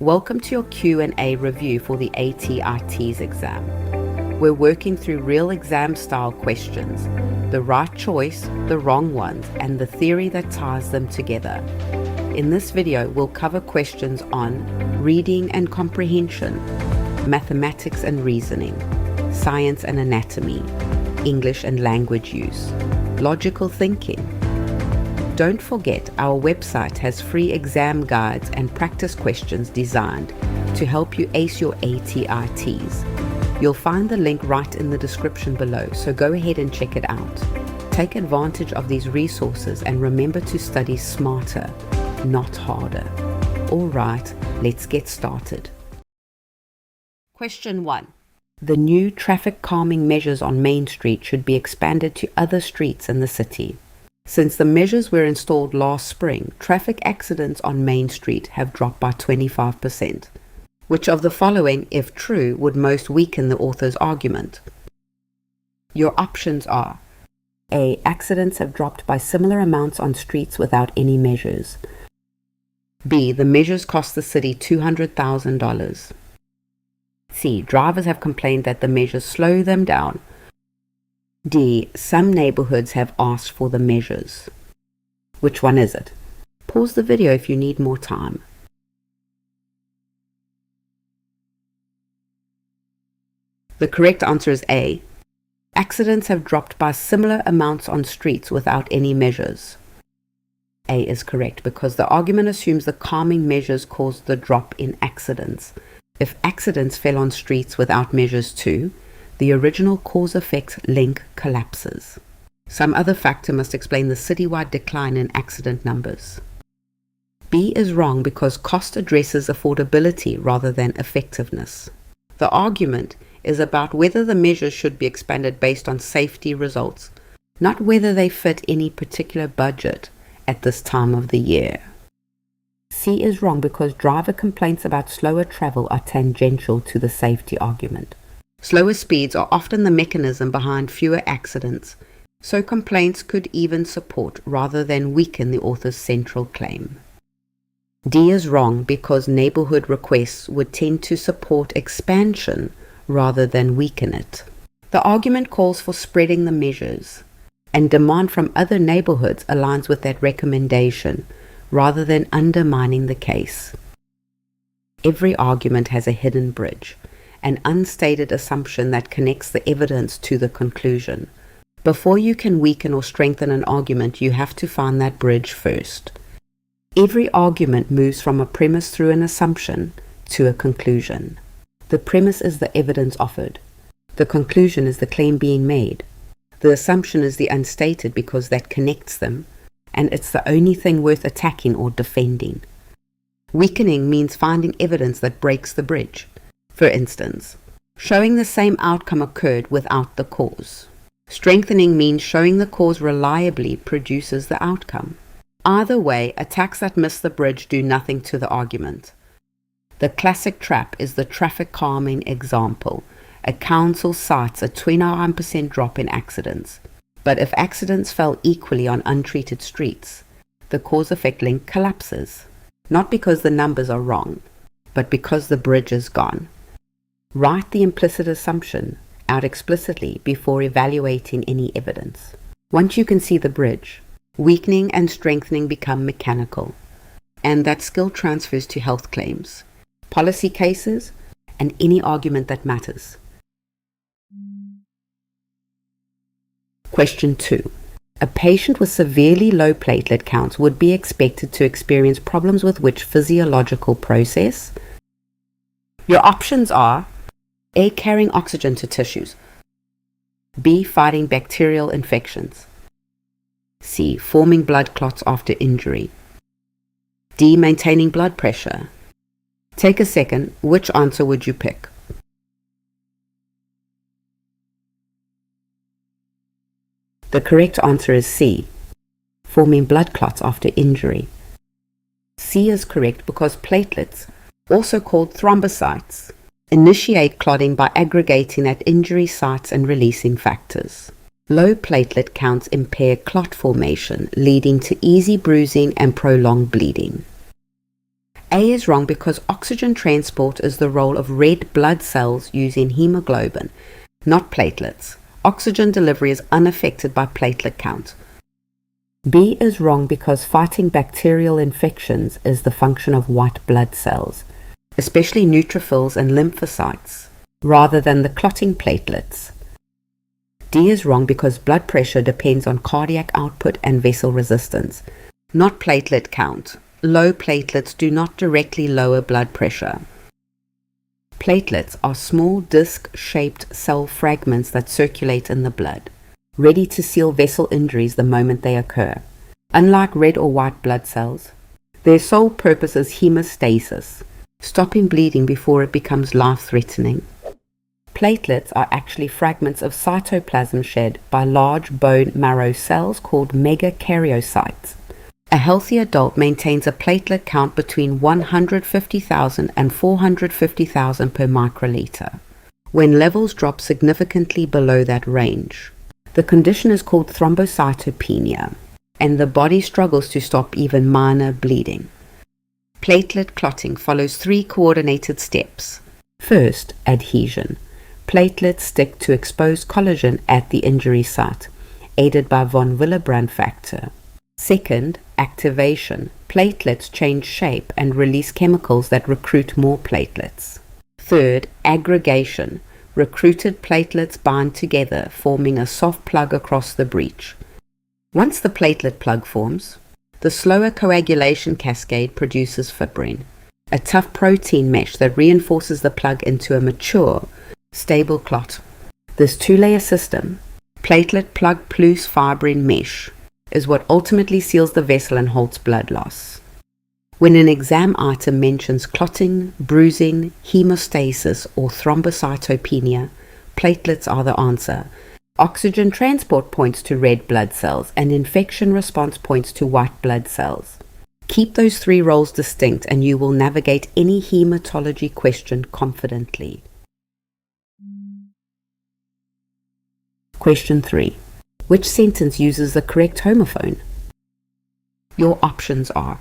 Welcome to your Q&A review for the ATI TEAS exam. We're working through real exam style questions, the right choice, the wrong ones, and the theory that ties them together. In this video, we'll cover questions on reading and comprehension, mathematics and reasoning, science and anatomy, English and language use, logical thinking. Don't forget, our website has free exam guides and practice questions designed to help you ace your ATI TEAS. You'll find the link right in the description below, so go ahead and check it out. Take advantage of these resources and remember to study smarter, not harder. All right, let's get started. Question 1. The new traffic calming measures on Main Street should be expanded to other streets in the city. Since the measures were installed last spring, traffic accidents on Main Street have dropped by 25%. Which of the following, if true, would most weaken the author's argument? Your options are: A. Accidents have dropped by similar amounts on streets without any measures. B. The measures cost the city $200,000. C. Drivers have complained that the measures slow them down. D. Some neighborhoods have asked for the measures. Which one is it? Pause the video if you need more time. The correct answer is A. Accidents have dropped by similar amounts on streets without any measures. A is correct because the argument assumes the calming measures caused the drop in accidents. If accidents fell on streets without measures too, the original cause-effect link collapses. Some other factor must explain the citywide decline in accident numbers. B is wrong because cost addresses affordability rather than effectiveness. The argument is about whether the measures should be expanded based on safety results, not whether they fit any particular budget at this time of the year. C is wrong because driver complaints about slower travel are tangential to the safety argument. Slower speeds are often the mechanism behind fewer accidents, so complaints could even support rather than weaken the author's central claim. D is wrong because neighborhood requests would tend to support expansion rather than weaken it. The argument calls for spreading the measures, and demand from other neighborhoods aligns with that recommendation rather than undermining the case. Every argument has a hidden bridge, an unstated assumption that connects the evidence to the conclusion. Before you can weaken or strengthen an argument, you have to find that bridge first. Every argument moves from a premise through an assumption to a conclusion. The premise is the evidence offered. The conclusion is the claim being made. The assumption is the unstated because that connects them, and it's the only thing worth attacking or defending. Weakening means finding evidence that breaks the bridge. For instance, showing the same outcome occurred without the cause. Strengthening means showing the cause reliably produces the outcome. Either way, attacks that miss the bridge do nothing to the argument. The classic trap is the traffic calming example. A council cites a 29% drop in accidents. But if accidents fell equally on untreated streets, the cause-effect link collapses. Not because the numbers are wrong, but because the bridge is gone. Write the implicit assumption out explicitly before evaluating any evidence. Once you can see the bridge, weakening and strengthening become mechanical, and that skill transfers to health claims, policy cases, and any argument that matters. Question 2. A patient with severely low platelet counts would be expected to experience problems with which physiological process? Your options are: A. Carrying oxygen to tissues. B. Fighting bacterial infections. C. Forming blood clots after injury. D. Maintaining blood pressure. Take a second. Which answer would you pick? The correct answer is C. Forming blood clots after injury. C is correct because platelets, also called thrombocytes, initiate clotting by aggregating at injury sites and releasing factors. Low platelet counts impair clot formation, leading to easy bruising and prolonged bleeding. A is wrong because oxygen transport is the role of red blood cells using hemoglobin, not platelets. Oxygen delivery is unaffected by platelet count. B is wrong because fighting bacterial infections is the function of white blood cells, especially neutrophils and lymphocytes, rather than the clotting platelets. D is wrong because blood pressure depends on cardiac output and vessel resistance, not platelet count. Low platelets do not directly lower blood pressure. Platelets are small disc-shaped cell fragments that circulate in the blood, ready to seal vessel injuries the moment they occur. Unlike red or white blood cells, their sole purpose is hemostasis, stopping bleeding before it becomes life-threatening. Platelets are actually fragments of cytoplasm shed by large bone marrow cells called megakaryocytes. A healthy adult maintains a platelet count between 150,000 and 450,000 per microliter. When levels drop significantly below that range, the condition is called thrombocytopenia, and the body struggles to stop even minor bleeding. Platelet clotting follows 3 coordinated steps. First, adhesion. Platelets stick to exposed collagen at the injury site, aided by von Willebrand factor. Second, activation. Platelets change shape and release chemicals that recruit more platelets. Third, aggregation. Recruited platelets bind together, forming a soft plug across the breach. Once the platelet plug forms, the slower coagulation cascade produces fibrin, a tough protein mesh that reinforces the plug into a mature, stable clot. This 2-layer system, platelet plug plus fibrin mesh, is what ultimately seals the vessel and halts blood loss. When an exam item mentions clotting, bruising, hemostasis, or thrombocytopenia, platelets are the answer. Oxygen transport points to red blood cells, and infection response points to white blood cells. Keep those 3 roles distinct and you will navigate any hematology question confidently. Question 3. Which sentence uses the correct homophone? Your options are: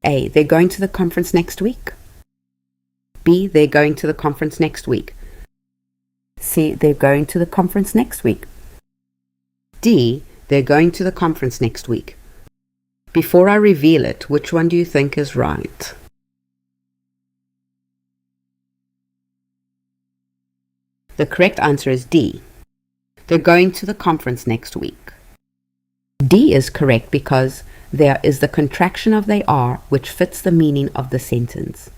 A. They're going to the conference next week. B. They're going to the conference next week. C. They're going to the conference next week. D. They're going to the conference next week. Before I reveal it, which one do you think is right? The correct answer is D. They're going to the conference next week. D is correct because there is the contraction of they are, which fits the meaning of the sentence.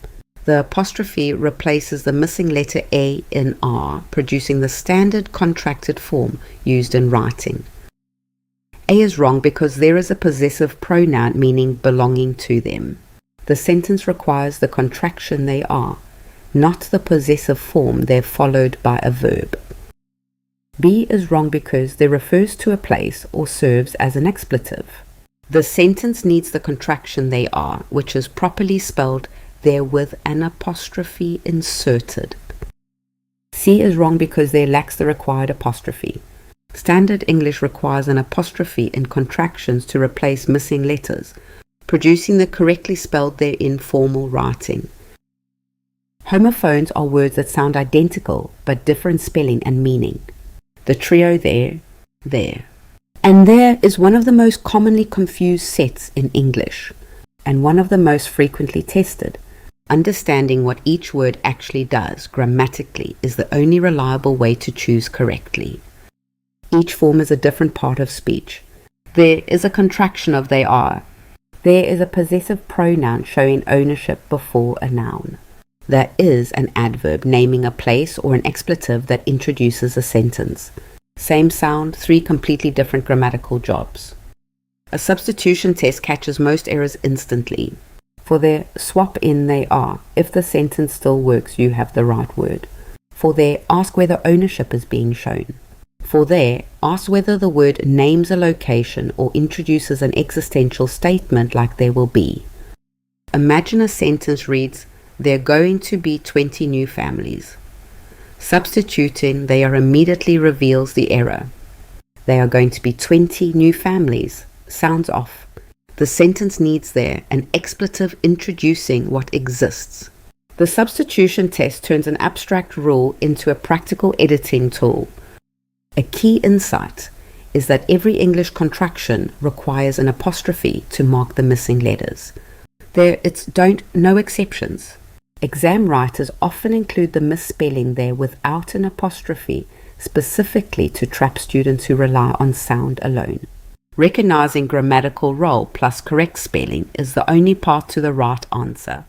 The apostrophe replaces the missing letter A in R, producing the standard contracted form used in writing. A is wrong because there is a possessive pronoun meaning belonging to them. The sentence requires the contraction they are, not the possessive form they're followed by a verb. B is wrong because they refers to a place or serves as an expletive. The sentence needs the contraction they are, which is properly spelled there with an apostrophe inserted. C is wrong because there lacks the required apostrophe. Standard English requires an apostrophe in contractions to replace missing letters, producing the correctly spelled there in formal writing. Homophones are words that sound identical but differ in spelling and meaning. The trio there. And there is one of the most commonly confused sets in English, and one of the most frequently tested. Understanding what each word actually does grammatically is the only reliable way to choose correctly. Each form is a different part of speech. There is a contraction of they are. There is a possessive pronoun showing ownership before a noun. There is an adverb naming a place or an expletive that introduces a sentence. Same sound, 3 completely different grammatical jobs. A substitution test catches most errors instantly. For their swap in they are. If the sentence still works, you have the right word. For their ask whether ownership is being shown. For their ask whether the word names a location or introduces an existential statement like there will be. Imagine a sentence reads, there are going to be 20 new families. Substituting there immediately reveals the error. There are going to be 20 new families. Sounds off. The sentence needs there an expletive introducing what exists. The substitution test turns an abstract rule into a practical editing tool. A key insight is that every English contraction requires an apostrophe to mark the missing letters. No exceptions. Exam writers often include the misspelling there without an apostrophe, specifically to trap students who rely on sound alone. Recognizing grammatical role plus correct spelling is the only path to the right answer.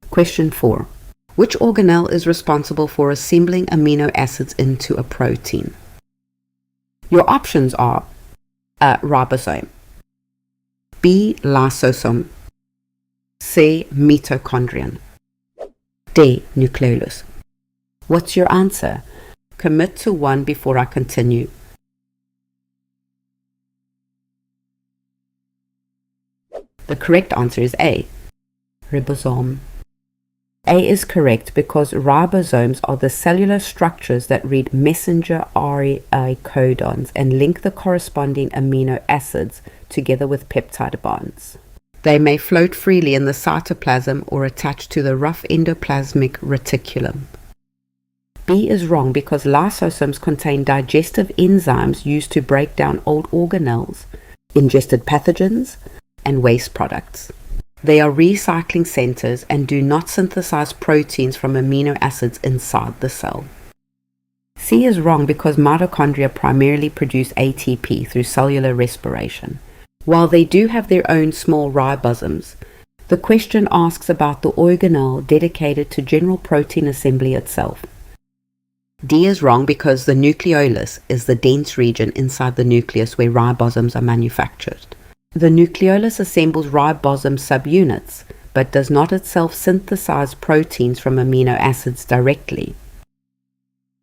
Question 4. Which organelle is responsible for assembling amino acids into a protein? Your options are A. Ribosome, B. Lysosome, C. Mitochondrion, D. Nucleolus. What's your answer? Commit to one before I continue. The correct answer is A. Ribosome. A is correct because ribosomes are the cellular structures that read messenger RNA codons and link the corresponding amino acids together with peptide bonds. They may float freely in the cytoplasm or attach to the rough endoplasmic reticulum. B is wrong because lysosomes contain digestive enzymes used to break down old organelles, ingested pathogens, and waste products. They are recycling centers and do not synthesize proteins from amino acids inside the cell. C is wrong because mitochondria primarily produce ATP through cellular respiration. While they do have their own small ribosomes, the question asks about the organelle dedicated to general protein assembly itself. D is wrong because the nucleolus is the dense region inside the nucleus where ribosomes are manufactured. The nucleolus assembles ribosome subunits, but does not itself synthesize proteins from amino acids directly.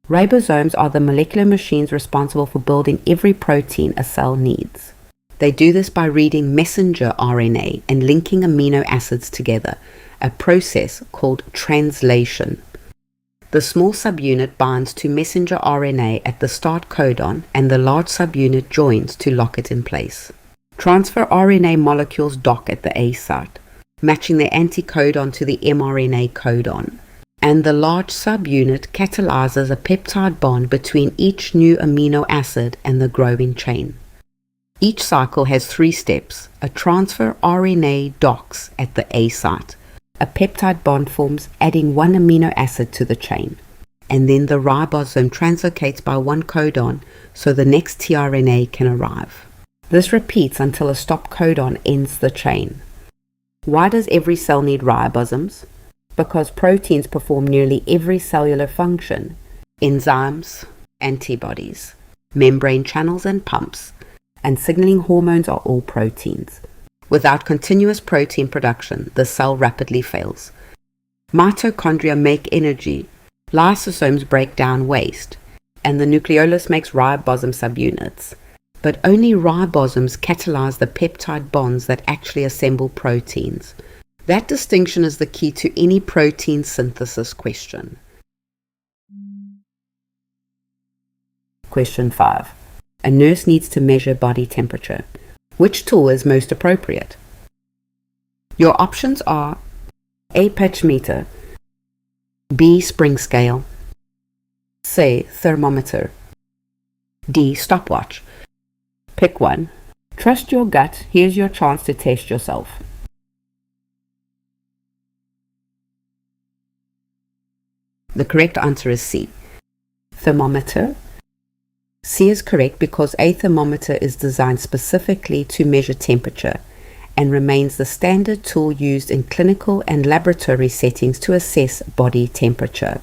Ribosomes are the molecular machines responsible for building every protein a cell needs. They do this by reading messenger RNA and linking amino acids together, a process called translation. The small subunit binds to messenger RNA at the start codon and the large subunit joins to lock it in place. Transfer RNA molecules dock at the A site, matching their anticodon to the mRNA codon, and the large subunit catalyzes a peptide bond between each new amino acid and the growing chain. Each cycle has 3 steps. A transfer RNA docks at the A site. A peptide bond forms, adding 1 amino acid to the chain. And then the ribosome translocates by 1 codon so the next tRNA can arrive. This repeats until a stop codon ends the chain. Why does every cell need ribosomes? Because proteins perform nearly every cellular function. Enzymes, antibodies, membrane channels and pumps, and signaling hormones are all proteins. Without continuous protein production, the cell rapidly fails. Mitochondria make energy, lysosomes break down waste, and the nucleolus makes ribosome subunits. But only ribosomes catalyze the peptide bonds that actually assemble proteins. That distinction is the key to any protein synthesis question. Question 5. A nurse needs to measure body temperature. Which tool is most appropriate? Your options are A. Patch meter, B. Spring scale, C. Thermometer, D. Stopwatch. Pick one. Trust your gut. Here's your chance to test yourself. The correct answer is C. Thermometer. C is correct because a thermometer is designed specifically to measure temperature and remains the standard tool used in clinical and laboratory settings to assess body temperature.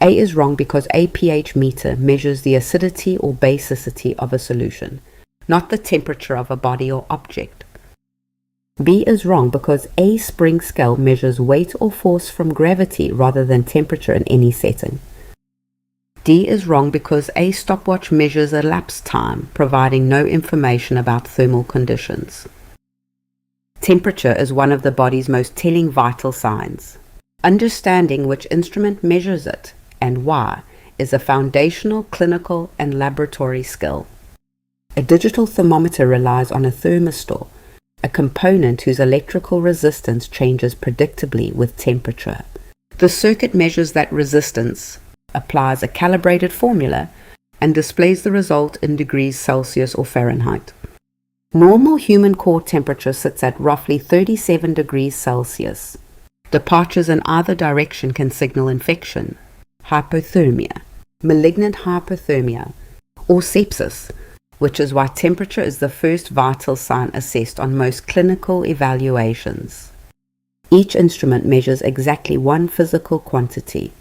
A is wrong because a pH meter measures the acidity or basicity of a solution, not the temperature of a body or object. B is wrong because a spring scale measures weight or force from gravity rather than temperature in any setting. D is wrong because a stopwatch measures elapsed time, providing no information about thermal conditions. Temperature is one of the body's most telling vital signs. Understanding which instrument measures it and why is a foundational clinical and laboratory skill. A digital thermometer relies on a thermistor, a component whose electrical resistance changes predictably with temperature. The circuit measures that resistance, applies a calibrated formula, and displays the result in degrees Celsius or Fahrenheit. Normal human core temperature sits at roughly 37 degrees Celsius. Departures in either direction can signal infection, hypothermia, malignant hypothermia, or sepsis, which is why temperature is the first vital sign assessed on most clinical evaluations. Each instrument measures exactly one physical quantity.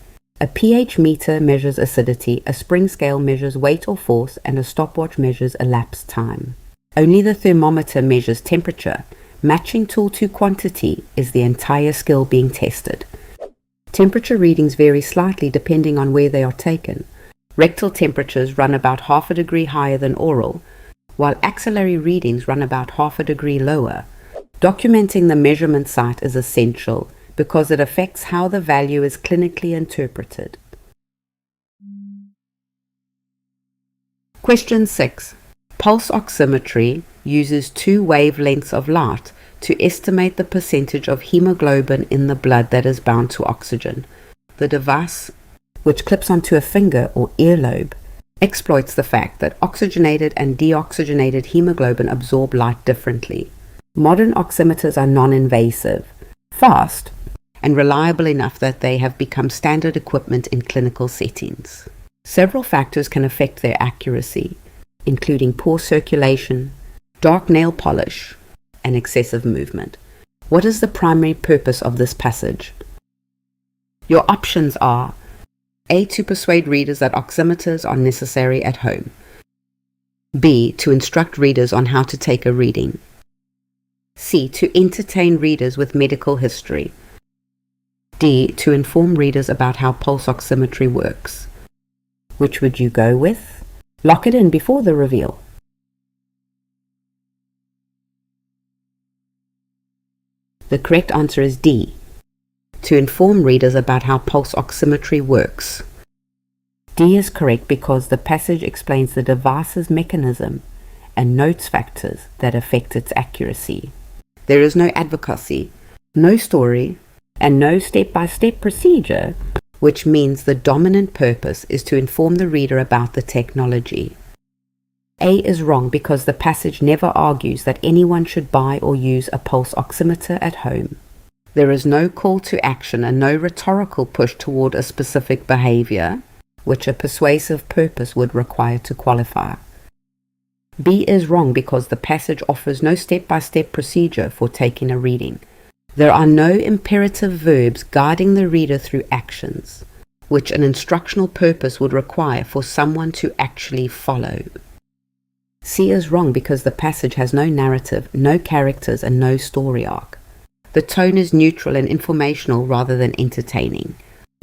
A pH meter measures acidity, a spring scale measures weight or force, and a stopwatch measures elapsed time. Only the thermometer measures temperature. Matching tool to quantity is the entire skill being tested. Temperature readings vary slightly depending on where they are taken. Rectal temperatures run about half a degree higher than oral, while axillary readings run about half a degree lower. Documenting the measurement site is essential because it affects how the value is clinically interpreted. Question 6. Pulse oximetry uses two wavelengths of light to estimate the percentage of hemoglobin in the blood that is bound to oxygen. The device, which clips onto a finger or earlobe, exploits the fact that oxygenated and deoxygenated hemoglobin absorb light differently. Modern oximeters are non-invasive, fast, and reliable enough that they have become standard equipment in clinical settings. Several factors can affect their accuracy, including poor circulation, dark nail polish, and excessive movement. What is the primary purpose of this passage? Your options are A. To persuade readers that oximeters are necessary at home. B. To instruct readers on how to take a reading. C. To entertain readers with medical history. D. To inform readers about how pulse oximetry works. Which would you go with? Lock it in before the reveal. The correct answer is D. To inform readers about how pulse oximetry works. D is correct because the passage explains the device's mechanism and notes factors that affect its accuracy. There is no advocacy, no story, and no step-by-step procedure, which means the dominant purpose is to inform the reader about the technology. A is wrong because the passage never argues that anyone should buy or use a pulse oximeter at home. There is no call to action and no rhetorical push toward a specific behavior, which a persuasive purpose would require to qualify. B is wrong because the passage offers no step-by-step procedure for taking a reading. There are no imperative verbs guiding the reader through actions, which an instructional purpose would require for someone to actually follow. C is wrong because the passage has no narrative, no characters, and no story arc. The tone is neutral and informational rather than entertaining,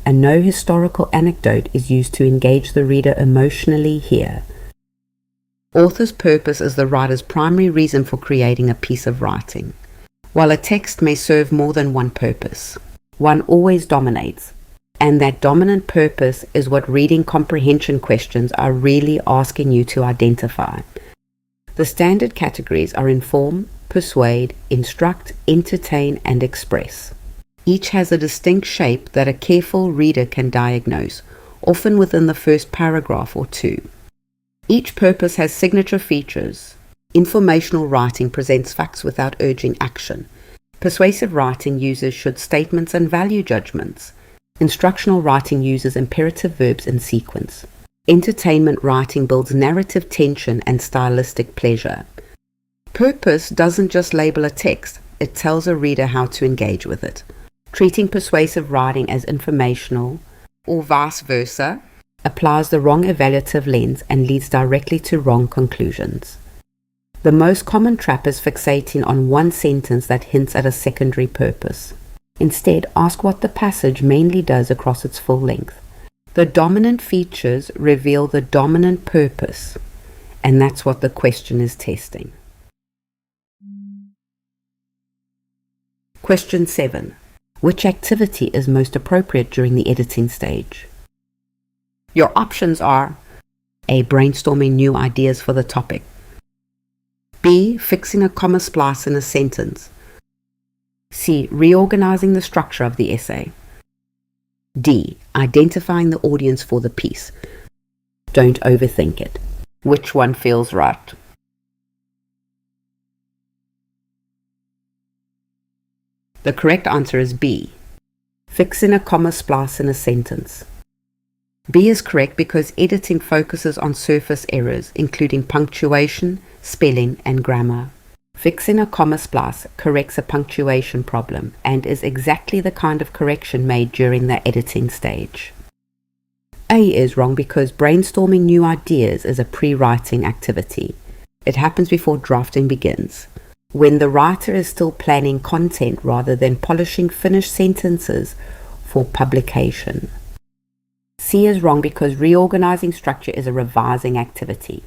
and no historical anecdote is used to engage the reader emotionally here. Author's purpose is the writer's primary reason for creating a piece of writing. While a text may serve more than one purpose, one always dominates, and that dominant purpose is what reading comprehension questions are really asking you to identify. The standard categories are inform, persuade, instruct, entertain, and express. Each has a distinct shape that a careful reader can diagnose, often within the first paragraph or two. Each purpose has signature features. Informational writing presents facts without urging action. Persuasive writing uses should statements and value judgments. Instructional writing uses imperative verbs in sequence. Entertainment writing builds narrative tension and stylistic pleasure. Purpose doesn't just label a text, it tells a reader how to engage with it. Treating persuasive writing as informational, or vice versa, applies the wrong evaluative lens and leads directly to wrong conclusions. The most common trap is fixating on one sentence that hints at a secondary purpose. Instead, ask what the passage mainly does across its full length. The dominant features reveal the dominant purpose, and that's what the question is testing. Question 7. Which activity is most appropriate during the editing stage? Your options are A. Brainstorming new ideas for the topic. B. Fixing a comma splice in a sentence. C. Reorganizing the structure of the essay. D. Identifying the audience for the piece. Don't overthink it. Which one feels right? The correct answer is B. Fixing a comma splice in a sentence. B is correct because editing focuses on surface errors, including punctuation, spelling, and grammar. Fixing a comma splice corrects a punctuation problem and is exactly the kind of correction made during the editing stage. A is wrong because brainstorming new ideas is a pre-writing activity. It happens before drafting begins, when the writer is still planning content rather than polishing finished sentences for publication. C is wrong because reorganizing structure is a revising activity.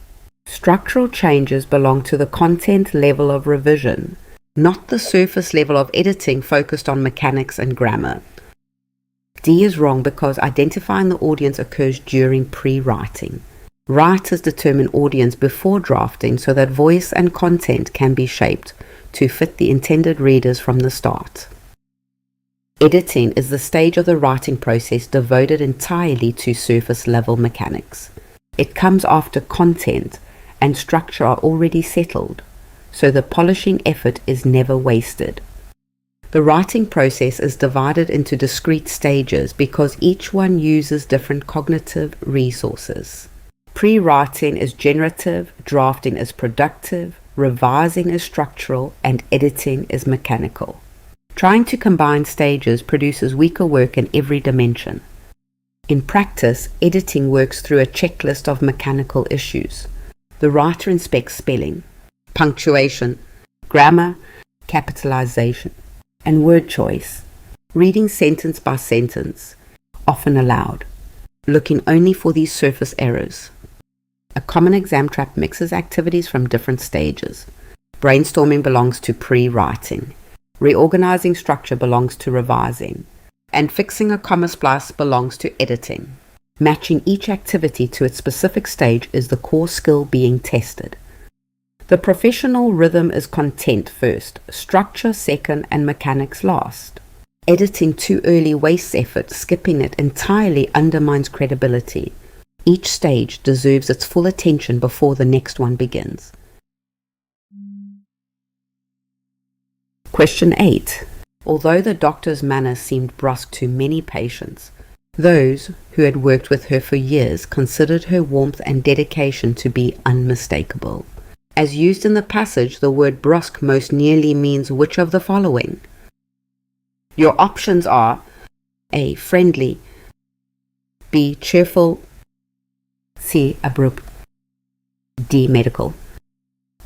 Structural changes belong to the content level of revision, not the surface level of editing focused on mechanics and grammar. D is wrong because identifying the audience occurs during pre-writing. Writers determine audience before drafting so that voice and content can be shaped to fit the intended readers from the start. Editing is the stage of the writing process devoted entirely to surface level mechanics. It comes after content and structure are already settled, so the polishing effort is never wasted. The writing process is divided into discrete stages because each one uses different cognitive resources. Pre-writing is generative, drafting is productive, revising is structural, and editing is mechanical. Trying to combine stages produces weaker work in every dimension. In practice, editing works through a checklist of mechanical issues. The writer inspects spelling, punctuation, grammar, capitalization, and word choice, reading sentence by sentence, often aloud, looking only for these surface errors. A common exam trap mixes activities from different stages. Brainstorming belongs to pre-writing. Reorganizing structure belongs to revising. And fixing a comma splice belongs to editing. Matching each activity to its specific stage is the core skill being tested. The professional rhythm is content first, structure second, and mechanics last. Editing too early wastes effort, skipping it entirely undermines credibility. Each stage deserves its full attention before the next one begins. Question 8. Although the doctor's manner seemed brusque to many patients, those who had worked with her for years considered her warmth and dedication to be unmistakable. As used in the passage, the word brusque most nearly means which of the following? Your options are A. Friendly, B. Cheerful, C. Abrupt, D. Medical.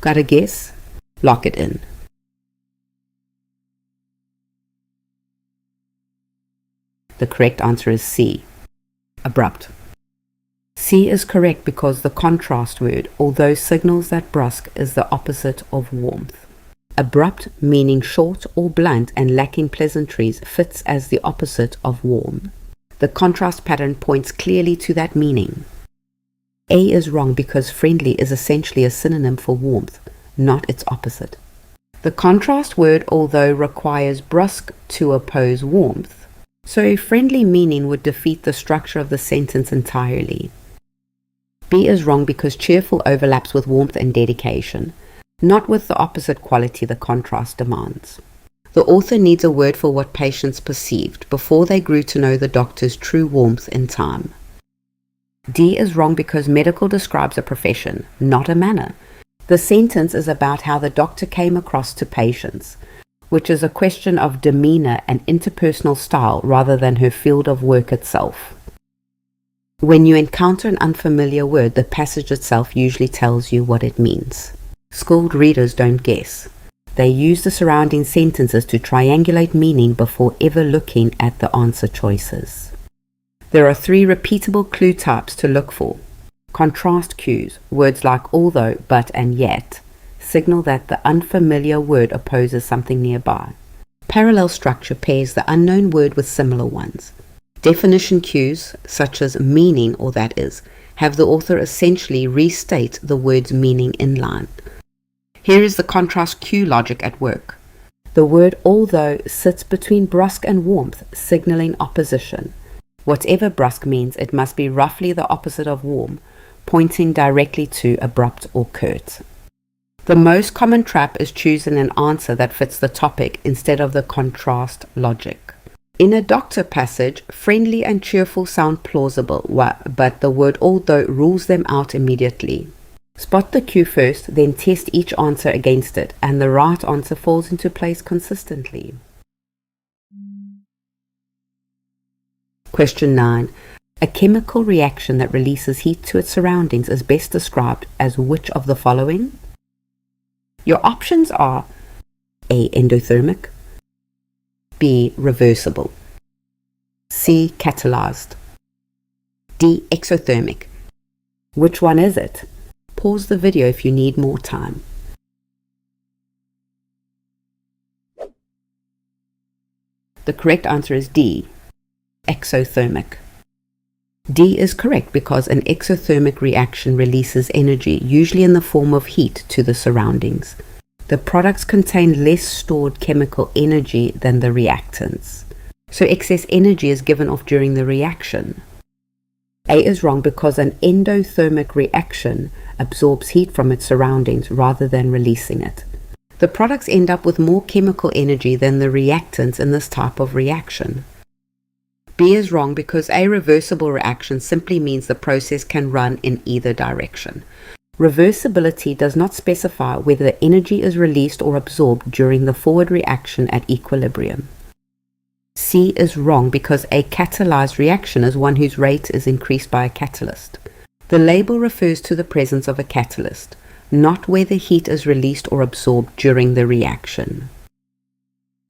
Got a guess? Lock it in. The correct answer is C. Abrupt. C is correct because the contrast word, although signals that brusque, is the opposite of warmth. Abrupt, meaning short or blunt and lacking pleasantries, fits as the opposite of warm. The contrast pattern points clearly to that meaning. A is wrong because friendly is essentially a synonym for warmth, not its opposite. The contrast word, although, requires brusque to oppose warmth, so friendly meaning would defeat the structure of the sentence entirely. B is wrong because cheerful overlaps with warmth and dedication, not with the opposite quality the contrast demands. The author needs a word for what patients perceived before they grew to know the doctor's true warmth in time. D is wrong because medical describes a profession, not a manner. The sentence is about how the doctor came across to patients, which is a question of demeanor and interpersonal style rather than her field of work itself. When you encounter an unfamiliar word, the passage itself usually tells you what it means. Skilled readers don't guess. They use the surrounding sentences to triangulate meaning before ever looking at the answer choices. There are 3 repeatable clue types to look for. Contrast cues, words like although, but, and yet, signal that the unfamiliar word opposes something nearby. Parallel structure pairs the unknown word with similar ones. Definition cues, such as meaning or that is, have the author essentially restate the word's meaning in line. Here is the contrast cue logic at work. The word although sits between brusque and warmth, signaling opposition. Whatever brusque means, it must be roughly the opposite of warm, pointing directly to abrupt or curt. The most common trap is choosing an answer that fits the topic instead of the contrast logic. In a doctor passage, friendly and cheerful sound plausible, but the word although rules them out immediately. Spot the cue first, then test each answer against it, and the right answer falls into place consistently. Question 9. A chemical reaction that releases heat to its surroundings is best described as which of the following? Your options are A. Endothermic, B. Reversible, C. Catalyzed, D. Exothermic. Which one is it? Pause the video if you need more time. The correct answer is D. Exothermic. D is correct because an exothermic reaction releases energy, usually in the form of heat, to the surroundings. The products contain less stored chemical energy than the reactants, so excess energy is given off during the reaction. A is wrong because an endothermic reaction absorbs heat from its surroundings rather than releasing it. The products end up with more chemical energy than the reactants in this type of reaction. B is wrong because a reversible reaction simply means the process can run in either direction. Reversibility does not specify whether the energy is released or absorbed during the forward reaction at equilibrium. C is wrong because a catalyzed reaction is one whose rate is increased by a catalyst. The label refers to the presence of a catalyst, not whether heat is released or absorbed during the reaction.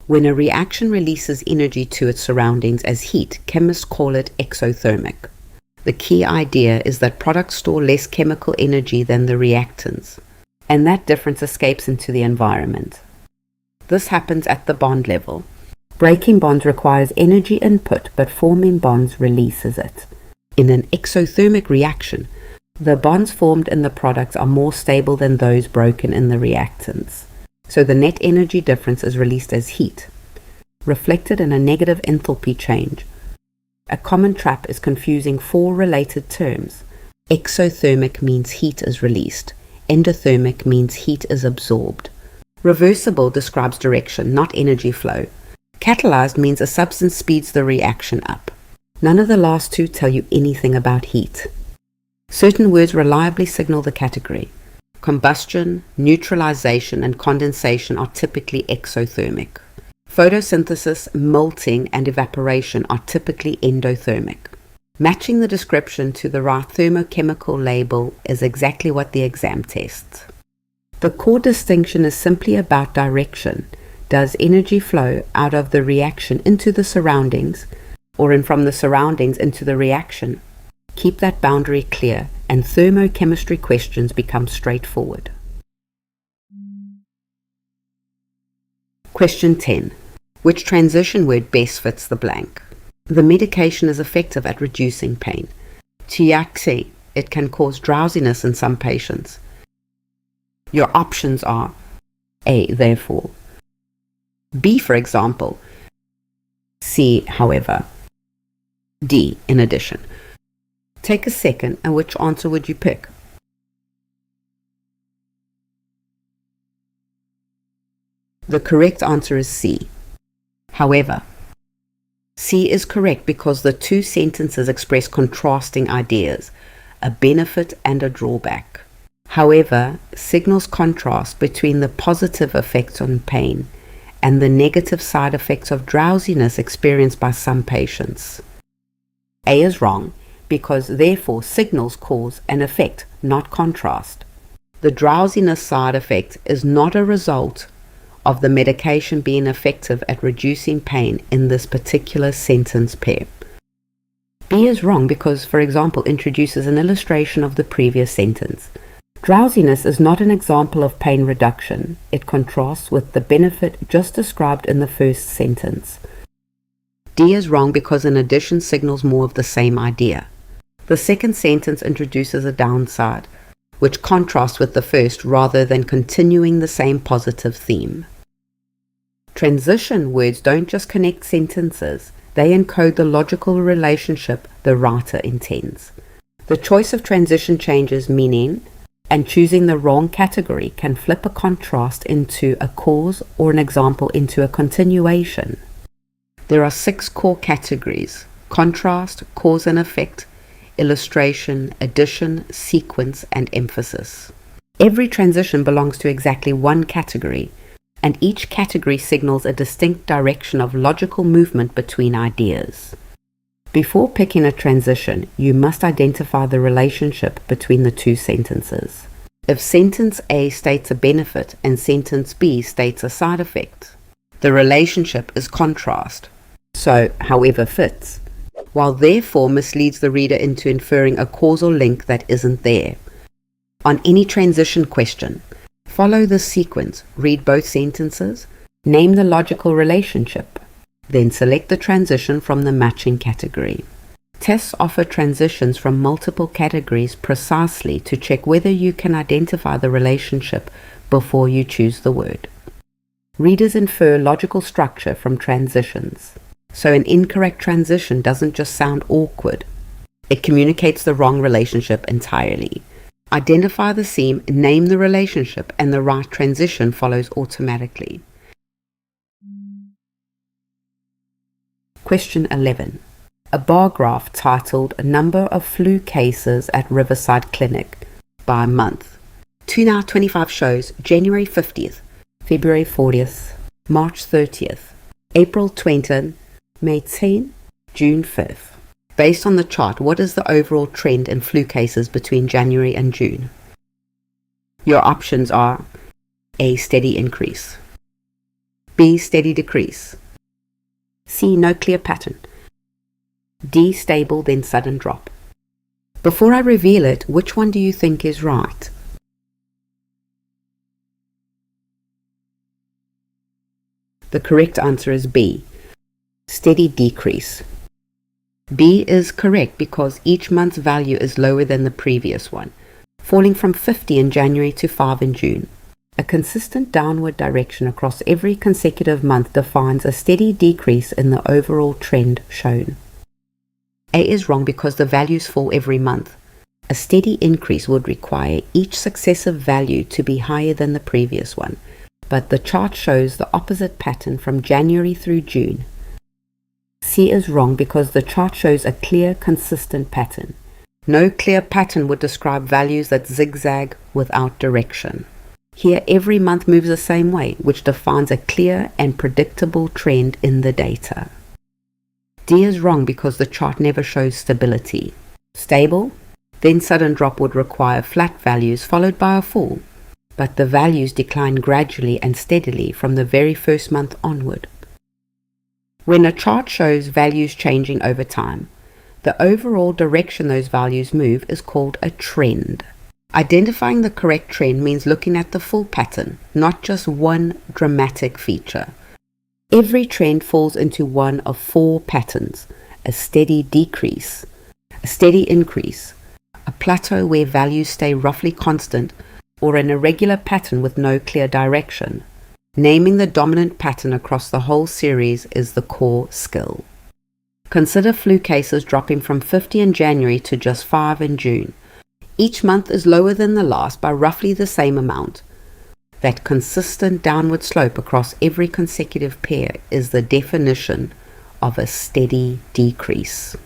When a reaction releases energy to its surroundings as heat, chemists call it exothermic. The key idea is that products store less chemical energy than the reactants, and that difference escapes into the environment. This happens at the bond level. Breaking bonds requires energy input, but forming bonds releases it. In an exothermic reaction, the bonds formed in the products are more stable than those broken in the reactants. So the net energy difference is released as heat, reflected in a negative enthalpy change. A common trap is confusing four related terms. Exothermic means heat is released. Endothermic means heat is absorbed. Reversible describes direction, not energy flow. Catalyzed means a substance speeds the reaction up. None of the last two tell you anything about heat. Certain words reliably signal the category. Combustion, neutralization, and condensation are typically exothermic. Photosynthesis, melting, and evaporation are typically endothermic. Matching the description to the right thermochemical label is exactly what the exam tests. The core distinction is simply about direction. Does energy flow out of the reaction into the surroundings, or from the surroundings into the reaction? Keep that boundary clear, and thermochemistry questions become straightforward. Question 10. Which transition word best fits the blank? The medication is effective at reducing pain. TIAC, it can cause drowsiness in some patients. Your options are A, therefore, B, for example, C, however, D, in addition. Take a second, and which answer would you pick? The correct answer is C. However, C is correct because the two sentences express contrasting ideas, a benefit and a drawback. However, signals contrast between the positive effects on pain and the negative side effects of drowsiness experienced by some patients. A is wrong because therefore signals cause an effect, not contrast. The drowsiness side effect is not a result of the medication being effective at reducing pain in this particular sentence pair. B is wrong because, for example, introduces an illustration of the previous sentence. Drowsiness is not an example of pain reduction. It contrasts with the benefit just described in the first sentence. D is wrong because an addition signals more of the same idea. The second sentence introduces a downside. which contrasts with the first rather than continuing the same positive theme. Transition words don't just connect sentences, they encode the logical relationship the writer intends. The choice of transition changes meaning, and choosing the wrong category can flip a contrast into a cause or an example into a continuation. There are 6 core categories: contrast, cause and effect, illustration, addition, sequence, and emphasis. Every transition belongs to exactly one category, and each category signals a distinct direction of logical movement between ideas. Before picking a transition, you must identify the relationship between the two sentences. If sentence A states a benefit and sentence B states a side effect, the relationship is contrast, so however fits, while therefore misleads the reader into inferring a causal link that isn't there. On any transition question, follow this sequence: read both sentences, name the logical relationship, then select the transition from the matching category. Tests offer transitions from multiple categories precisely to check whether you can identify the relationship before you choose the word. Readers infer logical structure from transitions, so an incorrect transition doesn't just sound awkward, it communicates the wrong relationship entirely. Identify the theme, name the relationship, and the right transition follows automatically. Question 11. A bar graph titled "Number of Flu Cases at Riverside Clinic" by month. 2 now 25 shows January 50th, February 40th, March 30th, April 20th, May 10th, June 5th. Based on the chart, what is the overall trend in flu cases between January and June? Your options are A. Steady increase, B. Steady decrease, C. No clear pattern, D. Stable then sudden drop. Before I reveal it, which one do you think is right? The correct answer is B. Steady decrease. B is correct because each month's value is lower than the previous one, falling from 50 in January to 5 in June. A consistent downward direction across every consecutive month defines a steady decrease in the overall trend shown. A is wrong because the values fall every month. A steady increase would require each successive value to be higher than the previous one, but the chart shows the opposite pattern from January through June. C is wrong because the chart shows a clear, consistent pattern. No clear pattern would describe values that zigzag without direction. Here, every month moves the same way, which defines a clear and predictable trend in the data. D is wrong because the chart never shows stability. Stable, then sudden drop would require flat values followed by a fall, but the values decline gradually and steadily from the very first month onward. When a chart shows values changing over time, the overall direction those values move is called a trend. Identifying the correct trend means looking at the full pattern, not just one dramatic feature. Every trend falls into one of 4 patterns: a steady decrease, a steady increase, a plateau where values stay roughly constant, or an irregular pattern with no clear direction. Naming the dominant pattern across the whole series is the core skill. Consider flu cases dropping from 50 in January to just 5 in June. Each month is lower than the last by roughly the same amount. That consistent downward slope across every consecutive pair is the definition of a steady decrease.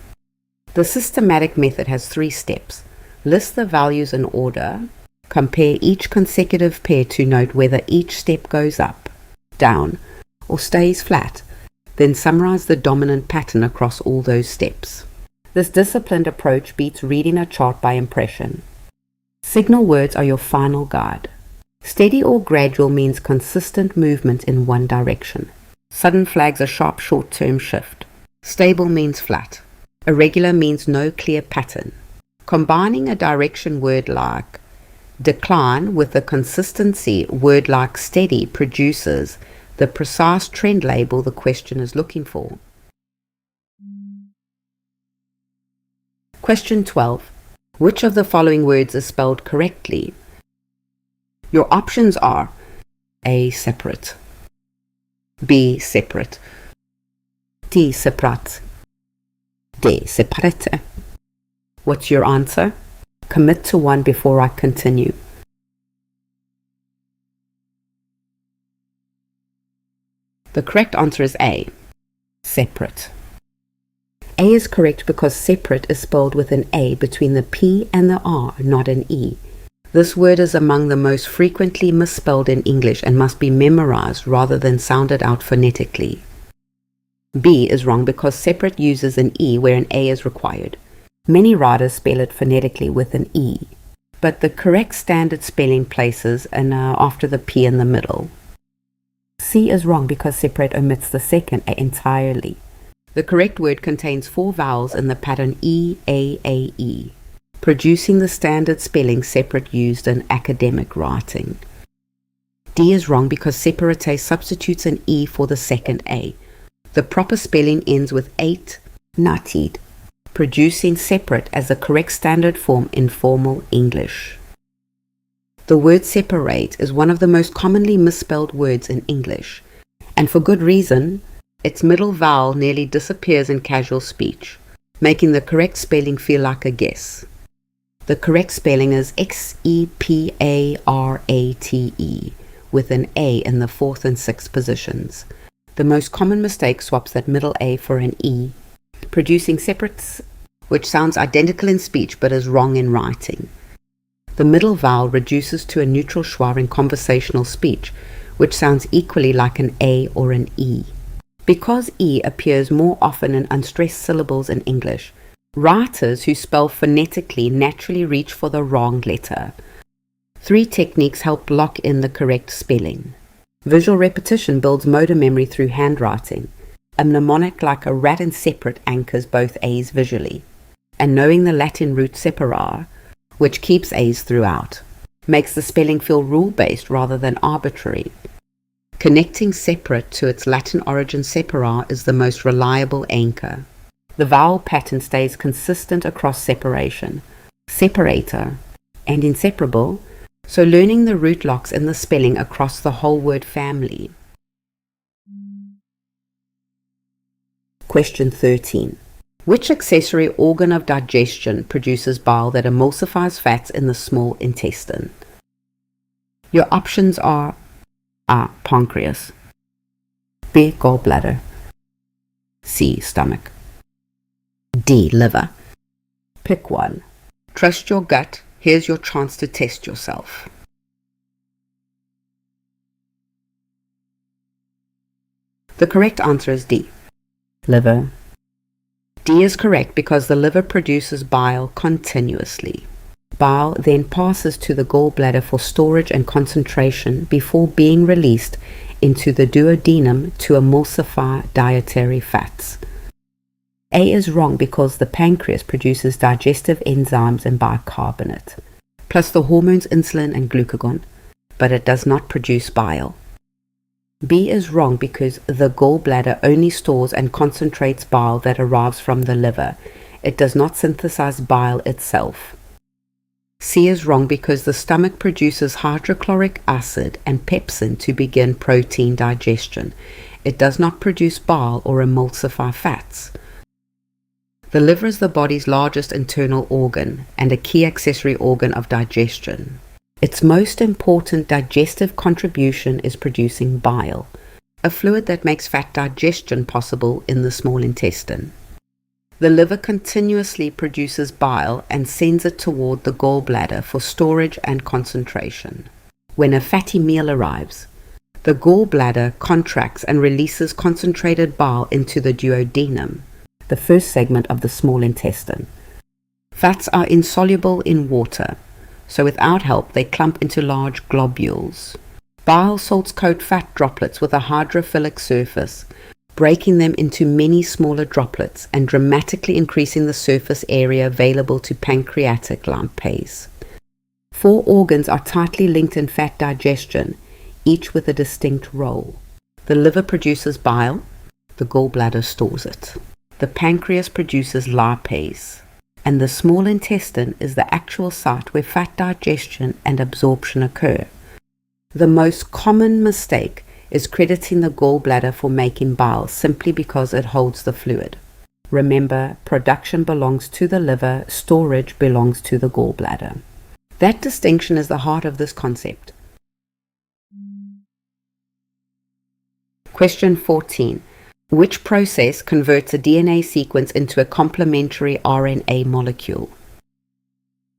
The systematic method has 3 steps. List the values in order. Compare each consecutive pair to note whether each step goes up, down, or stays flat. Then summarize the dominant pattern across all those steps. This disciplined approach beats reading a chart by impression. Signal words are your final guide. Steady or gradual means consistent movement in one direction. Sudden flags a sharp short-term shift. Stable means flat. Irregular means no clear pattern. Combining a direction word like decline with a consistency word like steady produces the precise trend label the question is looking for. Question 12. Which of the following words is spelled correctly? Your options are A. Separate, B. Separate, C. Separat, D. Separate. What's your answer? Commit to one before I continue. The correct answer is A. Separate. A is correct because separate is spelled with an A between the P and the R, not an E. This word is among the most frequently misspelled in English and must be memorized rather than sounded out phonetically. B is wrong because separate uses an E where an A is required. Many writers spell it phonetically with an E, but the correct standard spelling places an after the P in the middle. C is wrong because separate omits the second A entirely. The correct word contains 4 vowels in the pattern E-A-A-E, producing the standard spelling separate used in academic writing. D is wrong because separate substitutes an E for the second A. The proper spelling ends with 8, natid, producing separate as the correct standard form in formal English. The word separate is one of the most commonly misspelled words in English, and for good reason. Its middle vowel nearly disappears in casual speech, making the correct spelling feel like a guess. The correct spelling is X-E-P-A-R-A-T-E, with an A in the 4th and 6th positions. The most common mistake swaps that middle A for an E, producing separates, which sounds identical in speech but is wrong in writing. The middle vowel reduces to a neutral schwa in conversational speech, which sounds equally like an A or an E. Because E appears more often in unstressed syllables in English, writers who spell phonetically naturally reach for the wrong letter. 3 techniques help lock in the correct spelling. Visual repetition builds motor memory through handwriting. A mnemonic like a rat and separate anchors both A's visually. And knowing the Latin root separar, which keeps A's throughout, makes the spelling feel rule-based rather than arbitrary. Connecting separate to its Latin origin separar is the most reliable anchor. The vowel pattern stays consistent across separation, separator, and inseparable, so learning the root locks in the spelling across the whole word family. Question 13. Which accessory organ of digestion produces bile that emulsifies fats in the small intestine? Your options are A. Pancreas, B. Gallbladder, C. Stomach, D. Liver. Pick one. Trust your gut. Here's your chance to test yourself. The correct answer is D. Liver. D is correct because the liver produces bile continuously. Bile then passes to the gallbladder for storage and concentration before being released into the duodenum to emulsify dietary fats. A is wrong because the pancreas produces digestive enzymes and bicarbonate, plus the hormones insulin and glucagon, but it does not produce bile. B is wrong because the gallbladder only stores and concentrates bile that arrives from the liver. It does not synthesize bile itself. C is wrong because the stomach produces hydrochloric acid and pepsin to begin protein digestion. It does not produce bile or emulsify fats. The liver is the body's largest internal organ and a key accessory organ of digestion. Its most important digestive contribution is producing bile, a fluid that makes fat digestion possible in the small intestine. The liver continuously produces bile and sends it toward the gallbladder for storage and concentration. When a fatty meal arrives, the gallbladder contracts and releases concentrated bile into the duodenum, the first segment of the small intestine. Fats are insoluble in water, so without help they clump into large globules. Bile salts coat fat droplets with a hydrophilic surface, breaking them into many smaller droplets and dramatically increasing the surface area available to pancreatic lipase. 4 organs are tightly linked in fat digestion, each with a distinct role. The liver produces bile, the gallbladder stores it. The pancreas produces lipase. and the small intestine is the actual site where fat digestion and absorption occur. The most common mistake is crediting the gallbladder for making bile simply because it holds the fluid. Remember, production belongs to the liver, storage belongs to the gallbladder. That distinction is the heart of this concept. Question 14. Which process converts a DNA sequence into a complementary RNA molecule?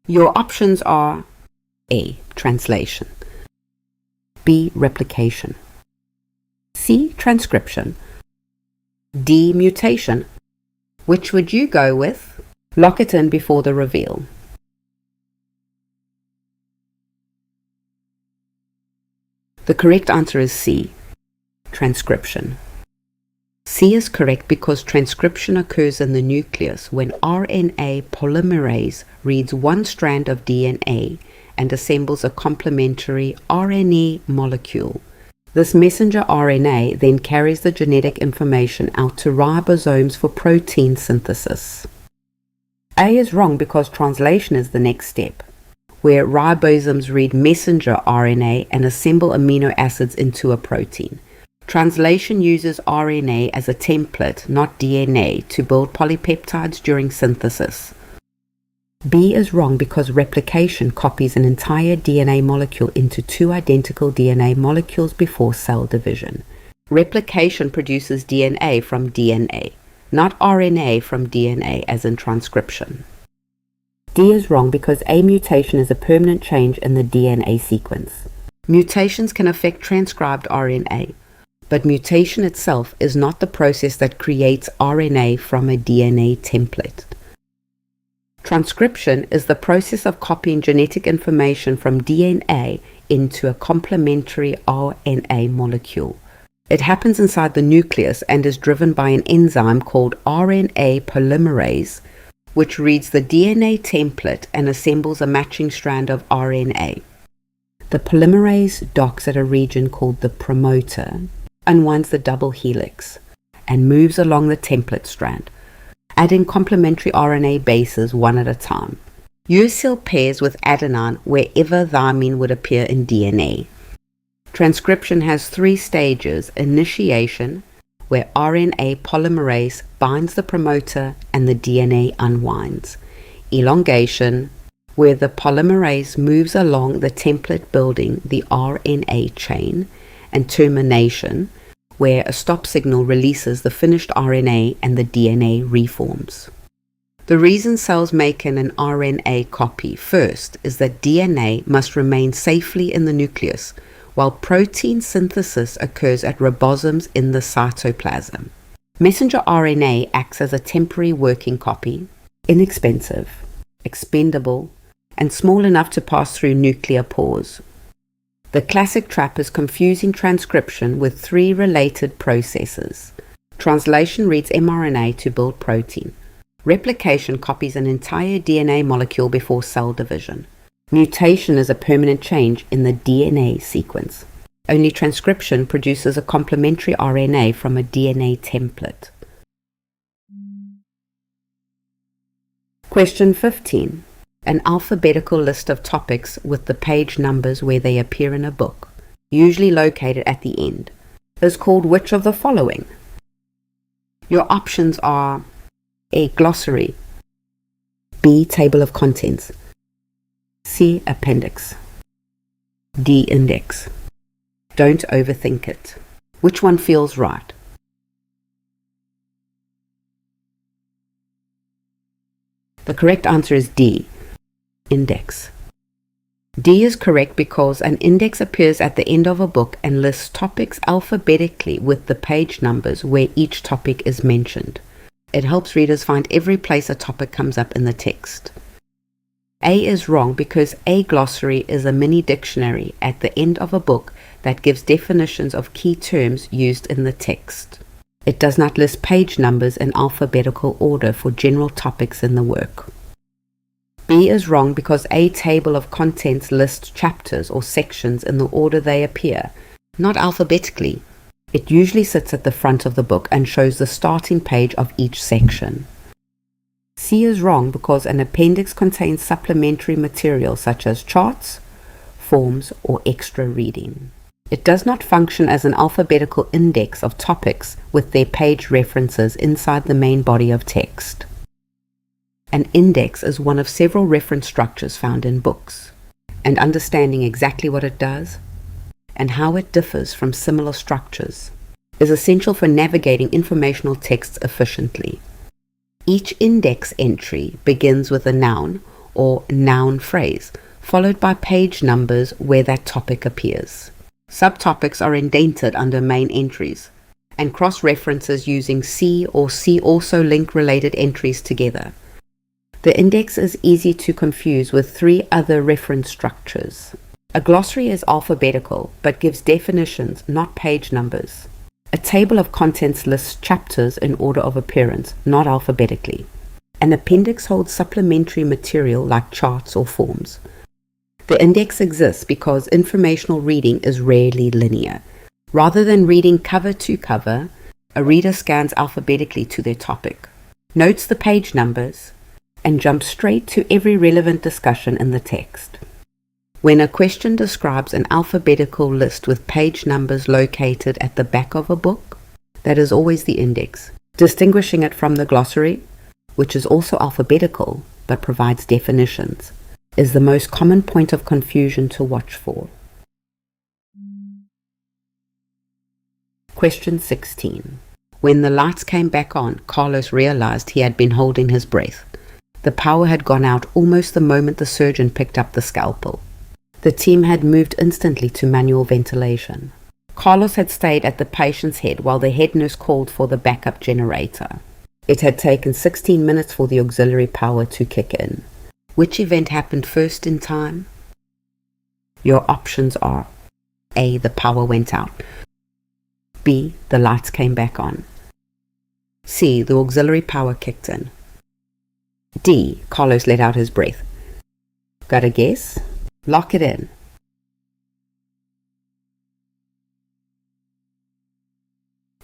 Your options are A. Translation, B. Replication, C. Transcription, D. Mutation. Which would you go with? Lock it in before the reveal. The correct answer is C. Transcription. C is correct because transcription occurs in the nucleus when RNA polymerase reads one strand of DNA and assembles a complementary RNA molecule. This messenger RNA then carries the genetic information out to ribosomes for protein synthesis. A is wrong because translation is the next step, where ribosomes read messenger RNA and assemble amino acids into a protein. Translation uses RNA as a template, not DNA, to build polypeptides during synthesis. B is wrong because replication copies an entire DNA molecule into two identical DNA molecules before cell division. Replication produces DNA from DNA, not RNA from DNA as in transcription. D is wrong because a mutation is a permanent change in the DNA sequence. Mutations can affect transcribed RNA. But mutation itself is not the process that creates RNA from a DNA template. Transcription is the process of copying genetic information from DNA into a complementary RNA molecule. It happens inside the nucleus and is driven by an enzyme called RNA polymerase, which reads the DNA template and assembles a matching strand of RNA. The polymerase docks at a region called the promoter, unwinds the double helix, and moves along the template strand, adding complementary RNA bases one at a time. Uracil pairs with adenine wherever thymine would appear in DNA. Transcription has three stages: initiation, where RNA polymerase binds the promoter and the DNA unwinds; elongation, where the polymerase moves along the template building the RNA chain; and termination, where a stop signal releases the finished RNA and the DNA reforms. The reason cells make an RNA copy first is that DNA must remain safely in the nucleus, while protein synthesis occurs at ribosomes in the cytoplasm. Messenger RNA acts as a temporary working copy, inexpensive, expendable, and small enough to pass through nuclear pores. The classic trap is confusing transcription with three related processes. Translation reads mRNA to build protein. Replication copies an entire DNA molecule before cell division. Mutation is a permanent change in the DNA sequence. Only transcription produces a complementary RNA from a DNA template. Question 15. An alphabetical list of topics with the page numbers where they appear in a book, usually located at the end, is called which of the following? Your options are A. Glossary, B. Table of contents, C. Appendix, D. Index. Don't overthink it. Which one feels right? The correct answer is D. Index. D is correct because an index appears at the end of a book and lists topics alphabetically with the page numbers where each topic is mentioned. It helps readers find every place a topic comes up in the text. A is wrong because a glossary is a mini dictionary at the end of a book that gives definitions of key terms used in the text. It does not list page numbers in alphabetical order for general topics in the work. B is wrong because a table of contents lists chapters or sections in the order they appear, not alphabetically. It usually sits at the front of the book and shows the starting page of each section. C is wrong because an appendix contains supplementary material such as charts, forms, or extra reading. It does not function as an alphabetical index of topics with their page references inside the main body of text. An index is one of several reference structures found in books, and understanding exactly what it does and how it differs from similar structures is essential for navigating informational texts efficiently. Each index entry begins with a noun or noun phrase, followed by page numbers where that topic appears. Subtopics are indented under main entries, and cross-references using C or C also link related entries together. The index is easy to confuse with 3 other reference structures. A glossary is alphabetical, but gives definitions, not page numbers. A table of contents lists chapters in order of appearance, not alphabetically. An appendix holds supplementary material like charts or forms. The index exists because informational reading is rarely linear. Rather than reading cover to cover, a reader scans alphabetically to their topic, notes the page numbers, and jumps straight to every relevant discussion in the text. When a question describes an alphabetical list with page numbers located at the back of a book, that is always the index. Distinguishing it from the glossary, which is also alphabetical but provides definitions, is the most common point of confusion to watch for. Question 16. When the lights came back on, Carlos realized he had been holding his breath. The power had gone out almost the moment the surgeon picked up the scalpel. The team had moved instantly to manual ventilation. Carlos had stayed at the patient's head while the head nurse called for the backup generator. It had taken 16 minutes for the auxiliary power to kick in. Which event happened first in time? Your options are A. The power went out. B. The lights came back on. C. The auxiliary power kicked in. D. Carlos let out his breath. Got a guess? Lock it in.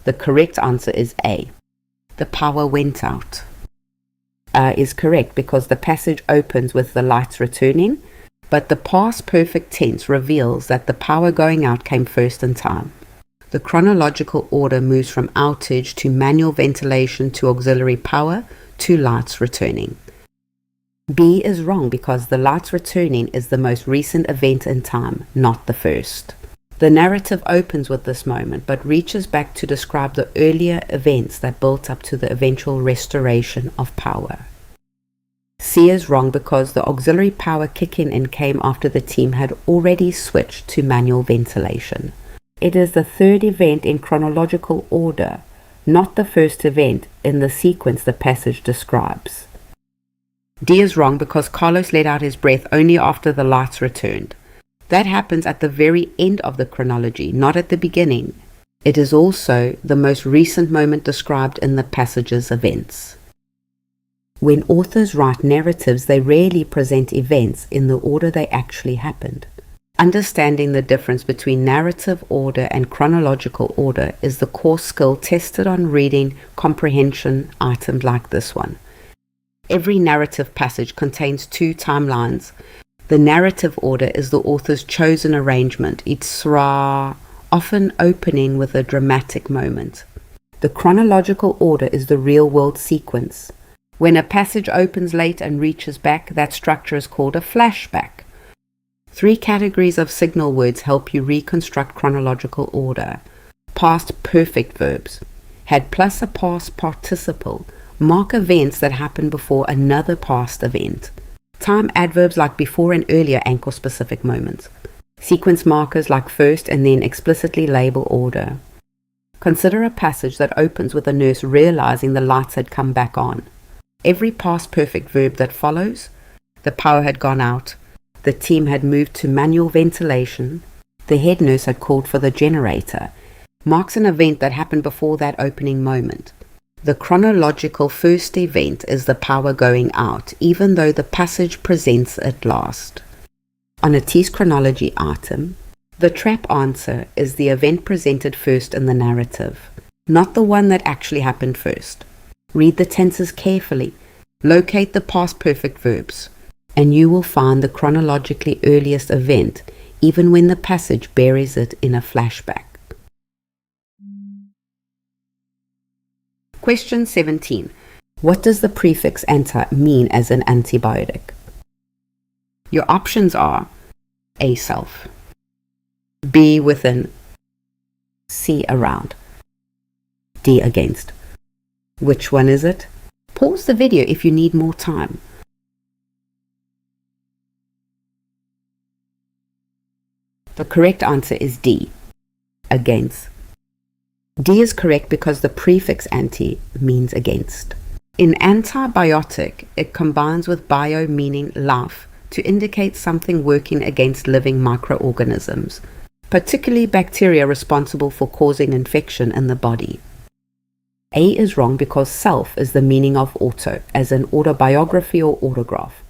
The correct answer is A. The power went out. Is correct because the passage opens with the lights returning, but the past perfect tense reveals that the power going out came first in time. The chronological order moves from outage to manual ventilation to auxiliary power to lights returning. B is wrong because the lights returning is the most recent event in time, not the first. The narrative opens with this moment, but reaches back to describe the earlier events that built up to the eventual restoration of power. C is wrong because the auxiliary power kicking in came after the team had already switched to manual ventilation. It is the third event in chronological order, not the first event in the sequence the passage describes. D is wrong because Carlos let out his breath only after the lights returned. That happens at the very end of the chronology, not at the beginning. It is also the most recent moment described in the passage's events. When authors write narratives, they rarely present events in the order they actually happened. Understanding the difference between narrative order and chronological order is the core skill tested on reading comprehension items like this one. Every narrative passage contains 2 timelines. The narrative order is the author's chosen arrangement, often opening with a dramatic moment. The chronological order is the real-world sequence. When a passage opens late and reaches back, that structure is called a flashback. 3 categories of signal words help you reconstruct chronological order. Past perfect verbs. Had plus a past participle. Mark events that happen before another past event. Time adverbs like before and earlier anchor specific moments. Sequence markers like first and then explicitly label order. Consider a passage that opens with a nurse realizing the lights had come back on. Every past perfect verb that follows, the power had gone out, the team had moved to manual ventilation, the head nurse had called for the generator, marks an event that happened before that opening moment. The chronological first event is the power going out, even though the passage presents it last. On a TEAS chronology item, the trap answer is the event presented first in the narrative, not the one that actually happened first. Read the tenses carefully. Locate the past perfect verbs, and you will find the chronologically earliest event, even when the passage buries it in a flashback. Question 17. What does the prefix anti mean as an antibiotic? Your options are A, self, B, within, C, around, D, against. Which one is it? Pause the video if you need more time. The correct answer is D, against. D is correct because the prefix anti means against. In antibiotic, it combines with bio meaning life to indicate something working against living microorganisms, particularly bacteria responsible for causing infection in the body. A is wrong because self is the meaning of auto, as in autobiography or autograph.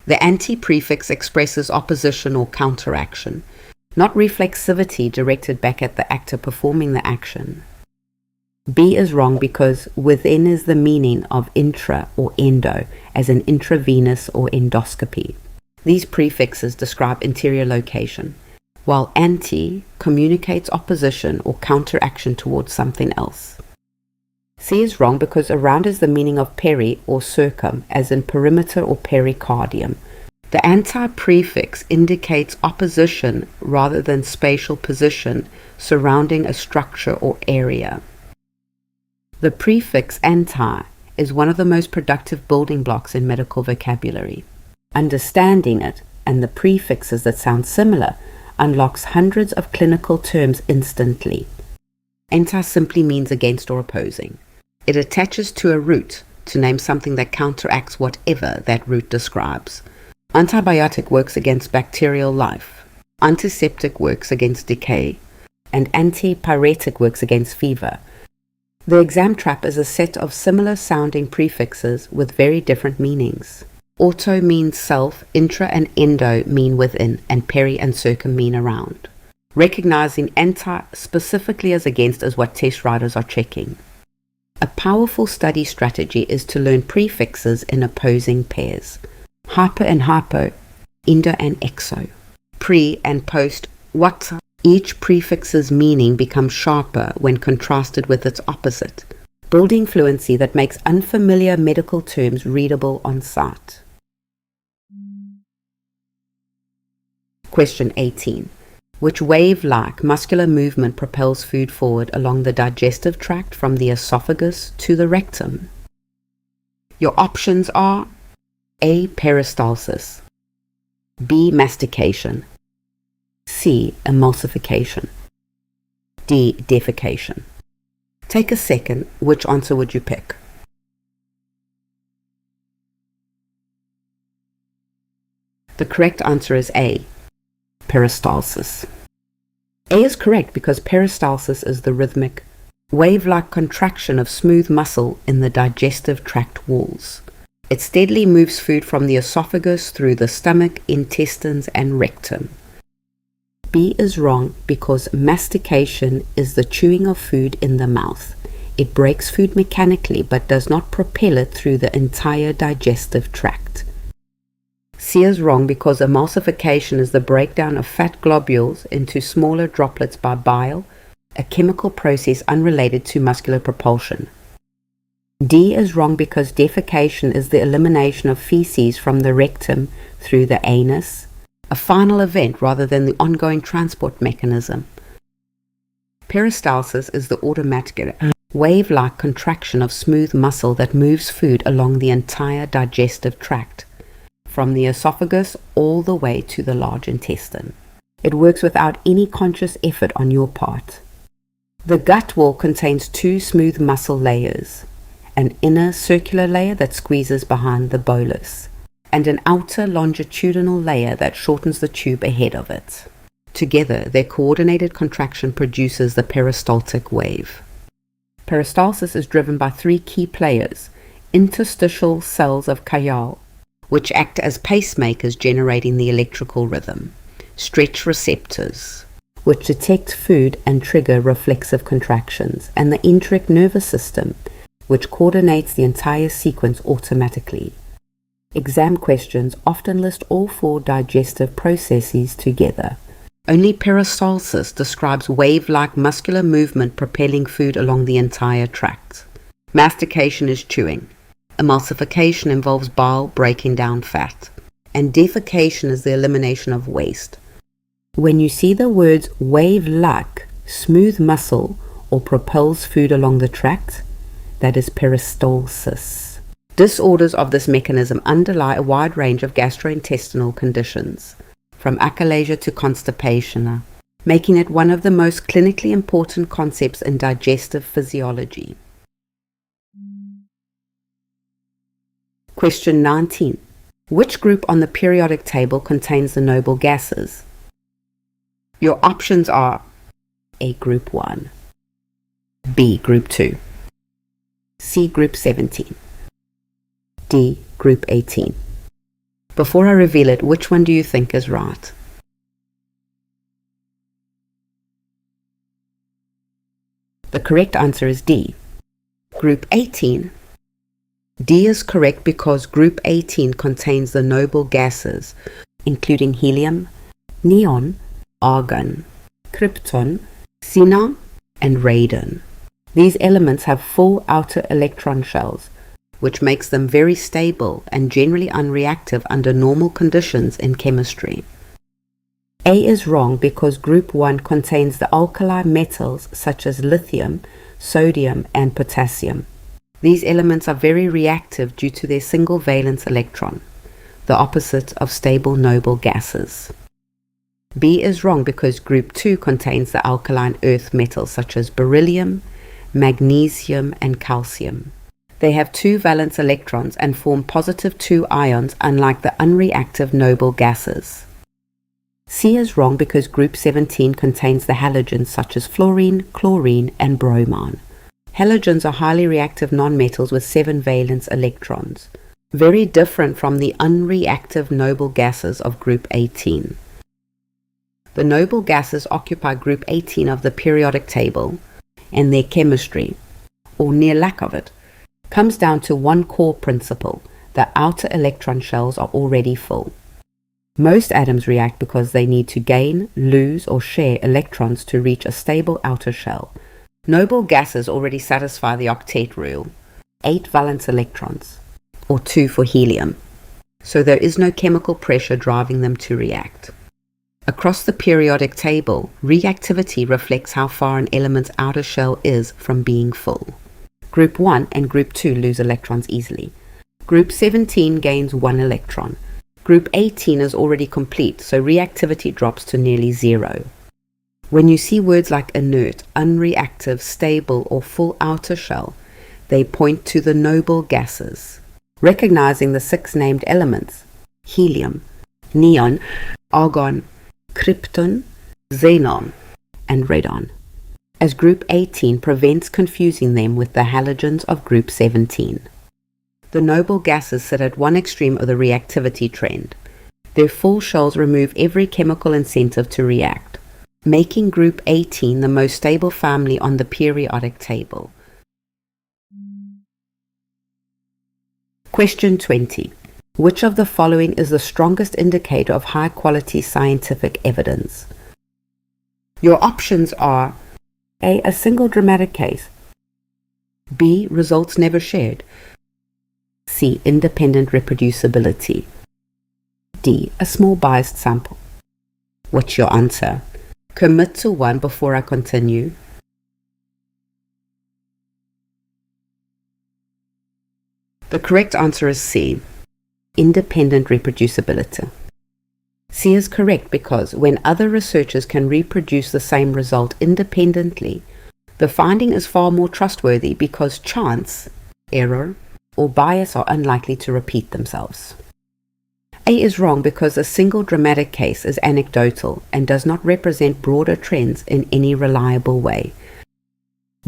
The anti-prefix expresses opposition or counteraction, not reflexivity directed back at the actor performing the action. B is wrong because within is the meaning of intra or endo, as in intravenous or endoscopy. These prefixes describe interior location, while anti communicates opposition or counteraction towards something else. C is wrong because around is the meaning of peri or circum, as in perimeter or pericardium. The anti-prefix indicates opposition rather than spatial position surrounding a structure or area. The prefix anti is one of the most productive building blocks in medical vocabulary. Understanding it and the prefixes that sound similar unlocks hundreds of clinical terms instantly. Anti simply means against or opposing. It attaches to a root to name something that counteracts whatever that root describes. Antibiotic works against bacterial life. Antiseptic works against decay. And antipyretic works against fever. The exam trap is a set of similar sounding prefixes with very different meanings. Auto means self, intra and endo mean within, and peri and circum mean around. Recognizing anti specifically as against is what test writers are checking. A powerful study strategy is to learn prefixes in opposing pairs. Hyper and hypo, endo and exo, pre and post, what. Each prefix's meaning becomes sharper when contrasted with its opposite, building fluency that makes unfamiliar medical terms readable on sight. Question 18. Which wave-like muscular movement propels food forward along the digestive tract from the esophagus to the rectum? Your options are A, peristalsis, B, mastication, C, emulsification, D, defecation. Take a second. Which answer would you pick? The correct answer is A, peristalsis. A is correct because peristalsis is the rhythmic, wave-like contraction of smooth muscle in the digestive tract walls. It steadily moves food from the esophagus through the stomach, intestines, and rectum. B is wrong because mastication is the chewing of food in the mouth. It breaks food mechanically but does not propel it through the entire digestive tract. C is wrong because emulsification is the breakdown of fat globules into smaller droplets by bile, a chemical process unrelated to muscular propulsion. D is wrong because defecation is the elimination of feces from the rectum through the anus, a final event rather than the ongoing transport mechanism. Peristalsis is the automatic, wave-like contraction of smooth muscle that moves food along the entire digestive tract, from the esophagus all the way to the large intestine. It works without any conscious effort on your part. The gut wall contains two smooth muscle layers, an inner circular layer that squeezes behind the bolus, and an outer longitudinal layer that shortens the tube ahead of it. Together, their coordinated contraction produces the peristaltic wave. Peristalsis is driven by three key players: interstitial cells of Kajal, which act as pacemakers generating the electrical rhythm; stretch receptors, which detect food and trigger reflexive contractions; and the enteric nervous system, which coordinates the entire sequence automatically. Exam questions often list all four digestive processes together. Only peristalsis describes wave-like muscular movement propelling food along the entire tract. Mastication is chewing. Emulsification involves bile breaking down fat. And defecation is the elimination of waste. When you see the words wave-like, smooth muscle, or propels food along the tract, that is peristalsis. Disorders of this mechanism underlie a wide range of gastrointestinal conditions, from achalasia to constipation, making it one of the most clinically important concepts in digestive physiology. Question 19. Which group on the periodic table contains the noble gases? Your options are A. Group 1, B. Group 2, C. Group 17, D. Group 18. Before I reveal it, which one do you think is right? The correct answer is D. Group 18. D is correct because Group 18 contains the noble gases, including helium, neon, argon, krypton, xenon, and radon. These elements have full outer electron shells, which makes them very stable and generally unreactive under normal conditions in chemistry. A is wrong because Group 1 contains the alkali metals such as lithium, sodium, and potassium. These elements are very reactive due to their single valence electron, the opposite of stable noble gases. B is wrong because Group 2 contains the alkaline earth metals such as beryllium, magnesium, and calcium. They have two valence electrons and form positive 2 ions, unlike the unreactive noble gases. C is wrong because Group 17 contains the halogens such as fluorine, chlorine, and bromine. Halogens are highly reactive nonmetals with 7 valence electrons, very different from the unreactive noble gases of Group 18. The noble gases occupy Group 18 of the periodic table, and their chemistry, or near lack of it, comes down to one core principle: the outer electron shells are already full. Most atoms react because they need to gain, lose, or share electrons to reach a stable outer shell. Noble gases already satisfy the octet rule, 8 valence electrons, or 2 for helium, so there is no chemical pressure driving them to react. Across the periodic table, reactivity reflects how far an element's outer shell is from being full. Group 1 and Group 2 lose electrons easily. Group 17 gains 1 electron. Group 18 is already complete, so reactivity drops to nearly 0. When you see words like inert, unreactive, stable, or full outer shell, they point to the noble gases. Recognizing the 6 named elements: helium, neon, argon, krypton, xenon, and radon, as Group 18 prevents confusing them with the halogens of Group 17. The noble gases sit at one extreme of the reactivity trend. Their full shells remove every chemical incentive to react, making Group 18 the most stable family on the periodic table. Question 20. Which of the following is the strongest indicator of high-quality scientific evidence? Your options are A. A single dramatic case, B. Results never shared, C. Independent reproducibility, D. A small biased sample. What's your answer? Commit to one before I continue. The correct answer is C. Independent reproducibility. C is correct because when other researchers can reproduce the same result independently, the finding is far more trustworthy because chance, error, or bias are unlikely to repeat themselves. A is wrong because a single dramatic case is anecdotal and does not represent broader trends in any reliable way.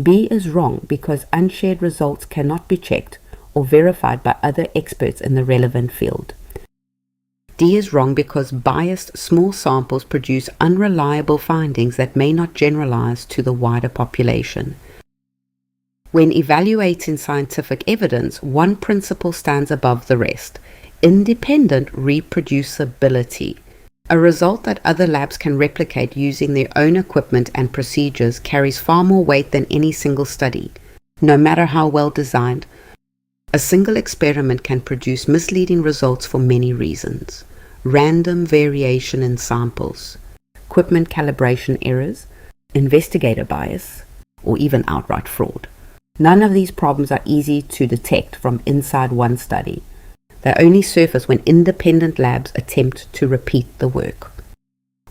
B is wrong because unshared results cannot be checked or verified by other experts in the relevant field. D is wrong because biased small samples produce unreliable findings that may not generalize to the wider population. When evaluating scientific evidence, one principle stands above the rest: independent reproducibility. A result that other labs can replicate using their own equipment and procedures carries far more weight than any single study. No matter how well designed, a single experiment can produce misleading results for many reasons. Random variation in samples, equipment calibration errors, investigator bias, or even outright fraud. None of these problems are easy to detect from inside one study. They only surface when independent labs attempt to repeat the work.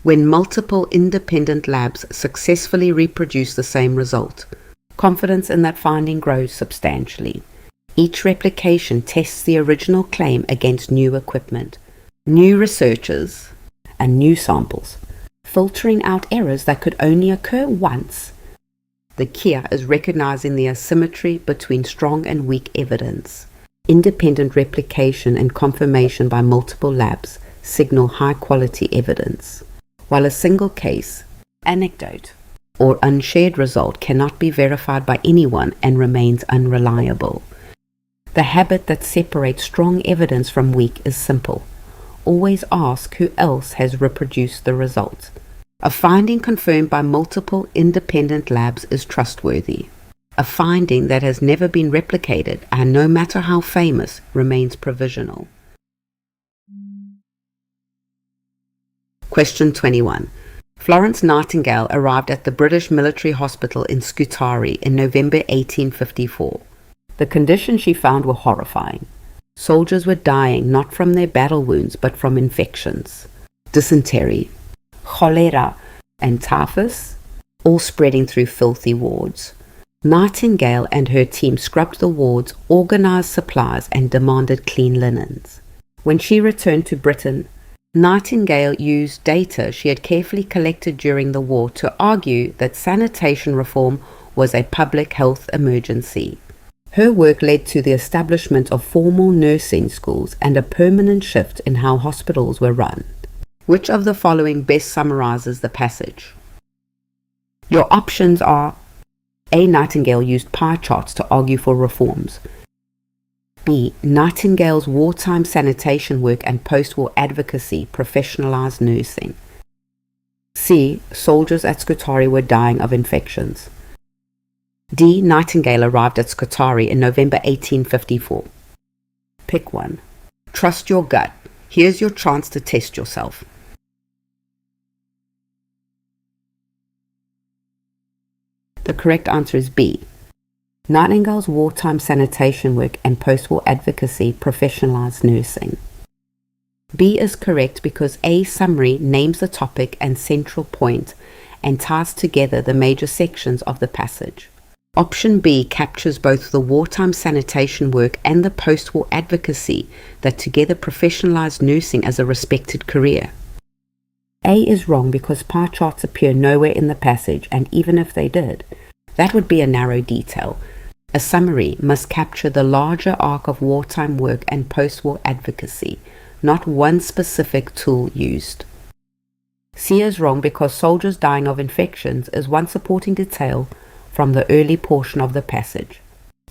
When multiple independent labs successfully reproduce the same result, confidence in that finding grows substantially. Each replication tests the original claim against new equipment, new researchers, and new samples, filtering out errors that could only occur once. The key is recognizing the asymmetry between strong and weak evidence. Independent replication and confirmation by multiple labs signal high-quality evidence, while a single case, anecdote, or unshared result cannot be verified by anyone and remains unreliable. The habit that separates strong evidence from weak is simple. Always ask who else has reproduced the result. A finding confirmed by multiple independent labs is trustworthy. A finding that has never been replicated, and no matter how famous, remains provisional. Question 21. Florence Nightingale arrived at the British Military Hospital in Scutari in November 1854. The conditions she found were horrifying. Soldiers were dying not from their battle wounds but from infections. Dysentery, cholera, and typhus, all spreading through filthy wards. Nightingale and her team scrubbed the wards, organized supplies, and demanded clean linens. When she returned to Britain, Nightingale used data she had carefully collected during the war to argue that sanitation reform was a public health emergency. Her work led to the establishment of formal nursing schools and a permanent shift in how hospitals were run. Which of the following best summarizes the passage? Your options are: A. Nightingale used pie charts to argue for reforms. B. Nightingale's wartime sanitation work and post-war advocacy professionalized nursing. C. Soldiers at Scutari were dying of infections. D. Nightingale arrived at Scutari in November 1854. Pick one. Trust your gut. Here's your chance to test yourself. The correct answer is B. Nightingale's wartime sanitation work and post-war advocacy professionalized nursing. B is correct because A summary names the topic and central point and ties together the major sections of the passage. Option B captures both the wartime sanitation work and the post-war advocacy that together professionalized nursing as a respected career. A is wrong because pie charts appear nowhere in the passage, and even if they did, that would be a narrow detail. A summary must capture the larger arc of wartime work and post-war advocacy, not one specific tool used. C is wrong because soldiers dying of infections is one supporting detail from the early portion of the passage.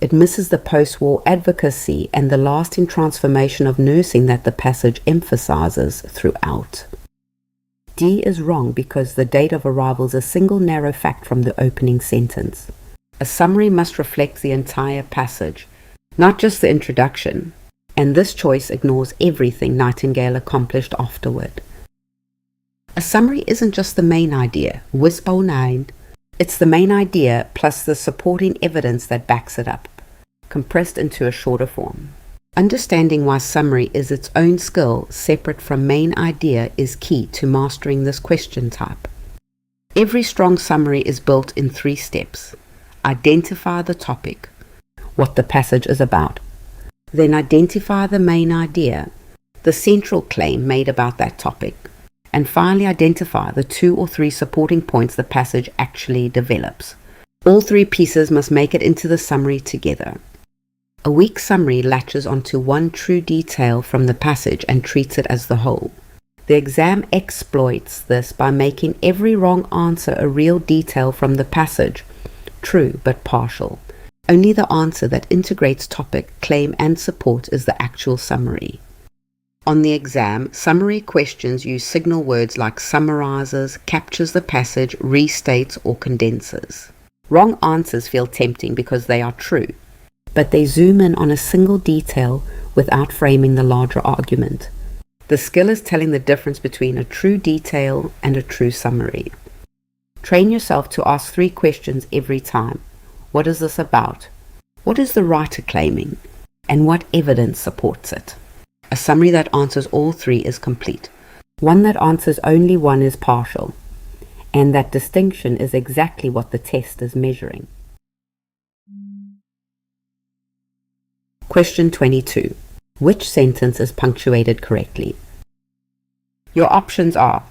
It misses the post-war advocacy and the lasting transformation of nursing that the passage emphasizes throughout. D is wrong because the date of arrival is a single narrow fact from the opening sentence. A summary must reflect the entire passage, not just the introduction, and this choice ignores everything Nightingale accomplished afterward. A summary isn't just the main idea, wishbone. It's the main idea plus the supporting evidence that backs it up, compressed into a shorter form. Understanding why summary is its own skill separate from main idea is key to mastering this question type. Every strong summary is built in 3 steps. Identify the topic, what the passage is about. Then identify the main idea, the central claim made about that topic. And finally identify the 2 or 3 supporting points the passage actually develops. All 3 pieces must make it into the summary together. A weak summary latches onto one true detail from the passage and treats it as the whole. The exam exploits this by making every wrong answer a real detail from the passage, true but partial. Only the answer that integrates topic, claim, and support is the actual summary. On the exam, summary questions use signal words like summarizes, captures the passage, restates, or condenses. Wrong answers feel tempting because they are true, but they zoom in on a single detail without framing the larger argument. The skill is telling the difference between a true detail and a true summary. Train yourself to ask 3 questions every time. What is this about? What is the writer claiming? And what evidence supports it? A summary that answers all 3 is complete. One that answers only one is partial. And that distinction is exactly what the test is measuring. Question 22. Which sentence is punctuated correctly? Your options are: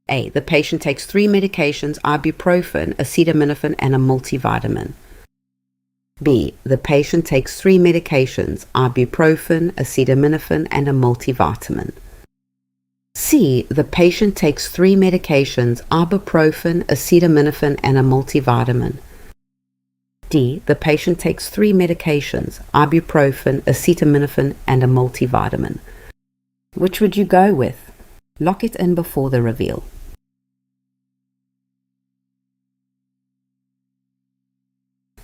A. The patient takes 3 medications, ibuprofen, acetaminophen, and a multivitamin. B. The patient takes 3 medications, ibuprofen, acetaminophen, and a multivitamin. C. The patient takes 3 medications, ibuprofen, acetaminophen, and a multivitamin. D. The patient takes 3 medications, ibuprofen, acetaminophen, and a multivitamin. Which would you go with? Lock it in before the reveal.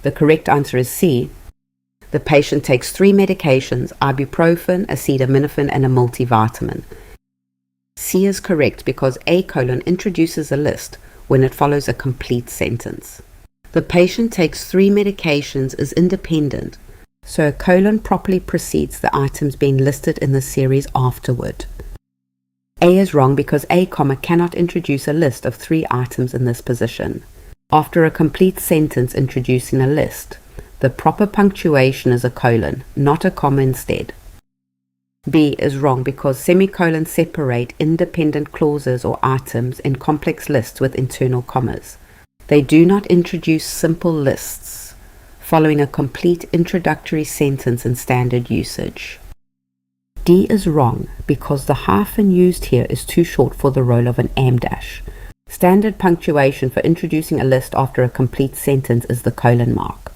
The correct answer is C. The patient takes 3 medications, ibuprofen, acetaminophen, and a multivitamin. C is correct because A: introduces a list when it follows a complete sentence. The patient takes 3 medications is independent, so a colon properly precedes the items being listed in the series afterward. A is wrong because A, cannot introduce a list of 3 items in this position. After a complete sentence introducing a list, the proper punctuation is a colon, not a comma instead. B is wrong because semicolons separate independent clauses or items in complex lists with internal commas. They do not introduce simple lists, following a complete introductory sentence in standard usage. D is wrong because the hyphen used here is too short for the role of an am-dash. Standard punctuation for introducing a list after a complete sentence is the colon mark.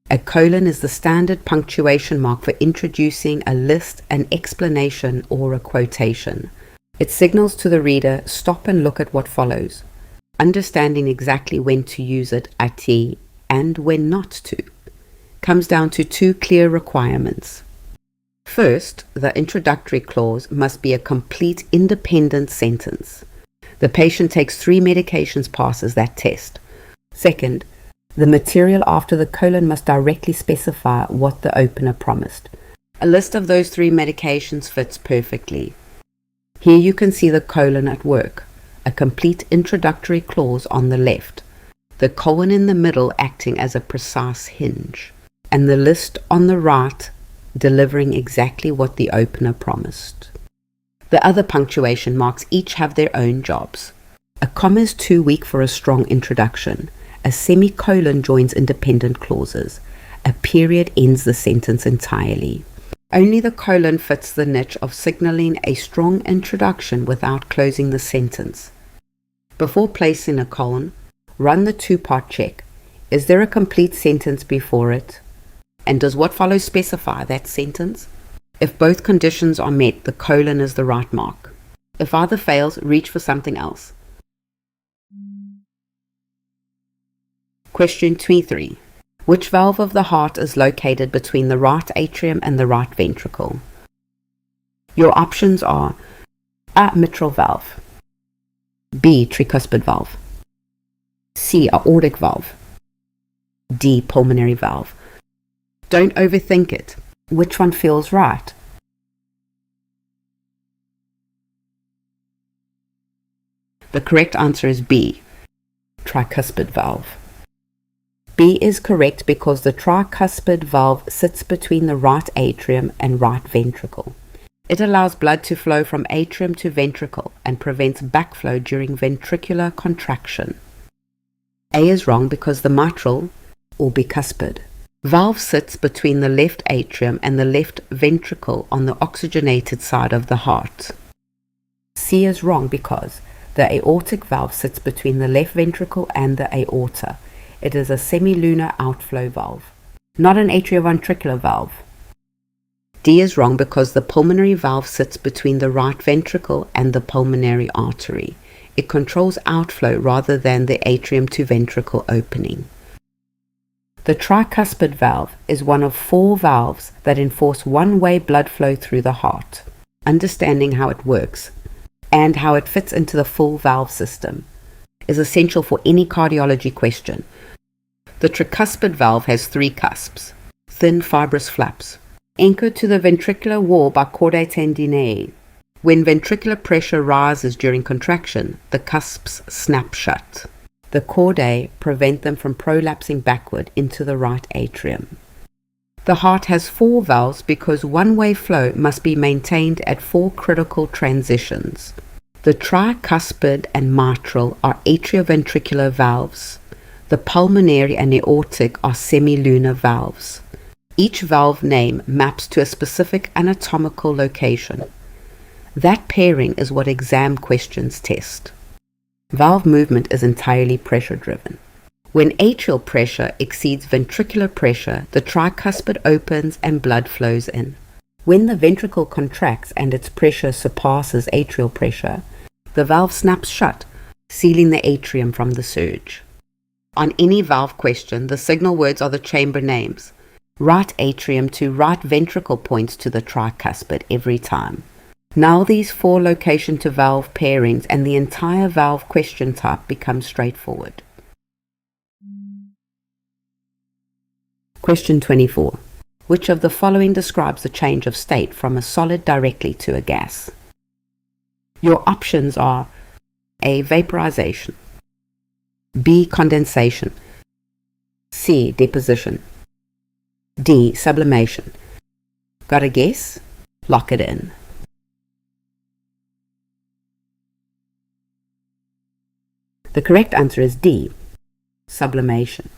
A colon is the standard punctuation mark for introducing a list, an explanation, or a quotation. It signals to the reader, stop and look at what follows. Understanding exactly when to use it, ATI, and when not to, comes down to 2 clear requirements. First, the introductory clause must be a complete independent sentence. The patient takes 3 medications passes that test. Second, the material after the colon must directly specify what the opener promised. A list of those 3 medications fits perfectly. Here you can see the colon at work, a complete introductory clause on the left, the colon in the middle acting as a precise hinge, and the list on the right delivering exactly what the opener promised. The other punctuation marks each have their own jobs. A comma is too weak for a strong introduction. A semicolon joins independent clauses. A period ends the sentence entirely. Only the colon fits the niche of signaling a strong introduction without closing the sentence. Before placing a colon, run the 2-part check. Is there a complete sentence before it? And does what follows specify that sentence? If both conditions are met, the colon is the right mark. If either fails, reach for something else. Question 23. Which valve of the heart is located between the right atrium and the right ventricle? Your options are A. Mitral valve, B. Tricuspid valve, C. Aortic valve, D. Pulmonary valve. Don't overthink it. Which one feels right? The correct answer is B. Tricuspid valve. B is correct because the tricuspid valve sits between the right atrium and right ventricle. It allows blood to flow from atrium to ventricle and prevents backflow during ventricular contraction. A is wrong because the mitral, or bicuspid, valve sits between the left atrium and the left ventricle on the oxygenated side of the heart. C is wrong because the aortic valve sits between the left ventricle and the aorta. It is a semilunar outflow valve, not an atrioventricular valve. D is wrong because the pulmonary valve sits between the right ventricle and the pulmonary artery. It controls outflow rather than the atrium to ventricle opening. The tricuspid valve is one of 4 valves that enforce one-way blood flow through the heart. Understanding how it works and how it fits into the full valve system is essential for any cardiology question. The tricuspid valve has 3 cusps, thin fibrous flaps, anchored to the ventricular wall by chordae tendineae. When ventricular pressure rises during contraction, the cusps snap shut. The chordae prevent them from prolapsing backward into the right atrium. The heart has 4 valves because one-way flow must be maintained at 4 critical transitions. The tricuspid and mitral are atrioventricular valves. The pulmonary and aortic are semilunar valves. Each valve name maps to a specific anatomical location. That pairing is what exam questions test. Valve movement is entirely pressure-driven. When atrial pressure exceeds ventricular pressure, the tricuspid opens and blood flows in. When the ventricle contracts and its pressure surpasses atrial pressure, the valve snaps shut, sealing the atrium from the surge. On any valve question, the signal words are the chamber names. Right atrium to right ventricle points to the tricuspid every time. Now these 4 location to valve pairings and the entire valve question type becomes straightforward. Question 24. Which of the following describes the change of state from a solid directly to a gas? Your options are A. Vaporization, B. Condensation, C. Deposition, D. Sublimation. Got a guess? Lock it in. The correct answer is D. Sublimation.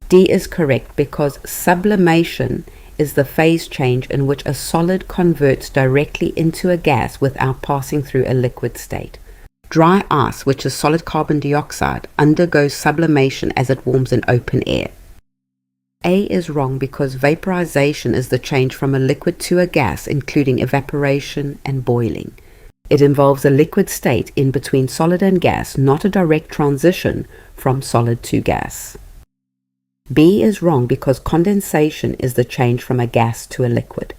D is correct because sublimation is the phase change in which a solid converts directly into a gas without passing through a liquid state. Dry ice, which is solid carbon dioxide, undergoes sublimation as it warms in open air. A is wrong because vaporization is the change from a liquid to a gas, including evaporation and boiling. It involves a liquid state in between solid and gas, not a direct transition from solid to gas. B is wrong because condensation is the change from a gas to a liquid.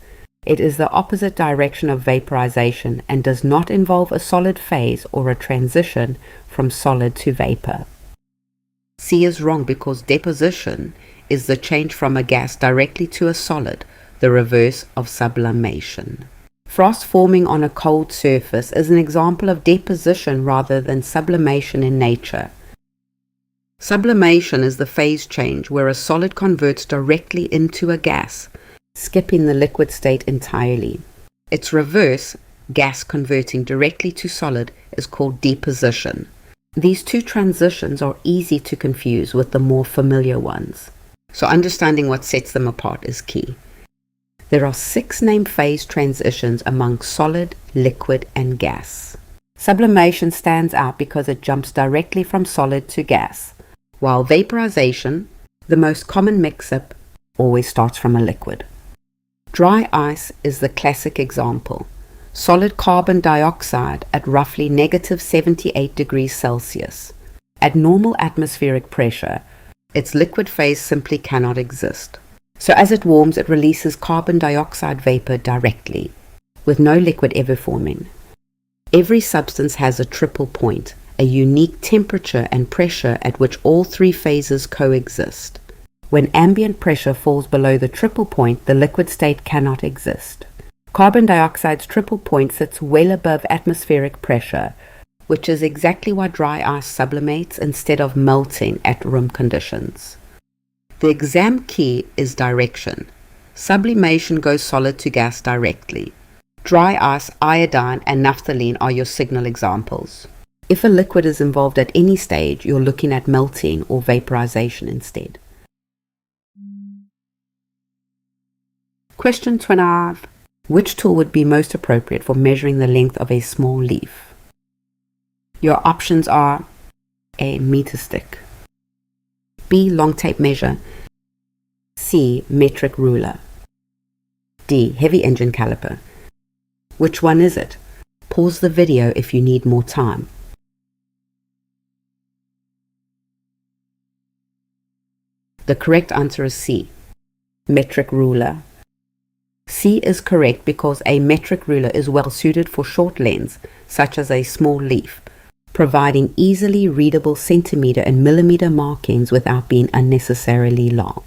It is the opposite direction of vaporization and does not involve a solid phase or a transition from solid to vapor. C is wrong because deposition is the change from a gas directly to a solid, the reverse of sublimation. Frost forming on a cold surface is an example of deposition rather than sublimation in nature. Sublimation is the phase change where a solid converts directly into a gas, skipping the liquid state entirely. Its reverse, gas converting directly to solid, is called deposition. These 2 transitions are easy to confuse with the more familiar ones, so understanding what sets them apart is key. There are 6 named phase transitions among solid, liquid, and gas. Sublimation stands out because it jumps directly from solid to gas, while vaporization, the most common mix-up, always starts from a liquid. Dry ice is the classic example. Solid carbon dioxide at roughly negative 78 degrees Celsius. At normal atmospheric pressure, its liquid phase simply cannot exist. So as it warms, it releases carbon dioxide vapor directly, with no liquid ever forming. Every substance has a triple point, a unique temperature and pressure at which all 3 phases coexist. When ambient pressure falls below the triple point, the liquid state cannot exist. Carbon dioxide's triple point sits well above atmospheric pressure, which is exactly why dry ice sublimates instead of melting at room conditions. The exam key is direction. Sublimation goes solid to gas directly. Dry ice, iodine, and naphthalene are your signal examples. If a liquid is involved at any stage, you're looking at melting or vaporization instead. Question 25. Which tool would be most appropriate for measuring the length of a small leaf? Your options are A. Meter stick, B. Long tape measure, C. Metric ruler, D. Heavy engine caliper. Which one is it? Pause the video if you need more time. The correct answer is C. Metric ruler. C is correct because a metric ruler is well suited for short lengths, such as a small leaf, providing easily readable centimeter and millimeter markings without being unnecessarily long.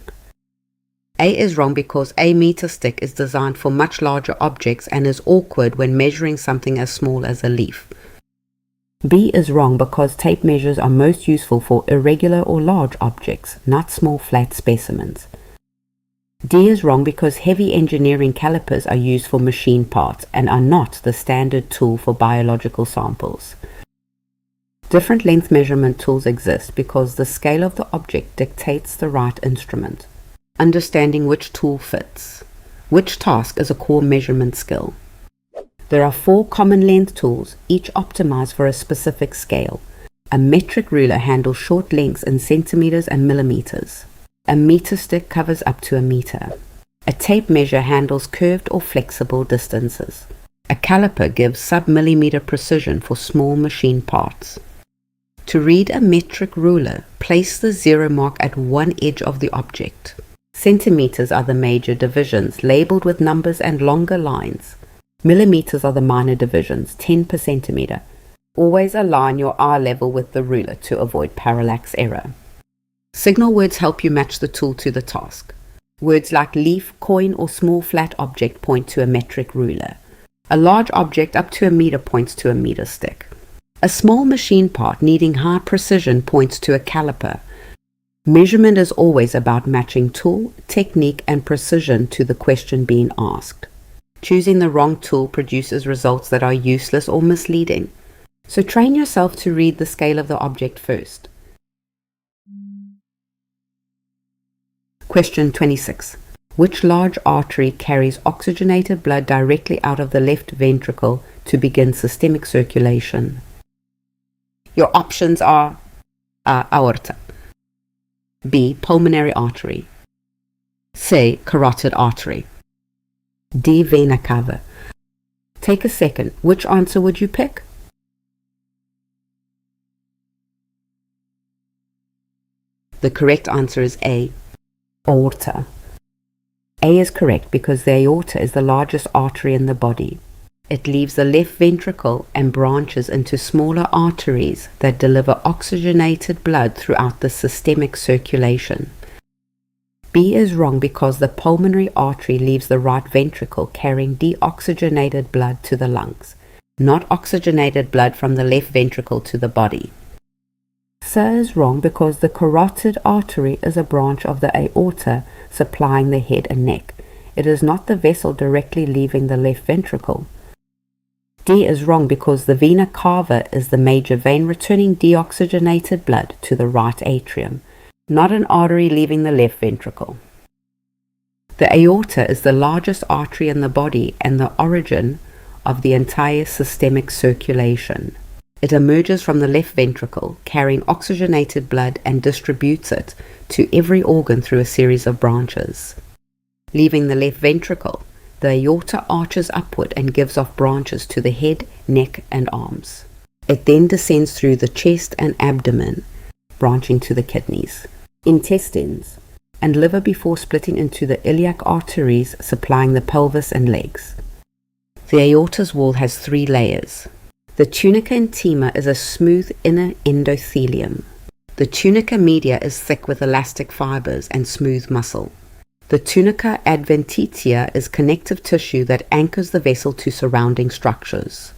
A is wrong because a meter stick is designed for much larger objects and is awkward when measuring something as small as a leaf. B is wrong because tape measures are most useful for irregular or large objects, not small flat specimens. D is wrong because heavy engineering calipers are used for machine parts and are not the standard tool for biological samples. Different length measurement tools exist because the scale of the object dictates the right instrument. Understanding which tool fits. Which task is a core measurement skill? There are 4 common length tools, each optimized for a specific scale. A metric ruler handles short lengths in centimeters and millimeters. A meter stick covers up to a meter. A tape measure handles curved or flexible distances. A caliper gives sub-millimeter precision for small machine parts. To read a metric ruler, place the 0 mark at one edge of the object. Centimeters are the major divisions, labeled with numbers and longer lines. Millimeters are the minor divisions, 10 per centimeter. Always align your eye level with the ruler to avoid parallax error. Signal words help you match the tool to the task. Words like leaf, coin, or small flat object point to a metric ruler. A large object up to a meter points to a meter stick. A small machine part needing high precision points to a caliper. Measurement is always about matching tool, technique, and precision to the question being asked. Choosing the wrong tool produces results that are useless or misleading. So train yourself to read the scale of the object first. Question 26. Which large artery carries oxygenated blood directly out of the left ventricle to begin systemic circulation? Your options are aorta, B. Pulmonary artery, C. Carotid artery, D. Vena cava. Take a second. Which answer would you pick? The correct answer is A. Aorta. A is correct because the aorta is the largest artery in the body. It leaves the left ventricle and branches into smaller arteries that deliver oxygenated blood throughout the systemic circulation. B is wrong because the pulmonary artery leaves the right ventricle carrying deoxygenated blood to the lungs, not oxygenated blood from the left ventricle to the body. C is wrong because the carotid artery is a branch of the aorta supplying the head and neck. It is not the vessel directly leaving the left ventricle. D is wrong because the vena cava is the major vein returning deoxygenated blood to the right atrium, not an artery leaving the left ventricle. The aorta is the largest artery in the body and the origin of the entire systemic circulation. It emerges from the left ventricle, carrying oxygenated blood and distributes it to every organ through a series of branches. Leaving the left ventricle, the aorta arches upward and gives off branches to the head, neck, and arms. It then descends through the chest and abdomen, branching to the kidneys, intestines, and liver before splitting into the iliac arteries supplying the pelvis and legs. The aorta's wall has 3 layers. The tunica intima is a smooth inner endothelium. The tunica media is thick with elastic fibers and smooth muscle. The tunica adventitia is connective tissue that anchors the vessel to surrounding structures.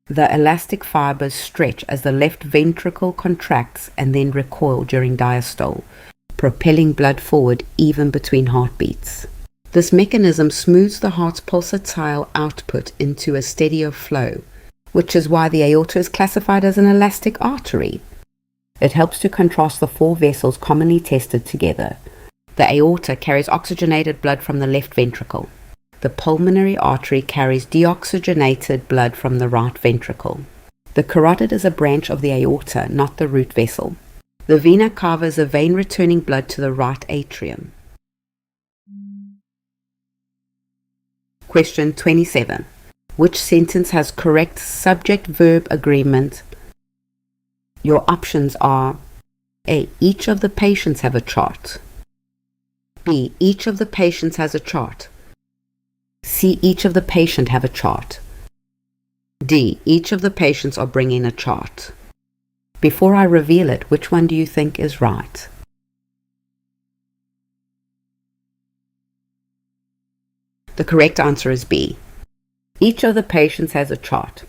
The elastic fibers stretch as the left ventricle contracts and then recoil during diastole, propelling blood forward even between heartbeats. This mechanism smooths the heart's pulsatile output into a steadier flow, which is why the aorta is classified as an elastic artery. It helps to contrast the 4 vessels commonly tested together. The aorta carries oxygenated blood from the left ventricle. The pulmonary artery carries deoxygenated blood from the right ventricle. The carotid is a branch of the aorta, not the root vessel. The vena cava is a vein returning blood to the right atrium. Question 27. Which sentence has correct subject-verb agreement? Your options are A. Each of the patients have a chart. B. Each of the patients has a chart. C. Each of the patient have a chart. D. Each of the patients are bringing a chart. Before I reveal it, which one do you think is right? The correct answer is B. Each of the patients has a chart.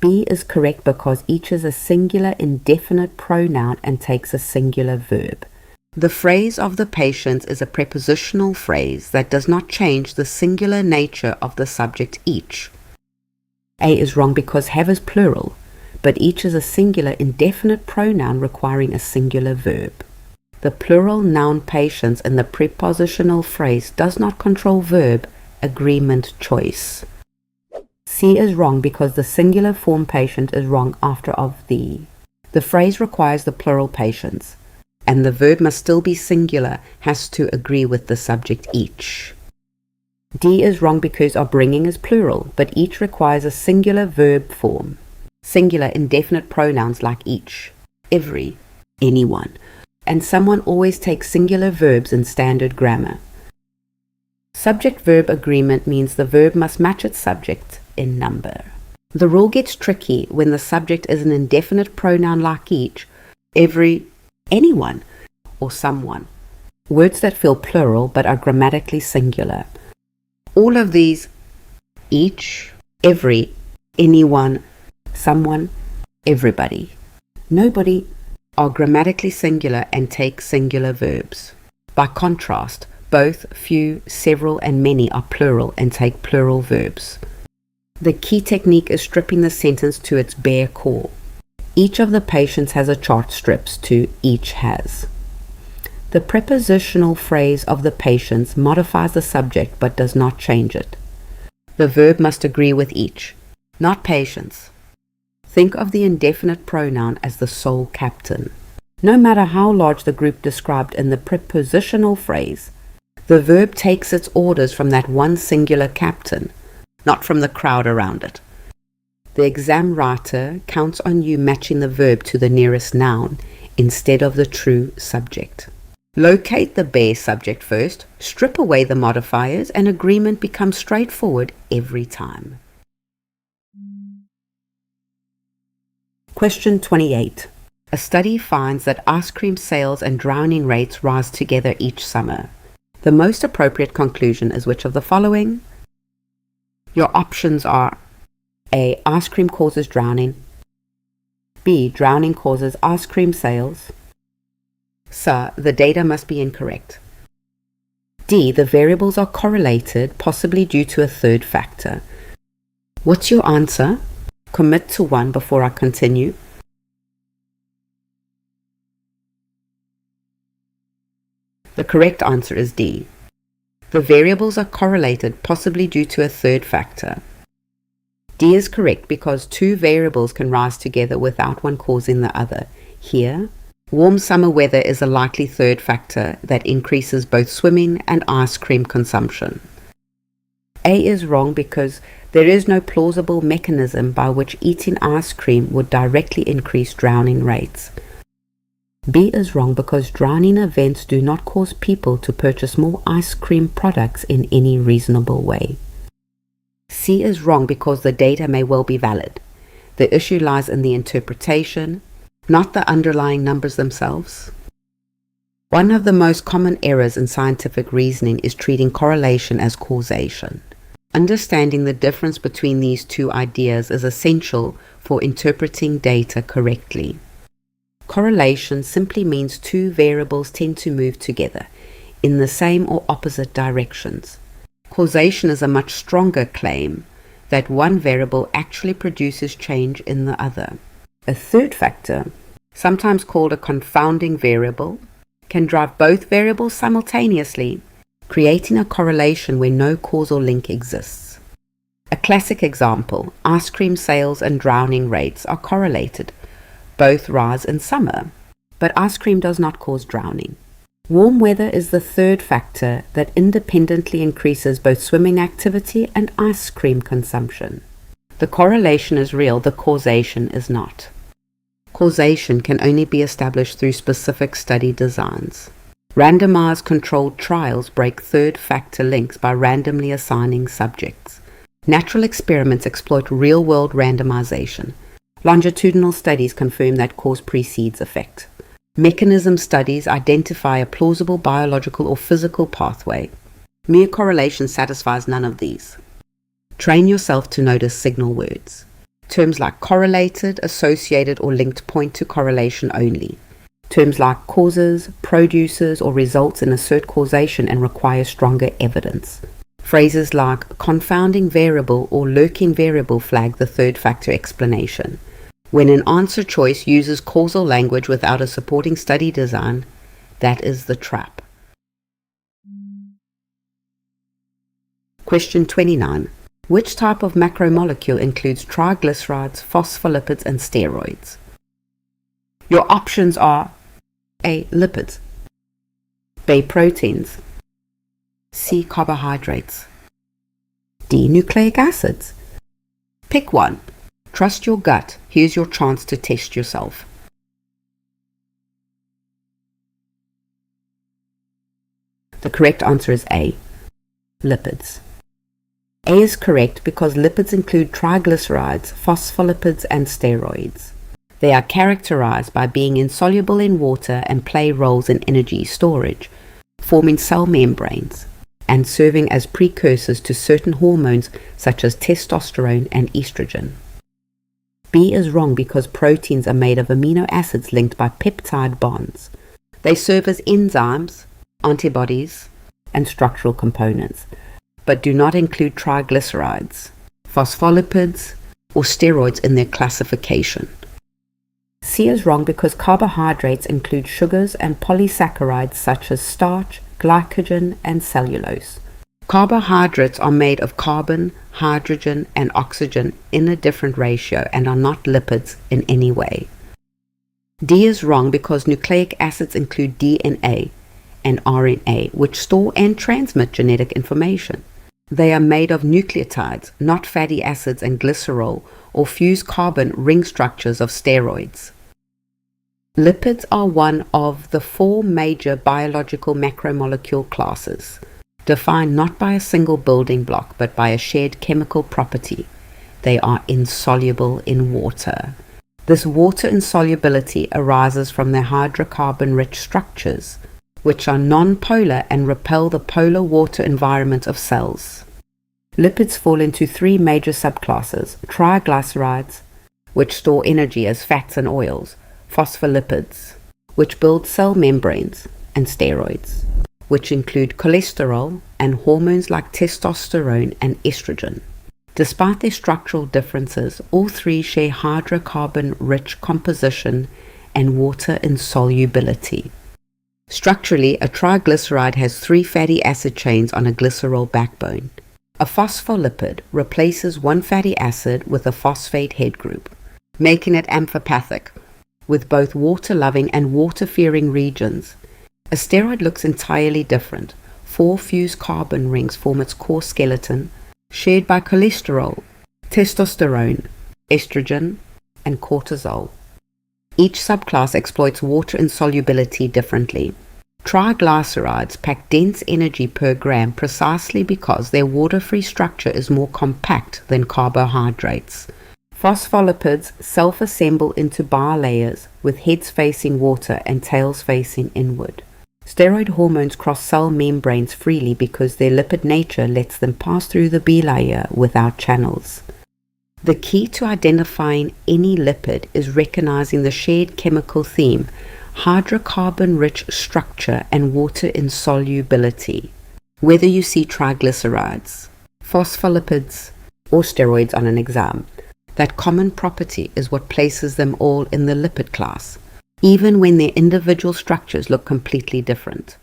B is correct because each is a singular indefinite pronoun and takes a singular verb. The phrase of the patients is a prepositional phrase that does not change the singular nature of the subject each. A is wrong because have is plural, but each is a singular indefinite pronoun requiring a singular verb. The plural noun patients in the prepositional phrase does not control verb agreement choice. C is wrong because the singular form patient is wrong after of the. The phrase requires the plural patients, and the verb must still be singular, has to agree with the subject each. D is wrong because our bringing is plural, but each requires a singular verb form. Singular indefinite pronouns like each, every, anyone, and someone always takes singular verbs in standard grammar. Subject-verb agreement means the verb must match its subject in number. The rule gets tricky when the subject is an indefinite pronoun like each, every, anyone, or someone. Words that feel plural but are grammatically singular. All of these, each, every, anyone, someone, everybody, nobody, are grammatically singular and take singular verbs. By contrast, both, few, several, and many are plural and take plural verbs. The key technique is stripping the sentence to its bare core. Each of the patients has a chart strips to each has. The prepositional phrase of the patients modifies the subject but does not change it. The verb must agree with each, not patients. Think of the indefinite pronoun as the sole captain. No matter how large the group described in the prepositional phrase, the verb takes its orders from that one singular captain, not from the crowd around it. The exam writer counts on you matching the verb to the nearest noun instead of the true subject. Locate the bare subject first, strip away the modifiers, and agreement becomes straightforward every time. Question 28. A study finds that ice cream sales and drowning rates rise together each summer. The most appropriate conclusion is which of the following? Your options are A. Ice cream causes drowning. B. Drowning causes ice cream sales. Sir, the data must be incorrect. D. The variables are correlated, possibly due to a third factor. What's your answer? Commit to one before I continue. The correct answer is D. The variables are correlated, possibly due to a third factor. D is correct because two variables can rise together without one causing the other. Here, warm summer weather is a likely third factor that increases both swimming and ice cream consumption. A is wrong because there is no plausible mechanism by which eating ice cream would directly increase drowning rates. B is wrong because drowning events do not cause people to purchase more ice cream products in any reasonable way. C is wrong because the data may well be valid. The issue lies in the interpretation, not the underlying numbers themselves. One of the most common errors in scientific reasoning is treating correlation as causation. Understanding the difference between these two ideas is essential for interpreting data correctly. Correlation simply means two variables tend to move together in the same or opposite directions. Causation is a much stronger claim that one variable actually produces change in the other. A third factor, sometimes called a confounding variable, can drive both variables simultaneously, creating a correlation where no causal link exists. A classic example, ice cream sales and drowning rates are correlated. Both rise in summer, but ice cream does not cause drowning. Warm weather is the third factor that independently increases both swimming activity and ice cream consumption. The correlation is real, the causation is not. Causation can only be established through specific study designs. Randomized controlled trials break third factor links by randomly assigning subjects. Natural experiments exploit real-world randomization. Longitudinal studies confirm that cause precedes effect. Mechanism studies identify a plausible biological or physical pathway. Mere correlation satisfies none of these. Train yourself to notice signal words. Terms like correlated, associated, or linked point to correlation only. Terms like causes, produces, or results in assert causation and require stronger evidence. Phrases like confounding variable or lurking variable flag the third factor explanation. When an answer choice uses causal language without a supporting study design, that is the trap. Question 29. Which type of macromolecule includes triglycerides, phospholipids, and steroids? Your options are A. Lipids, B. Proteins, C. Carbohydrates, D. Nucleic acids. Pick one. Trust your gut. Here's your chance to test yourself. The correct answer is A. Lipids. A is correct because lipids include triglycerides, phospholipids, and steroids. They are characterized by being insoluble in water and play roles in energy storage, forming cell membranes, and serving as precursors to certain hormones such as testosterone and estrogen. B is wrong because proteins are made of amino acids linked by peptide bonds. They serve as enzymes, antibodies, and structural components, but do not include triglycerides, phospholipids, or steroids in their classification. C is wrong because carbohydrates include sugars and polysaccharides such as starch, glycogen, and cellulose. Carbohydrates are made of carbon, hydrogen, and oxygen in a different ratio and are not lipids in any way. D is wrong because nucleic acids include DNA and RNA, which store and transmit genetic information. They are made of nucleotides, not fatty acids and glycerol or fused carbon ring structures of steroids. Lipids are one of the four major biological macromolecule classes, defined not by a single building block but by a shared chemical property. They are insoluble in water. This water insolubility arises from their hydrocarbon-rich structures, which are non-polar and repel the polar water environment of cells. Lipids fall into three major subclasses: triglycerides, which store energy as fats and oils, phospholipids, which build cell membranes, and steroids, which include cholesterol and hormones like testosterone and estrogen. Despite their structural differences, all three share hydrocarbon-rich composition and water insolubility. Structurally, a triglyceride has three fatty acid chains on a glycerol backbone. A phospholipid replaces one fatty acid with a phosphate head group, making it amphipathic, with both water-loving and water-fearing regions. A steroid looks entirely different. Four fused carbon rings form its core skeleton, shared by cholesterol, testosterone, estrogen, and cortisol. Each subclass exploits water insolubility differently. Triglycerides pack dense energy per gram precisely because their water-free structure is more compact than carbohydrates. Phospholipids self-assemble into bilayers with heads facing water and tails facing inward. Steroid hormones cross cell membranes freely because their lipid nature lets them pass through the bilayer without channels. The key to identifying any lipid is recognizing the shared chemical theme, hydrocarbon-rich structure and water insolubility. Whether you see triglycerides, phospholipids, or steroids on an exam, that common property is what places them all in the lipid class, even when their individual structures look completely different.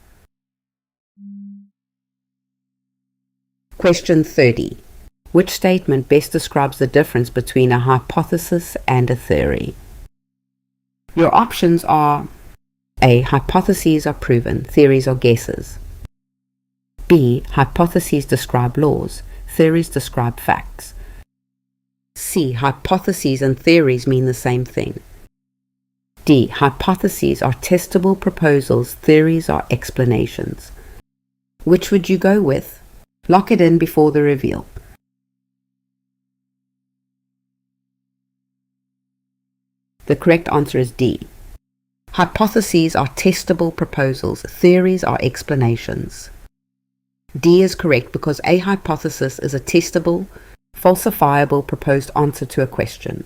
Question 30. Which statement best describes the difference between a hypothesis and a theory? Your options are A. Hypotheses are proven, theories are guesses. B. Hypotheses describe laws, theories describe facts. C. Hypotheses and theories mean the same thing. D. Hypotheses are testable proposals, theories are explanations. Which would you go with? Lock it in before the reveal. The correct answer is D. Hypotheses are testable proposals, theories are explanations. D is correct because a hypothesis is a testable, falsifiable proposed answer to a question,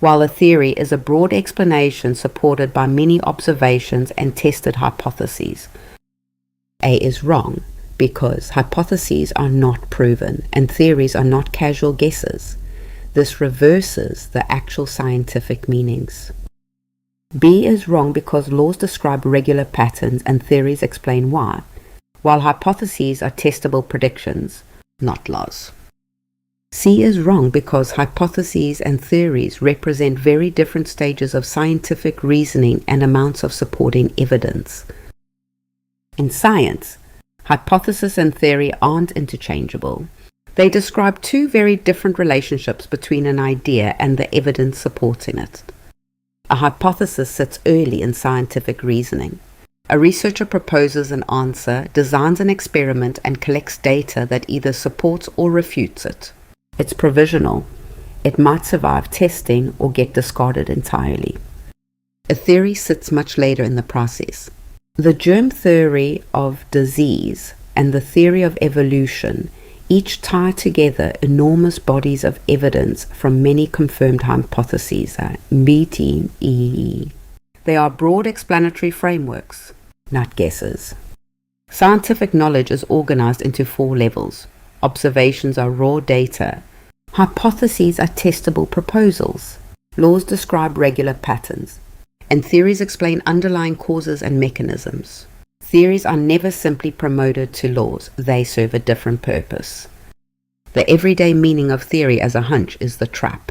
while a theory is a broad explanation supported by many observations and tested hypotheses. A is wrong because hypotheses are not proven and theories are not casual guesses. This reverses the actual scientific meanings. B is wrong because laws describe regular patterns and theories explain why, while hypotheses are testable predictions, not laws. C is wrong because hypotheses and theories represent very different stages of scientific reasoning and amounts of supporting evidence. In science, hypothesis and theory aren't interchangeable. They describe two very different relationships between an idea and the evidence supporting it. A hypothesis sits early in scientific reasoning. A researcher proposes an answer, designs an experiment, and collects data that either supports or refutes it. It's provisional. It might survive testing or get discarded entirely. A theory sits much later in the process. The germ theory of disease and the theory of evolution each tie together enormous bodies of evidence from many confirmed hypotheses, BTE. They are broad explanatory frameworks, not guesses. Scientific knowledge is organized into 4 levels. Observations are raw data. Hypotheses are testable proposals. Laws describe regular patterns. And theories explain underlying causes and mechanisms. Theories are never simply promoted to laws. They serve a different purpose. The everyday meaning of theory as a hunch is the trap.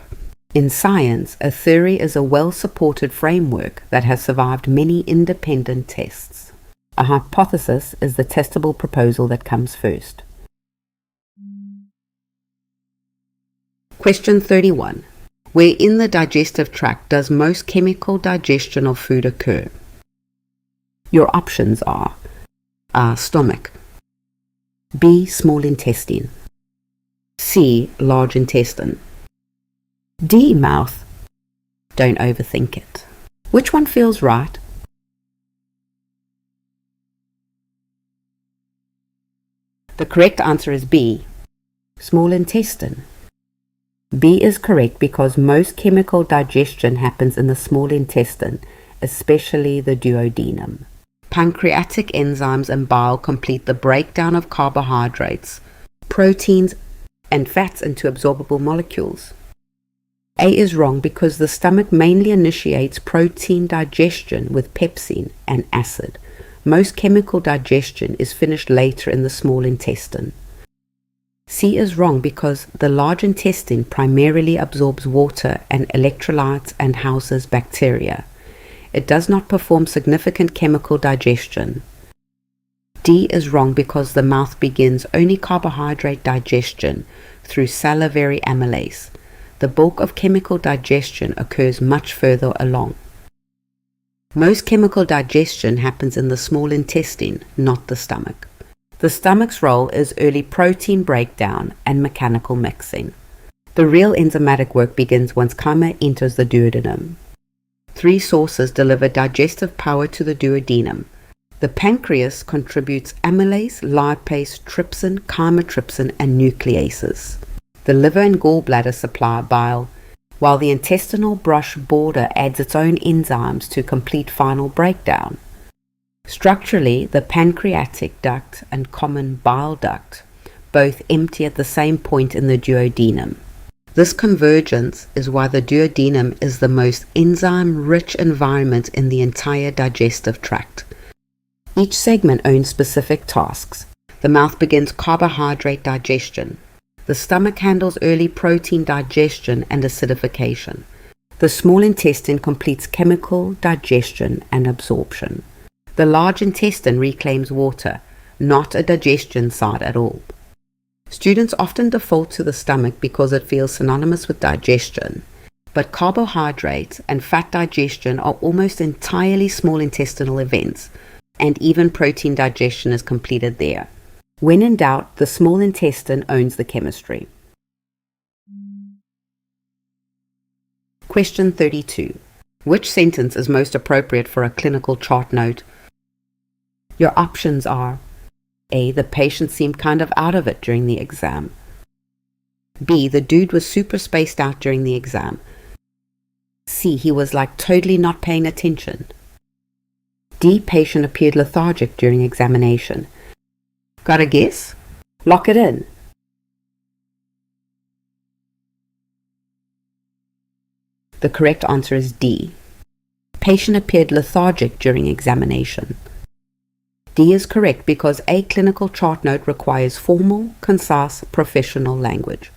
In science, a theory is a well-supported framework that has survived many independent tests. A hypothesis is the testable proposal that comes first. Question 31. Where in the digestive tract does most chemical digestion of food occur? Your options are A. Stomach, B. Small intestine, C. Large intestine, D. Mouth. Don't overthink it. Which one feels right? The correct answer is B. Small intestine. B is correct because most chemical digestion happens in the small intestine, especially the duodenum. Pancreatic enzymes and bile complete the breakdown of carbohydrates, proteins, and fats into absorbable molecules. A is wrong because the stomach mainly initiates protein digestion with pepsin and acid. Most chemical digestion is finished later in the small intestine. C is wrong because the large intestine primarily absorbs water and electrolytes and houses bacteria. It does not perform significant chemical digestion. D is wrong because the mouth begins only carbohydrate digestion through salivary amylase. The bulk of chemical digestion occurs much further along. Most chemical digestion happens in the small intestine, not the stomach. The stomach's role is early protein breakdown and mechanical mixing. The real enzymatic work begins once chyma enters the duodenum. 3 sources deliver digestive power to the duodenum. The pancreas contributes amylase, lipase, trypsin, chymotrypsin, and nucleases. The liver and gallbladder supply bile, while the intestinal brush border adds its own enzymes to complete final breakdown. Structurally, the pancreatic duct and common bile duct both empty at the same point in the duodenum. This convergence is why the duodenum is the most enzyme-rich environment in the entire digestive tract. Each segment owns specific tasks. The mouth begins carbohydrate digestion. The stomach handles early protein digestion and acidification. The small intestine completes chemical digestion and absorption. The large intestine reclaims water, not a digestion side at all. Students often default to the stomach because it feels synonymous with digestion, but carbohydrates and fat digestion are almost entirely small intestinal events, and even protein digestion is completed there. When in doubt, the small intestine owns the chemistry. Question 32. Which sentence is most appropriate for a clinical chart note? Your options are: A. The patient seemed kind of out of it during the exam. B. The dude was super spaced out during the exam. C. He was like totally not paying attention. D. Patient appeared lethargic during examination. Got a guess? Lock it in. The correct answer is D. Patient appeared lethargic during examination. D is correct because a clinical chart note requires formal, concise, professional language.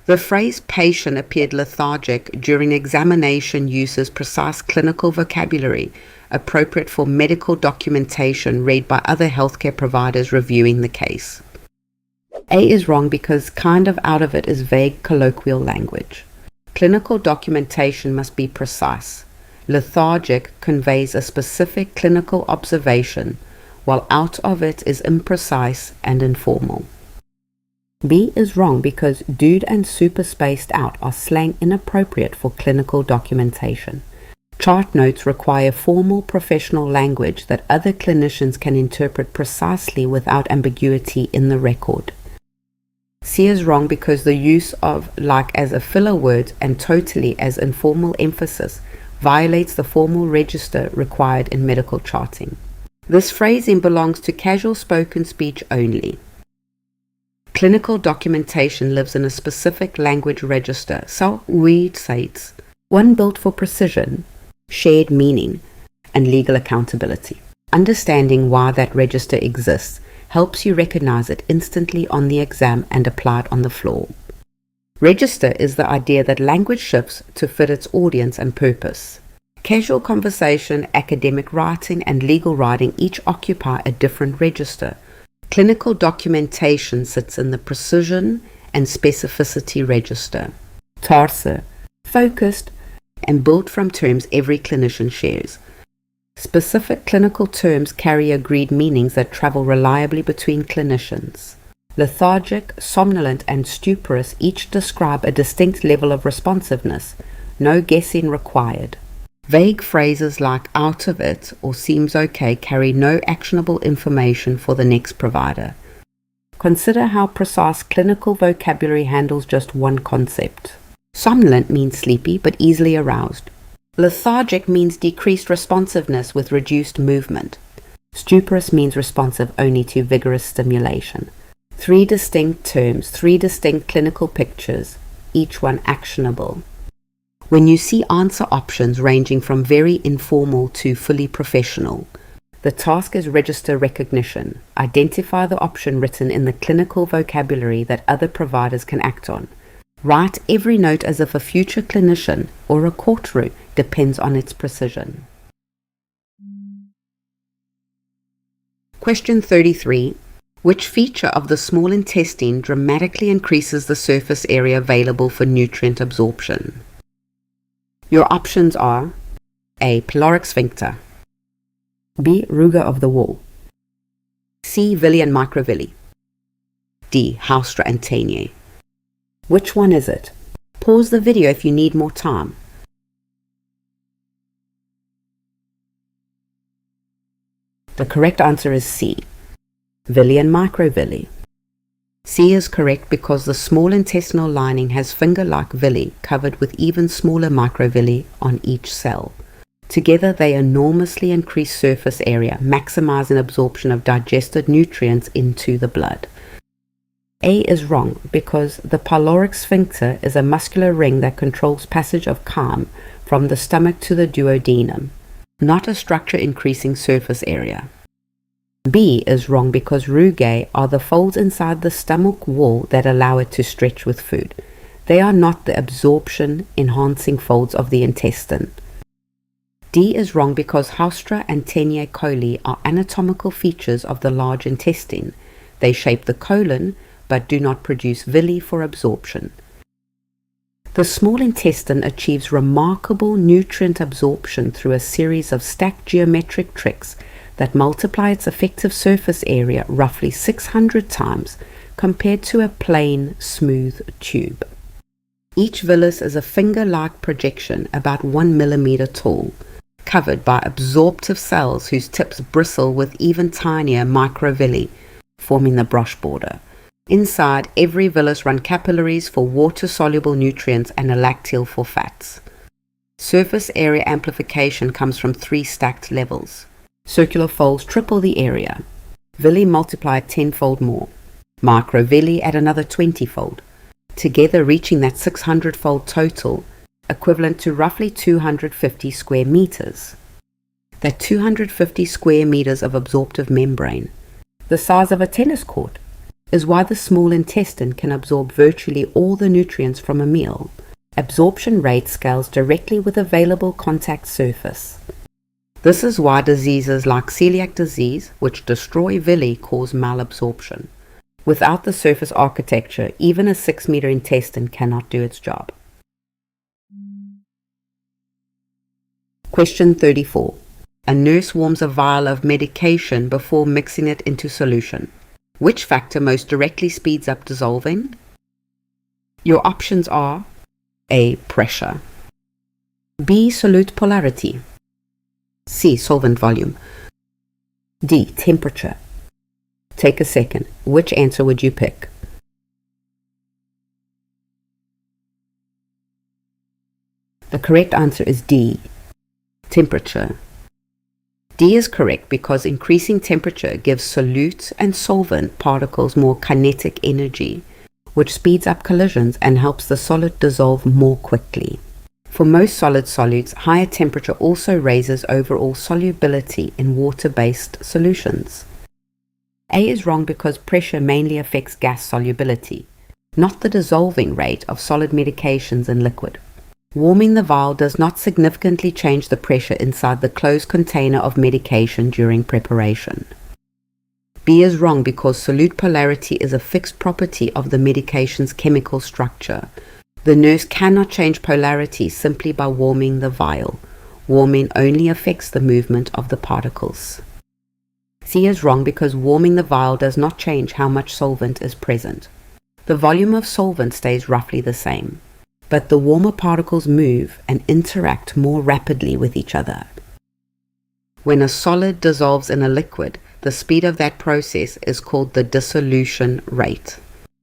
The phrase patient appeared lethargic during examination uses precise clinical vocabulary appropriate for medical documentation read by other healthcare providers reviewing the case. A is wrong because kind of out of it is vague colloquial language. Clinical documentation must be precise. Lethargic conveys a specific clinical observation, while out of it is imprecise and informal. B is wrong because dude and super spaced out are slang inappropriate for clinical documentation. Chart notes require formal professional language that other clinicians can interpret precisely without ambiguity in the record. C is wrong because the use of like as a filler word and totally as informal emphasis violates the formal register required in medical charting. This phrasing belongs to casual spoken speech only. Clinical documentation lives in a specific language register, so we states, one built for precision, shared meaning, and legal accountability. Understanding why that register exists helps you recognize it instantly on the exam and apply it on the floor. Register is the idea that language shifts to fit its audience and purpose. Casual conversation, academic writing, and legal writing each occupy a different register. Clinical documentation sits in the precision and specificity register. Tarse, focused, and built from terms every clinician shares. Specific clinical terms carry agreed meanings that travel reliably between clinicians. Lethargic, somnolent, and stuporous each describe a distinct level of responsiveness, no guessing required. Vague phrases like out of it or seems okay carry no actionable information for the next provider. Consider how precise clinical vocabulary handles just one concept. Somnolent means sleepy but easily aroused. Lethargic means decreased responsiveness with reduced movement. Stuporous means responsive only to vigorous stimulation. Three distinct terms, three distinct clinical pictures, each one actionable. When you see answer options ranging from very informal to fully professional, the task is register recognition. Identify the option written in the clinical vocabulary that other providers can act on. Write every note as if a future clinician or a courtroom depends on its precision. Question 33. Which feature of the small intestine dramatically increases the surface area available for nutrient absorption? Your options are A. Pyloric sphincter, B. Ruga of the wall, C. Villi and microvilli, D. Haustra and Taenier. Which one is it? Pause the video if you need more time. The correct answer is C. Villi and microvilli. C is correct because the small intestinal lining has finger-like villi covered with even smaller microvilli on each cell. Together they enormously increase surface area, maximizing absorption of digested nutrients into the blood. A is wrong because the pyloric sphincter is a muscular ring that controls passage of chyme from the stomach to the duodenum, not a structure increasing surface area. B is wrong because rugae are the folds inside the stomach wall that allow it to stretch with food. They are not the absorption-enhancing folds of the intestine. D is wrong because Haustra and Tenier coli are anatomical features of the large intestine. They shape the colon, but do not produce villi for absorption. The small intestine achieves remarkable nutrient absorption through a series of stacked geometric tricks that multiply its effective surface area roughly 600 times compared to a plain, smooth tube. Each villus is a finger-like projection about 1 millimeter tall, covered by absorptive cells whose tips bristle with even tinier microvilli, forming the brush border. Inside every villus run capillaries for water-soluble nutrients and a lacteal for fats. Surface area amplification comes from 3 stacked levels. Circular folds triple the area. Villi multiply 10-fold more. Microvilli at another 20-fold, together reaching that 600-fold total, equivalent to roughly 250 square meters. That 250 square meters of absorptive membrane, the size of a tennis court, is why the small intestine can absorb virtually all the nutrients from a meal. Absorption rate scales directly with available contact surface. This is why diseases like celiac disease, which destroy villi, cause malabsorption. Without the surface architecture, even a 6-meter intestine cannot do its job. Question 34. A nurse warms a vial of medication before mixing it into solution. Which factor most directly speeds up dissolving? Your options are A. Pressure, B. Solute polarity, C. Solvent volume, D. Temperature. Take a second. Which answer would you pick? The correct answer is D. Temperature. D is correct because increasing temperature gives solute and solvent particles more kinetic energy, which speeds up collisions and helps the solid dissolve more quickly. For most solid solutes, higher temperature also raises overall solubility in water-based solutions. A is wrong because pressure mainly affects gas solubility, not the dissolving rate of solid medications in liquid. Warming the vial does not significantly change the pressure inside the closed container of medication during preparation. B is wrong because solute polarity is a fixed property of the medication's chemical structure. The nurse cannot change polarity simply by warming the vial. Warming only affects the movement of the particles. C is wrong because warming the vial does not change how much solvent is present. The volume of solvent stays roughly the same, but the warmer particles move and interact more rapidly with each other. When a solid dissolves in a liquid, the speed of that process is called the dissolution rate.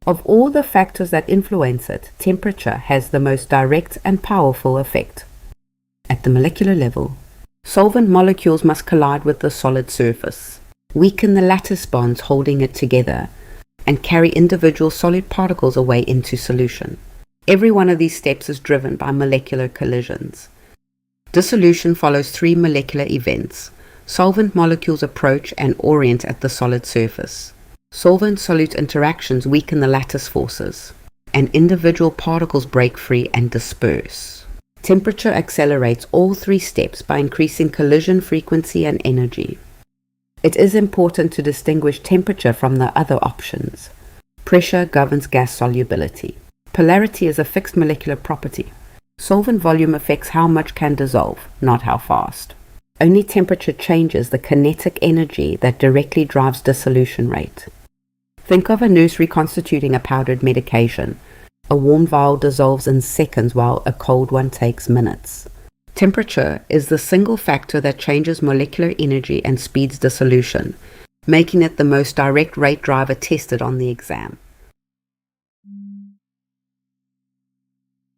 Of all the factors that influence it, temperature has the most direct and powerful effect. At the molecular level, solvent molecules must collide with the solid surface, weaken the lattice bonds holding it together, and carry individual solid particles away into solution. Every one of these steps is driven by molecular collisions. Dissolution follows 3 molecular events. Solvent molecules approach and orient at the solid surface. Solvent-solute interactions weaken the lattice forces, and individual particles break free and disperse. Temperature accelerates all 3 steps by increasing collision frequency and energy. It is important to distinguish temperature from the other options. Pressure governs gas solubility. Polarity is a fixed molecular property. Solvent volume affects how much can dissolve, not how fast. Only temperature changes the kinetic energy that directly drives dissolution rate. Think of a nurse reconstituting a powdered medication. A warm vial dissolves in seconds while a cold one takes minutes. Temperature is the single factor that changes molecular energy and speeds dissolution, making it the most direct rate driver tested on the exam.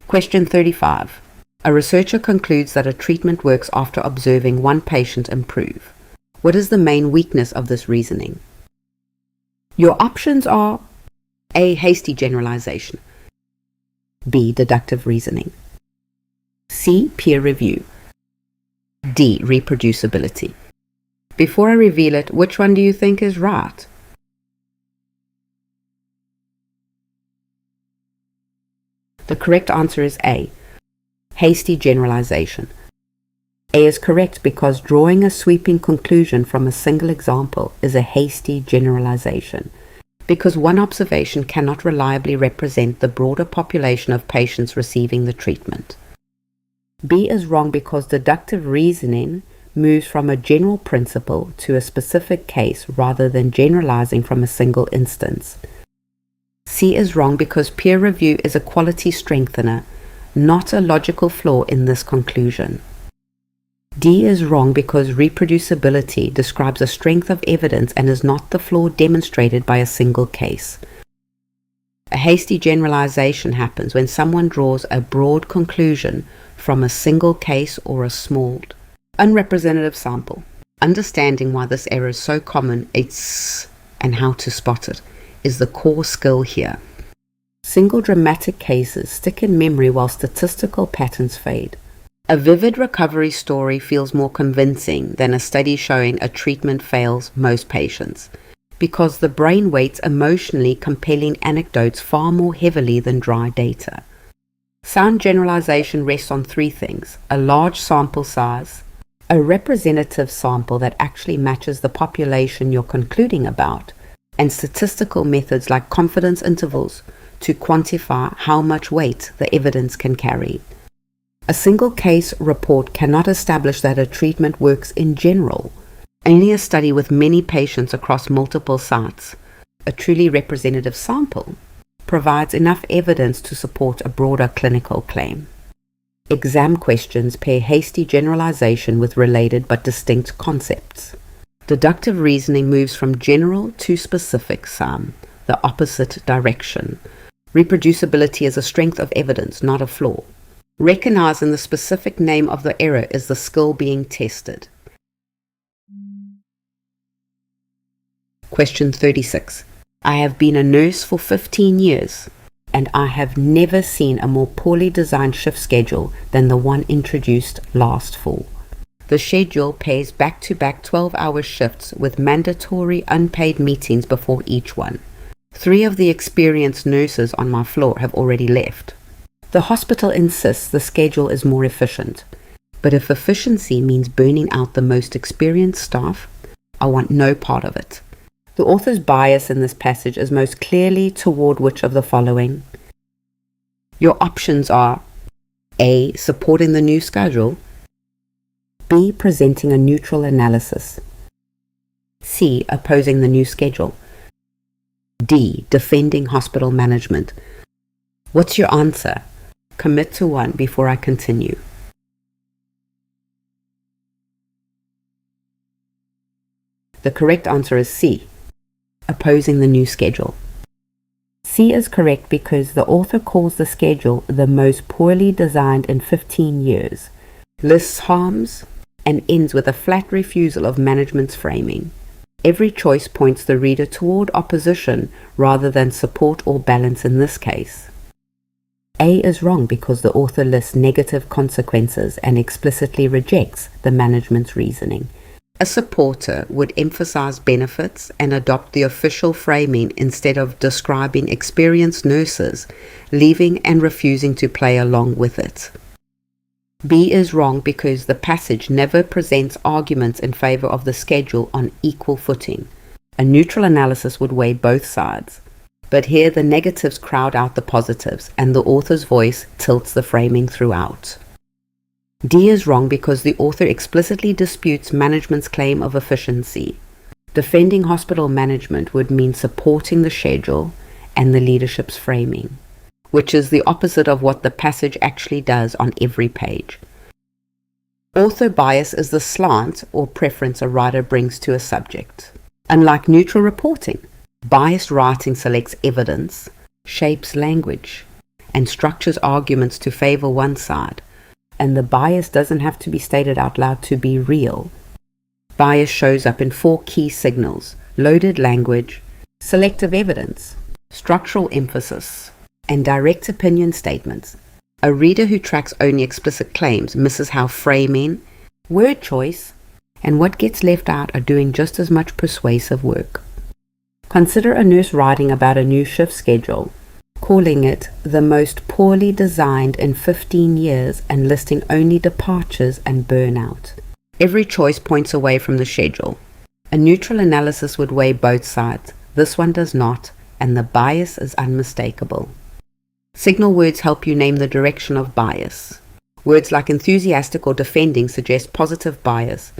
Question 35. A researcher concludes that a treatment works after observing one patient improve. What is the main weakness of this reasoning? Your options are A. Hasty generalization, B. Deductive reasoning, C. Peer review, D. Reproducibility. Before I reveal it, which one do you think is right? The correct answer is A. Hasty generalization. A is correct because drawing a sweeping conclusion from a single example is a hasty generalization, because one observation cannot reliably represent the broader population of patients receiving the treatment. B is wrong because deductive reasoning moves from a general principle to a specific case rather than generalizing from a single instance. C is wrong because peer review is a quality strengthener, not a logical flaw in this conclusion. D is wrong because reproducibility describes a strength of evidence and is not the flaw demonstrated by a single case. A hasty generalization happens when someone draws a broad conclusion from a single case or a small, unrepresentative sample. Understanding why this error is so common and how to spot it is the core skill here. Single dramatic cases stick in memory while statistical patterns fade. A vivid recovery story feels more convincing than a study showing a treatment fails most patients, because the brain weights emotionally compelling anecdotes far more heavily than dry data. Sound generalization rests on three things: a large sample size, a representative sample that actually matches the population you're concluding about, and statistical methods like confidence intervals to quantify how much weight the evidence can carry. A single case report cannot establish that a treatment works in general. Only a study with many patients across multiple sites, a truly representative sample, provides enough evidence to support a broader clinical claim. Exam questions pair hasty generalization with related but distinct concepts. Deductive reasoning moves from general to specific sum, the opposite direction. Reproducibility is a strength of evidence, not a flaw. Recognizing the specific name of the error is the skill being tested. Question 36. I have been a nurse for 15 years, and I have never seen a more poorly designed shift schedule than the one introduced last fall. The schedule pairs back-to-back 12-hour shifts with mandatory unpaid meetings before each one. 3 of the experienced nurses on my floor have already left. The hospital insists the schedule is more efficient, but if efficiency means burning out the most experienced staff, I want no part of it. The author's bias in this passage is most clearly toward which of the following? Your options are A. Supporting the new schedule, B. Presenting a neutral analysis, C. Opposing the new schedule, D. Defending hospital management. What's your answer? Commit to one before I continue. The correct answer is C. Opposing the new schedule. C is correct because the author calls the schedule the most poorly designed in 15 years, lists harms, and ends with a flat refusal of management's framing. Every choice points the reader toward opposition rather than support or balance in this case. A is wrong because the author lists negative consequences and explicitly rejects the management's reasoning. A supporter would emphasize benefits and adopt the official framing instead of describing experienced nurses leaving and refusing to play along with it. B is wrong because the passage never presents arguments in favor of the schedule on equal footing. A neutral analysis would weigh both sides, but here the negatives crowd out the positives and the author's voice tilts the framing throughout. D is wrong because the author explicitly disputes management's claim of efficiency. Defending hospital management would mean supporting the schedule and the leadership's framing, which is the opposite of what the passage actually does on every page. Author bias is the slant or preference a writer brings to a subject. Unlike neutral reporting, biased writing selects evidence, shapes language, and structures arguments to favor one side, and the bias doesn't have to be stated out loud to be real. Bias shows up in 4 key signals: loaded language, selective evidence, structural emphasis, and direct opinion statements. A reader who tracks only explicit claims misses how framing, word choice, and what gets left out are doing just as much persuasive work. Consider a nurse writing about a new shift schedule. calling it the most poorly designed in 15 years and listing only departures and burnout. Every choice points away from the schedule. A neutral analysis would weigh both sides. This one does not, and the bias is unmistakable. Signal words help you name the direction of bias. Words like enthusiastic or defending suggest positive bias.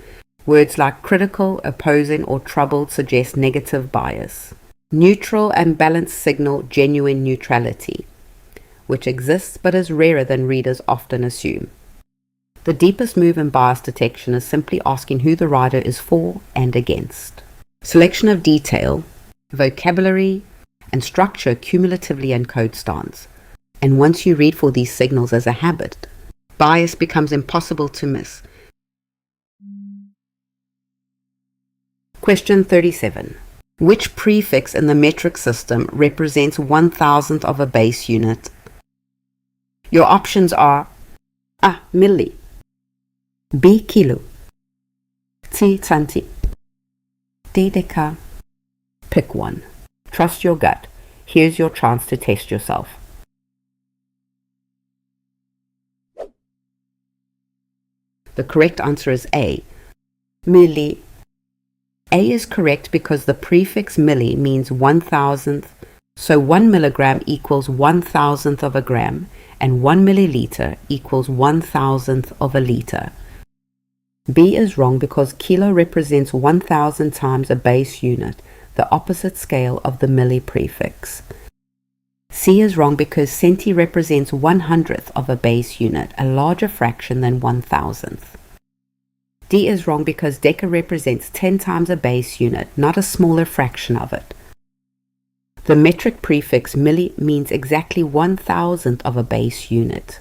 Words like critical, opposing, or troubled suggest negative bias. Neutral and balanced signal genuine neutrality, which exists but is rarer than readers often assume. The deepest move in bias detection is simply asking who the writer is for and against. Selection of detail, vocabulary, and structure cumulatively encode stance. And once you read for these signals as a habit, bias becomes impossible to miss. Question 37. Which prefix in the metric system represents 1,000th of a base unit? Your options are A. Milli, B. Kilo, C. Tanti, D. Deka. Pick one. Trust your gut. Here's your chance to test yourself. The correct answer is A. Milli. A is correct because the prefix milli means 1,000th, so 1 milligram equals 1,000th of a gram, and 1 milliliter equals 1,000th of a liter. B is wrong because kilo represents 1,000 times a base unit, the opposite scale of the milli prefix. C is wrong because centi represents 100th of a base unit, a larger fraction than 1,000th. D is wrong because deca represents 10 times a base unit, not a smaller fraction of it. The metric prefix milli means exactly 1,000th of a base unit.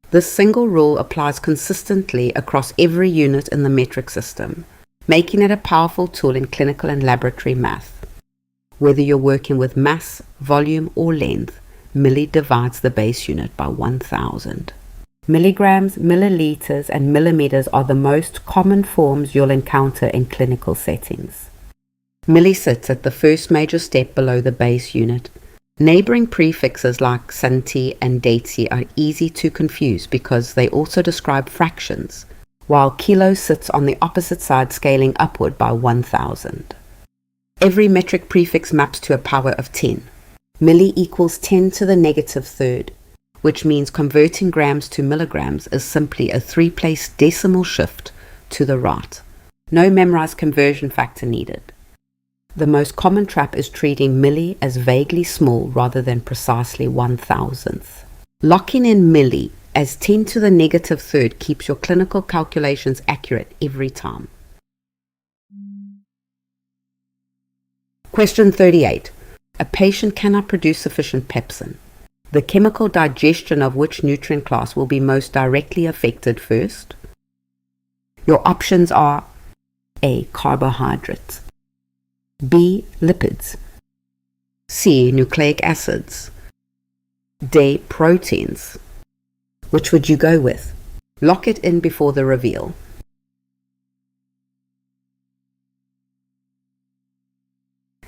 This single rule applies consistently across every unit in the metric system, making it a powerful tool in clinical and laboratory math. Whether you're working with mass, volume, or length, milli divides the base unit by 1,000. Milligrams, milliliters, and millimeters are the most common forms you'll encounter in clinical settings. Milli sits at the first major step below the base unit. Neighboring prefixes like centi and deci are easy to confuse because they also describe fractions, while kilo sits on the opposite side scaling upward by 1,000. Every metric prefix maps to a power of 10. Milli equals 10 to the negative third, which means converting grams to milligrams is simply a 3-place decimal shift to the right. No memorized conversion factor needed. The most common trap is treating milli as vaguely small rather than precisely 1,000th. Locking in milli as 10 to the negative third keeps your clinical calculations accurate every time. Question 38. A patient cannot produce sufficient pepsin. The chemical digestion of which nutrient class will be most directly affected first? Your options are A. Carbohydrates, B. Lipids, C. Nucleic acids, D. Proteins. Which would you go with? Lock it in before the reveal.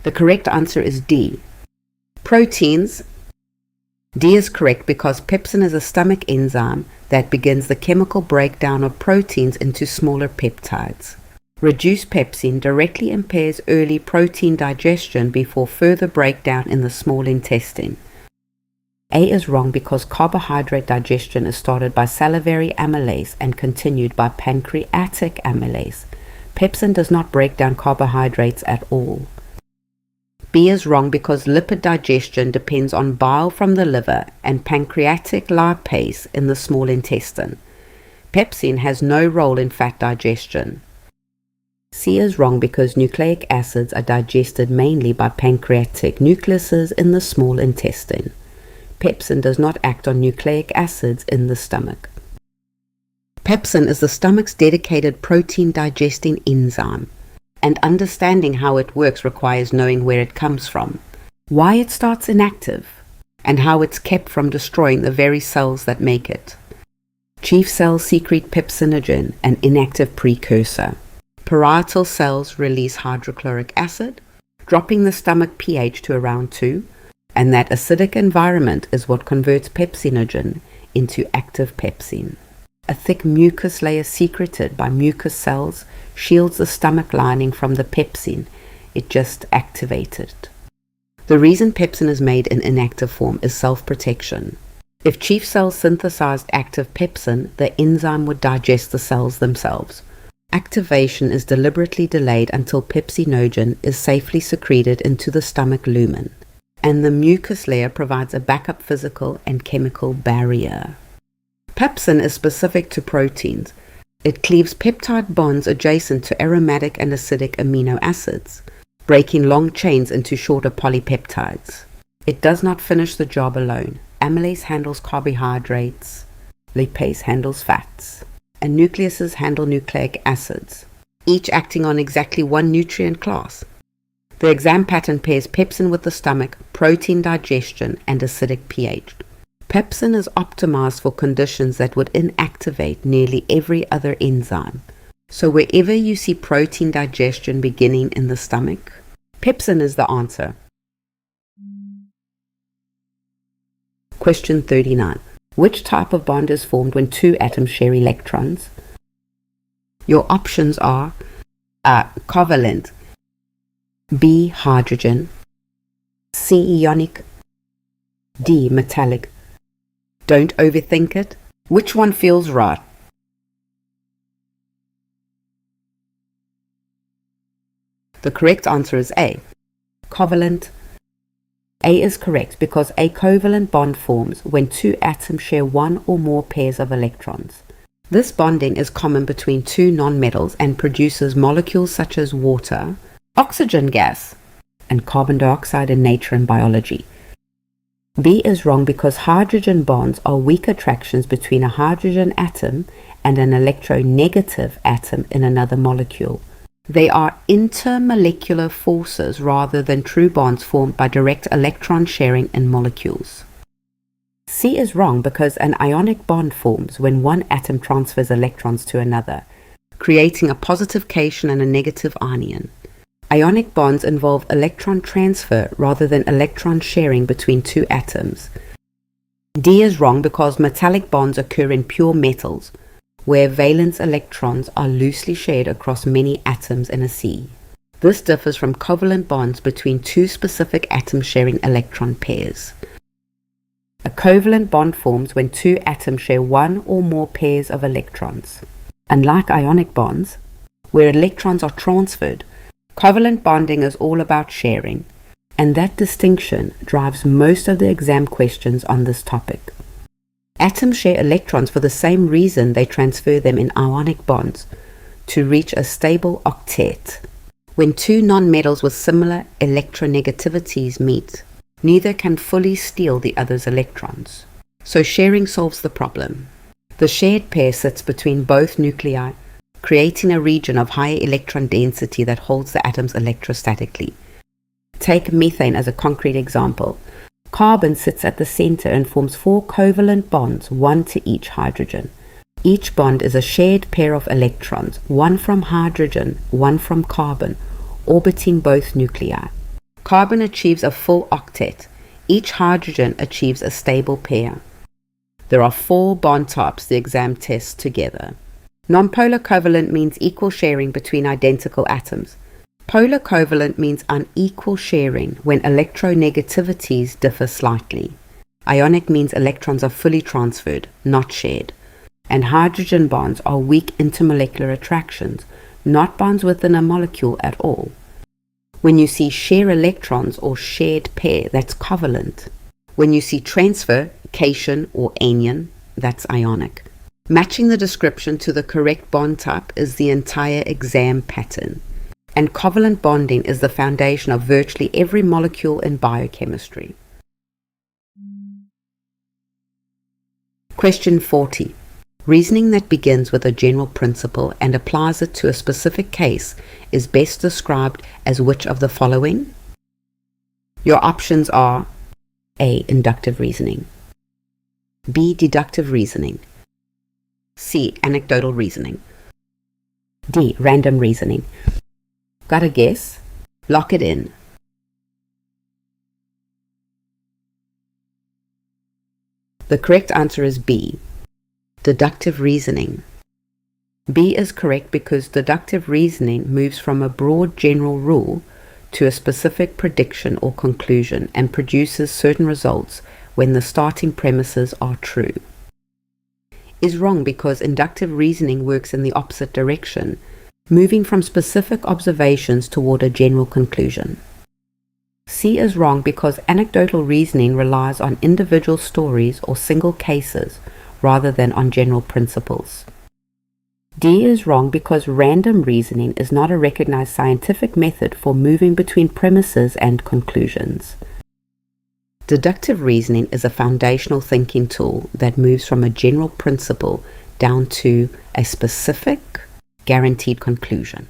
The correct answer is D. Proteins. D is correct because pepsin is a stomach enzyme that begins the chemical breakdown of proteins into smaller peptides. Reduced pepsin directly impairs early protein digestion before further breakdown in the small intestine. A is wrong because carbohydrate digestion is started by salivary amylase and continued by pancreatic amylase. Pepsin does not break down carbohydrates at all. B is wrong because lipid digestion depends on bile from the liver and pancreatic lipase in the small intestine. Pepsin has no role in fat digestion. C is wrong because nucleic acids are digested mainly by pancreatic nucleuses in the small intestine. Pepsin does not act on nucleic acids in the stomach. Pepsin is the stomach's dedicated protein digesting enzyme, and understanding how it works requires knowing where it comes from, why it starts inactive, and how it's kept from destroying the very cells that make it. Chief cells secrete pepsinogen, an inactive precursor. Parietal cells release hydrochloric acid, dropping the stomach pH to around 2. and that acidic environment is what converts pepsinogen into active pepsin. A thick mucus layer secreted by mucus cells shields the stomach lining from the pepsin it just activated. The reason pepsin is made in inactive form is self-protection. If chief cells synthesized active pepsin, the enzyme would digest the cells themselves. Activation is deliberately delayed until pepsinogen is safely secreted into the stomach lumen, and the mucus layer provides a backup physical and chemical barrier. Pepsin is specific to proteins. It cleaves peptide bonds adjacent to aromatic and acidic amino acids, breaking long chains into shorter polypeptides. It does not finish the job alone. Amylase handles carbohydrates, lipase handles fats, and nucleases handle nucleic acids, each acting on exactly one nutrient class. The exam pattern pairs pepsin with the stomach, protein digestion, and acidic pH. Pepsin is optimized for conditions that would inactivate nearly every other enzyme. So wherever you see protein digestion beginning in the stomach, pepsin is the answer. Question 39. Which type of bond is formed when two atoms share electrons? Your options are covalent, B hydrogen, C ionic, D metallic. Don't overthink it. Which one feels right? The correct answer is A, covalent. A is correct because a covalent bond forms when two atoms share one or more pairs of electrons. This bonding is common between two nonmetals and produces molecules such as water, oxygen gas, and carbon dioxide in nature and biology. B is wrong because hydrogen bonds are weak attractions between a hydrogen atom and an electronegative atom in another molecule. They are intermolecular forces rather than true bonds formed by direct electron sharing in molecules. C is wrong because an ionic bond forms when one atom transfers electrons to another, creating a positive cation and a negative anion. Ionic bonds involve electron transfer rather than electron sharing between two atoms. D is wrong because metallic bonds occur in pure metals, where valence electrons are loosely shared across many atoms in a sea. This differs from covalent bonds between two specific atoms sharing electron pairs. A covalent bond forms when two atoms share one or more pairs of electrons. Unlike ionic bonds, where electrons are transferred, covalent bonding is all about sharing, and that distinction drives most of the exam questions on this topic. Atoms share electrons for the same reason they transfer them in ionic bonds, to reach a stable octet. When two nonmetals with similar electronegativities meet, neither can fully steal the other's electrons. So sharing solves the problem. The shared pair sits between both nuclei, creating a region of higher electron density that holds the atoms electrostatically. Take methane as a concrete example. Carbon sits at the center and forms 4 covalent bonds, one to each hydrogen. Each bond is a shared pair of electrons, one from hydrogen, one from carbon, orbiting both nuclei. Carbon achieves a full octet. Each hydrogen achieves a stable pair. There are 4 bond types the exam tests together. Nonpolar covalent means equal sharing between identical atoms. Polar covalent means unequal sharing when electronegativities differ slightly. Ionic means electrons are fully transferred, not shared. And hydrogen bonds are weak intermolecular attractions, not bonds within a molecule at all. When you see share electrons or shared pair, that's covalent. When you see transfer, cation or anion, that's ionic. Matching the description to the correct bond type is the entire exam pattern. And covalent bonding is the foundation of virtually every molecule in biochemistry. Question 40. Reasoning that begins with a general principle and applies it to a specific case is best described as which of the following? Your options are A. Inductive reasoning, B. Deductive reasoning, C. Anecdotal reasoning, D. Random reasoning. Got a guess? Lock it in. The correct answer is B, deductive reasoning. B is correct because deductive reasoning moves from a broad general rule to a specific prediction or conclusion and produces certain results when the starting premises are true. Is wrong because inductive reasoning works in the opposite direction, moving from specific observations toward a general conclusion. C is wrong because anecdotal reasoning relies on individual stories or single cases rather than on general principles. D is wrong because random reasoning is not a recognized scientific method for moving between premises and conclusions. Deductive reasoning is a foundational thinking tool that moves from a general principle down to a specific, guaranteed conclusion,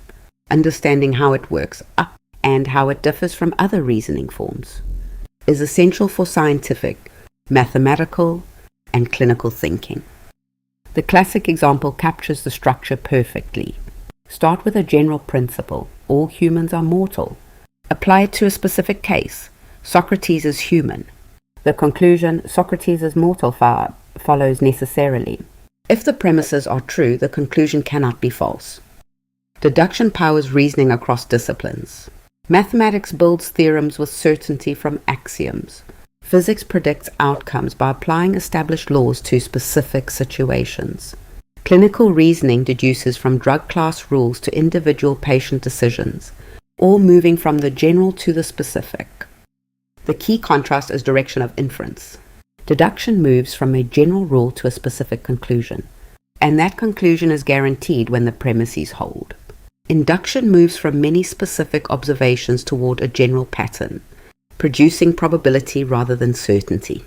understanding how it works up and how it differs from other reasoning forms, is essential for scientific, mathematical, and clinical thinking. The classic example captures the structure perfectly. Start with a general principle. All humans are mortal. Apply it to a specific case. Socrates is human. The conclusion, Socrates is mortal, follows necessarily. If the premises are true, the conclusion cannot be false. Deduction powers reasoning across disciplines. Mathematics builds theorems with certainty from axioms. Physics predicts outcomes by applying established laws to specific situations. Clinical reasoning deduces from drug class rules to individual patient decisions, all moving from the general to the specific. The key contrast is direction of inference. Deduction moves from a general rule to a specific conclusion, and that conclusion is guaranteed when the premises hold. Induction moves from many specific observations toward a general pattern, producing probability rather than certainty.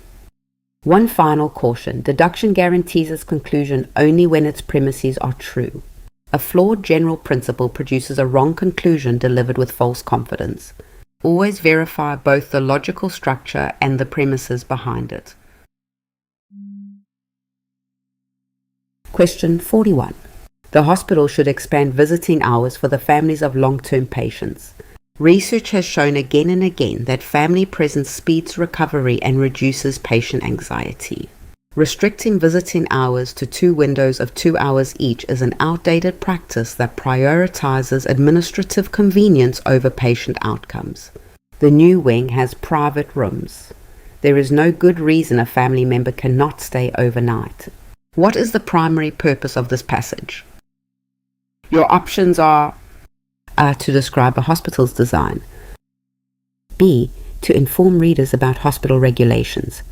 One final caution: deduction guarantees its conclusion only when its premises are true. A flawed general principle produces a wrong conclusion delivered with false confidence. Always verify both the logical structure and the premises behind it. Question 41. The hospital should expand visiting hours for the families of long-term patients. Research has shown again and again that family presence speeds recovery and reduces patient anxiety. Restricting visiting hours to 2 windows of 2 hours each is an outdated practice that prioritizes administrative convenience over patient outcomes. The new wing has private rooms. There is no good reason a family member cannot stay overnight. What is the primary purpose of this passage? Your options are to describe a hospital's design. B, to inform readers about hospital regulations.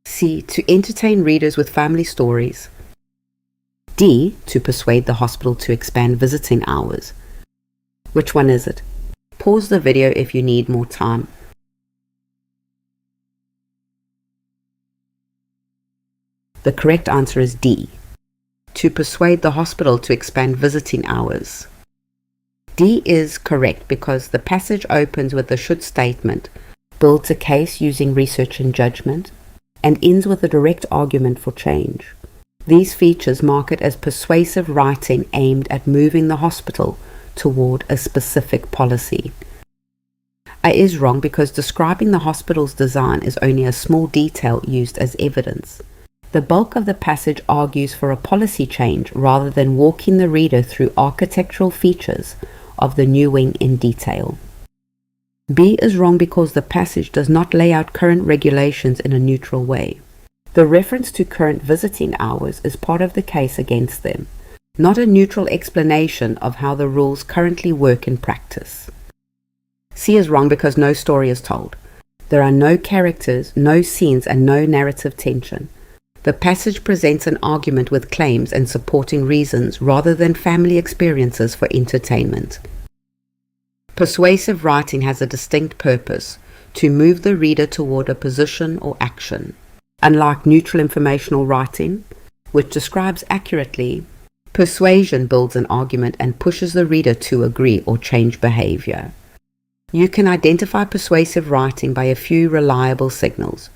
C, to entertain readers with family stories. D, to persuade the hospital to expand visiting hours. Which one is it? Pause the video if you need more time. The correct answer is D, to persuade the hospital to expand visiting hours. D is correct because the passage opens with the should statement, builds a case using research and judgment, and ends with a direct argument for change. These features mark it as persuasive writing aimed at moving the hospital toward a specific policy. A is wrong because describing the hospital's design is only a small detail used as evidence. The bulk of the passage argues for a policy change rather than walking the reader through architectural features of the new wing in detail. B is wrong because the passage does not lay out current regulations in a neutral way. The reference to current visiting hours is part of the case against them, not a neutral explanation of how the rules currently work in practice. C is wrong because no story is told. There are no characters, no scenes, and no narrative tension. The passage presents an argument with claims and supporting reasons rather than family experiences for entertainment. Persuasive writing has a distinct purpose: to move the reader toward a position or action. Unlike neutral informational writing, which describes accurately, persuasion builds an argument and pushes the reader to agree or change behavior. You can identify persuasive writing by a few reliable signals.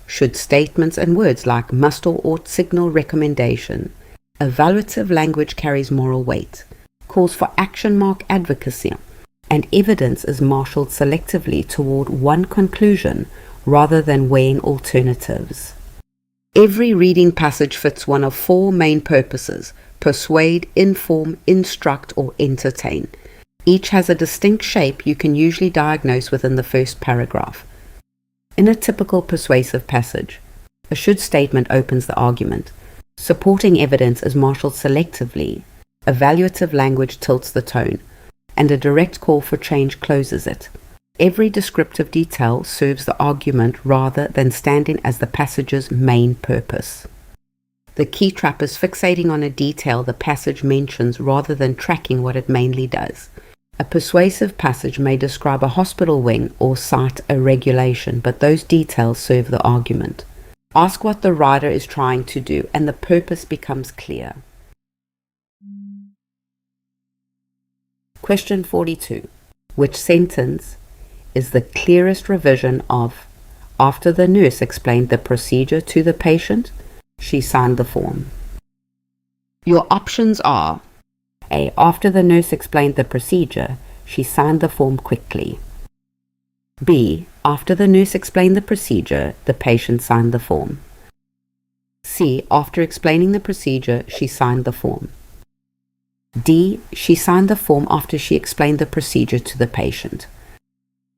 Should statements and words like must or ought signal recommendation. Evaluative language carries moral weight, calls for action mark advocacy, and evidence is marshaled selectively toward one conclusion rather than weighing alternatives. Every reading passage fits one of four main purposes: persuade, inform, instruct, or entertain. Each has a distinct shape you can usually diagnose within the first paragraph. In a typical persuasive passage, a should statement opens the argument. Supporting evidence is marshaled selectively, evaluative language tilts the tone, and a direct call for change closes it. Every descriptive detail serves the argument rather than standing as the passage's main purpose. The key trap is fixating on a detail the passage mentions rather than tracking what it mainly does. A persuasive passage may describe a hospital wing or cite a regulation, but those details serve the argument. Ask what the writer is trying to do, and the purpose becomes clear. Question 42. Which sentence is the clearest revision of "After the nurse explained the procedure to the patient, she signed the form"? Your options are: A. After the nurse explained the procedure, she signed the form quickly. B. After the nurse explained the procedure, the patient signed the form. C. After explaining the procedure, she signed the form. D. She signed the form after she explained the procedure to the patient.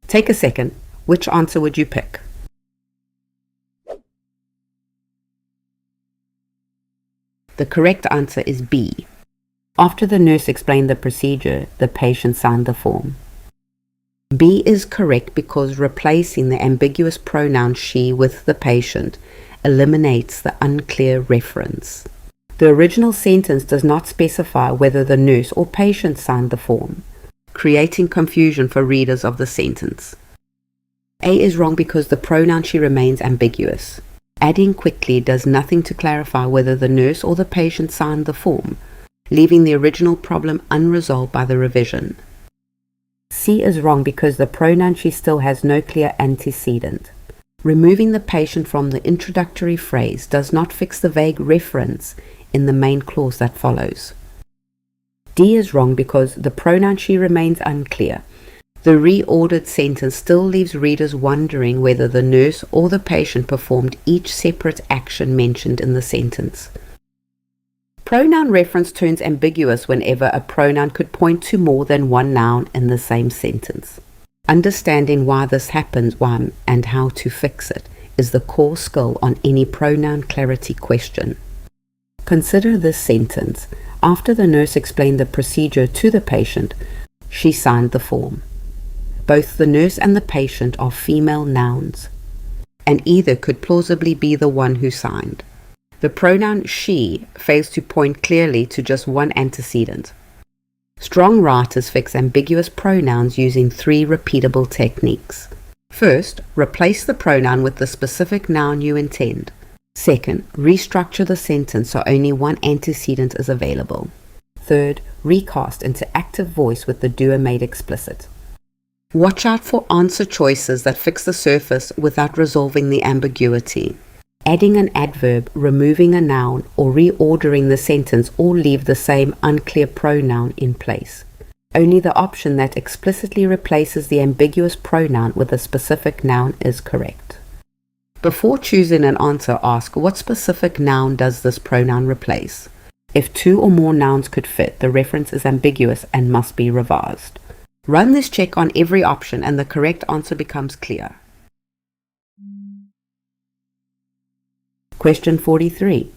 Take a second. Which answer would you pick? The correct answer is B. After the nurse explained the procedure, the patient signed the form. B is correct because replacing the ambiguous pronoun she with the patient eliminates the unclear reference. The original sentence does not specify whether the nurse or patient signed the form, creating confusion for readers of the sentence. A is wrong because the pronoun she remains ambiguous. Adding quickly does nothing to clarify whether the nurse or the patient signed the form, leaving the original problem unresolved by the revision. C is wrong because the pronoun she still has no clear antecedent. Removing the patient from the introductory phrase does not fix the vague reference in the main clause that follows. D is wrong because the pronoun she remains unclear. The reordered sentence still leaves readers wondering whether the nurse or the patient performed each separate action mentioned in the sentence. Pronoun reference turns ambiguous whenever a pronoun could point to more than one noun in the same sentence. Understanding why this happens and how to fix it is the core skill on any pronoun clarity question. Consider this sentence. After the nurse explained the procedure to the patient, she signed the form. Both the nurse and the patient are female nouns, and either could plausibly be the one who signed. The pronoun she fails to point clearly to just one antecedent. Strong writers fix ambiguous pronouns using three repeatable techniques. First, replace the pronoun with the specific noun you intend. Second, restructure the sentence so only one antecedent is available. Third, recast into active voice with the doer made explicit. Watch out for answer choices that fix the surface without resolving the ambiguity. Adding an adverb, removing a noun, or reordering the sentence all leave the same unclear pronoun in place. Only the option that explicitly replaces the ambiguous pronoun with a specific noun is correct. Before choosing an answer, ask what specific noun does this pronoun replace? If two or more nouns could fit, the reference is ambiguous and must be revised. Run this check on every option and the correct answer becomes clear. Question 43.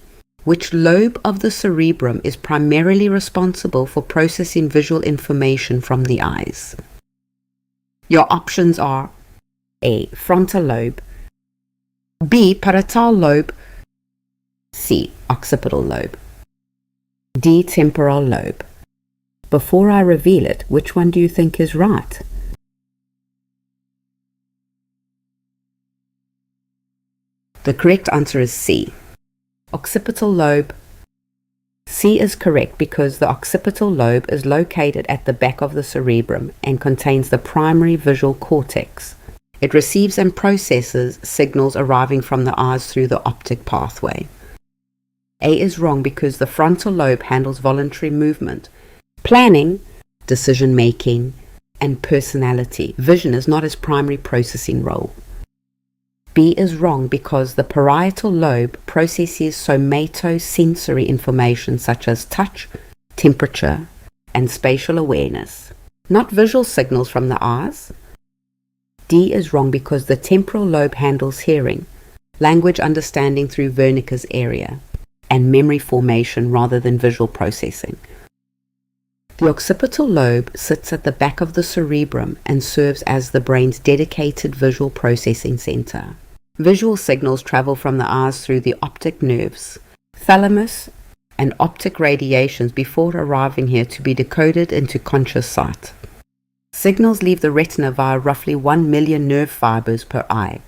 Which lobe of the cerebrum is primarily responsible for processing visual information from the eyes? Your options are A. Frontal lobe, B. Parietal lobe, C. Occipital lobe, D. Temporal lobe. Before I reveal it, which one do you think is right? The correct answer is C. Occipital lobe. C is correct because the occipital lobe is located at the back of the cerebrum and contains the primary visual cortex. It receives and processes signals arriving from the eyes through the optic pathway. A is wrong because the frontal lobe handles voluntary movement, planning, decision-making, and personality. Vision is not its primary processing role. B is wrong because the parietal lobe processes somatosensory information such as touch, temperature, and spatial awareness, not visual signals from the eyes. D is wrong because the temporal lobe handles hearing, language understanding through Wernicke's area, and memory formation rather than visual processing. The occipital lobe sits at the back of the cerebrum and serves as the brain's dedicated visual processing center. Visual signals travel from the eyes through the optic nerves, thalamus, and optic radiations before arriving here to be decoded into conscious sight. Signals leave the retina via roughly 1 million nerve fibers per eye,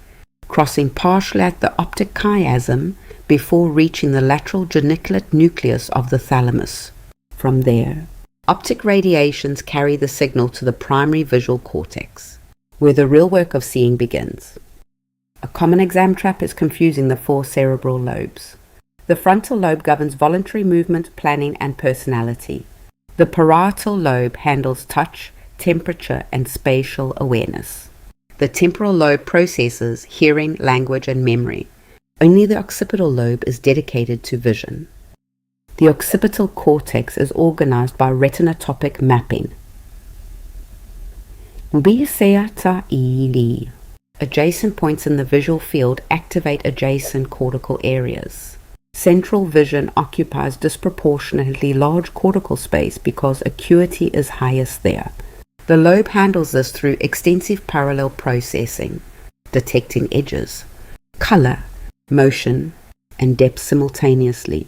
crossing partially at the optic chiasm before reaching the lateral geniculate nucleus of the thalamus. From there, optic radiations carry the signal to the primary visual cortex, where the real work of seeing begins. A common exam trap is confusing the 4 cerebral lobes. The frontal lobe governs voluntary movement, planning, and personality. The parietal lobe handles touch, temperature, and spatial awareness. The temporal lobe processes hearing, language, and memory. Only the occipital lobe is dedicated to vision. The occipital cortex is organized by retinotopic mapping. Adjacent points in the visual field activate adjacent cortical areas. Central vision occupies disproportionately large cortical space because acuity is highest there. The lobe handles this through extensive parallel processing, detecting edges, color, motion, and depth simultaneously.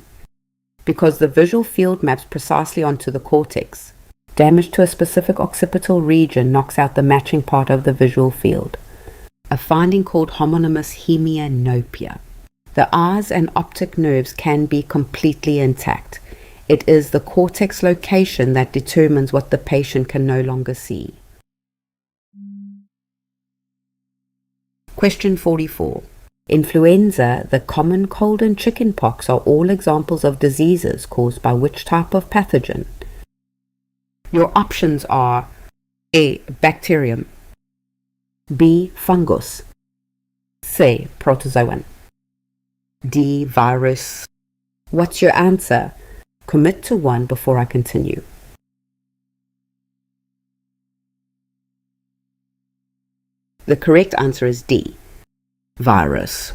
Because the visual field maps precisely onto the cortex, damage to a specific occipital region knocks out the matching part of the visual field, a finding called homonymous hemianopia. The eyes and optic nerves can be completely intact. It is the cortex location that determines what the patient can no longer see. Question 44. Influenza, the common cold, and chickenpox are all examples of diseases caused by which type of pathogen? Your options are A. Bacterium, B. Fungus, C. Protozoan, D. Virus. What's your answer? Commit to one before I continue. The correct answer is D. Virus.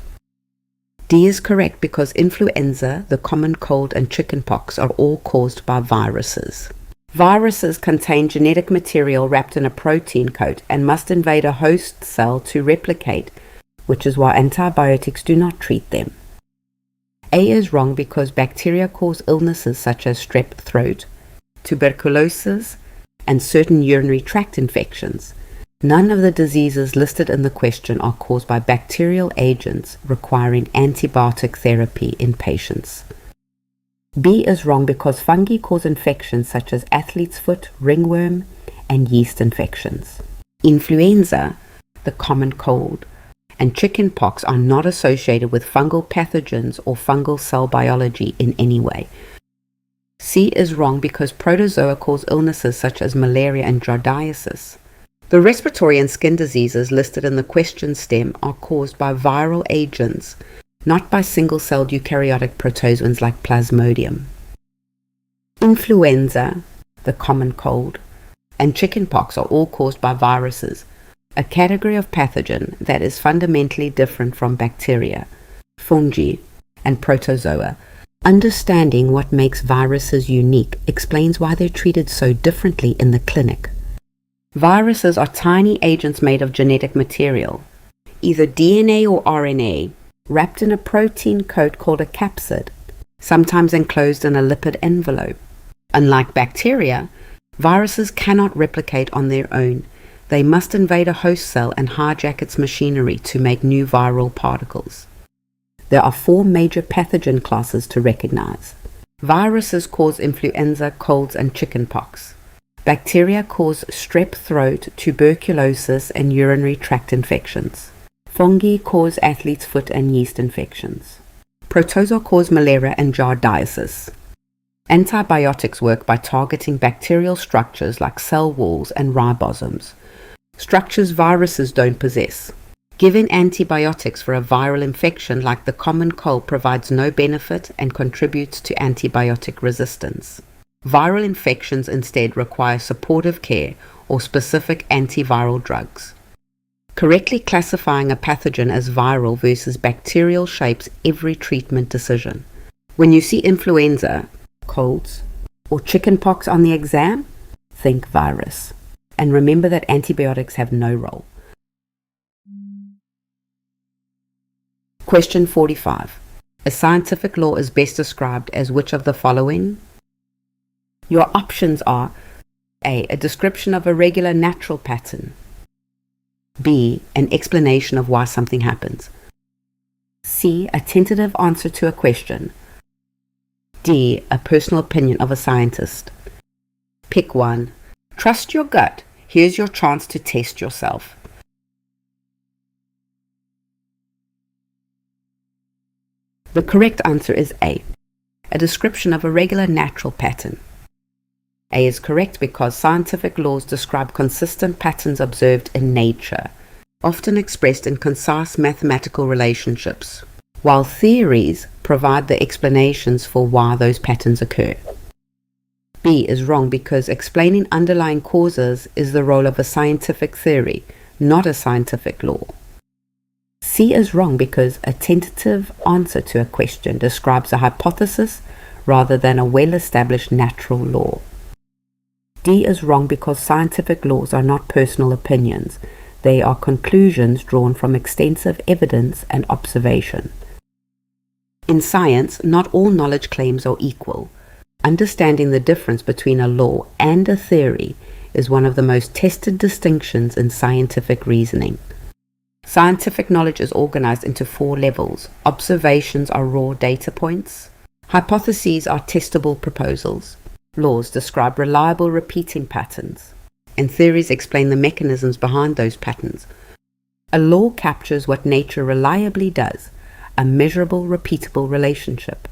D is correct because influenza, the common cold, and chickenpox are all caused by viruses. Viruses contain genetic material wrapped in a protein coat and must invade a host cell to replicate, which is why antibiotics do not treat them. A is wrong because bacteria cause illnesses such as strep throat, tuberculosis, and certain urinary tract infections. None of the diseases listed in the question are caused by bacterial agents requiring antibiotic therapy in patients. B is wrong because fungi cause infections such as athlete's foot, ringworm, and yeast infections. Influenza, the common cold, and chickenpox are not associated with fungal pathogens or fungal cell biology in any way. C is wrong because protozoa cause illnesses such as malaria and giardiasis. The respiratory and skin diseases listed in the question stem are caused by viral agents, not by single-celled eukaryotic protozoans like Plasmodium. Influenza, the common cold, and chickenpox are all caused by viruses, a category of pathogen that is fundamentally different from bacteria, fungi, and protozoa. Understanding what makes viruses unique explains why they're treated so differently in the clinic. Viruses are tiny agents made of genetic material, either DNA or RNA, wrapped in a protein coat called a capsid, sometimes enclosed in a lipid envelope. Unlike bacteria, viruses cannot replicate on their own. They must invade a host cell and hijack its machinery to make new viral particles. There are 4 major pathogen classes to recognize. Viruses cause influenza, colds, and chickenpox. Bacteria cause strep throat, tuberculosis, and urinary tract infections. Fungi cause athlete's foot and yeast infections. Protozoa cause malaria and giardiasis. Antibiotics work by targeting bacterial structures like cell walls and ribosomes, structures viruses don't possess. Giving antibiotics for a viral infection like the common cold provides no benefit and contributes to antibiotic resistance. Viral infections instead require supportive care or specific antiviral drugs. Correctly classifying a pathogen as viral versus bacterial shapes every treatment decision. When you see influenza, colds, or chickenpox on the exam, think virus. And remember that antibiotics have no role. Question 45. A scientific law is best described as which of the following? Your options are A. A description of a regular natural pattern. B. An explanation of why something happens. C. A tentative answer to a question. D. A personal opinion of a scientist. Pick one. Trust your gut. Here's your chance to test yourself. The correct answer is A. A description of a regular natural pattern. A is correct because scientific laws describe consistent patterns observed in nature, often expressed in concise mathematical relationships, while theories provide the explanations for why those patterns occur. B is wrong because explaining underlying causes is the role of a scientific theory, not a scientific law. C is wrong because a tentative answer to a question describes a hypothesis rather than a well-established natural law. D is wrong because scientific laws are not personal opinions. They are conclusions drawn from extensive evidence and observation. In science, not all knowledge claims are equal. Understanding the difference between a law and a theory is one of the most tested distinctions in scientific reasoning. Scientific knowledge is organized into 4 levels. Observations are raw data points. Hypotheses are testable proposals. Laws describe reliable repeating patterns. And theories explain the mechanisms behind those patterns. A law captures what nature reliably does, a measurable, repeatable relationship.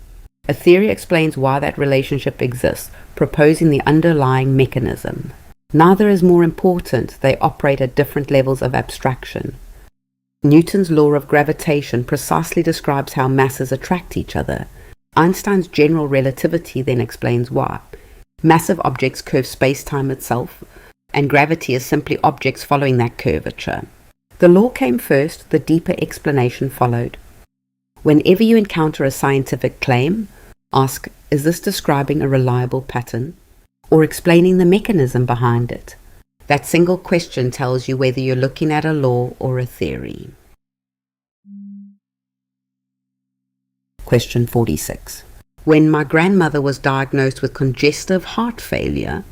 A theory explains why that relationship exists, proposing the underlying mechanism. Neither is more important, they operate at different levels of abstraction. Newton's law of gravitation precisely describes how masses attract each other. Einstein's general relativity then explains why. Massive objects curve space-time itself, and gravity is simply objects following that curvature. The law came first, the deeper explanation followed. Whenever you encounter a scientific claim, ask, is this describing a reliable pattern, or explaining the mechanism behind it? That single question tells you whether you're looking at a law or a theory. Question 46. When my grandmother was diagnosed with congestive heart failure,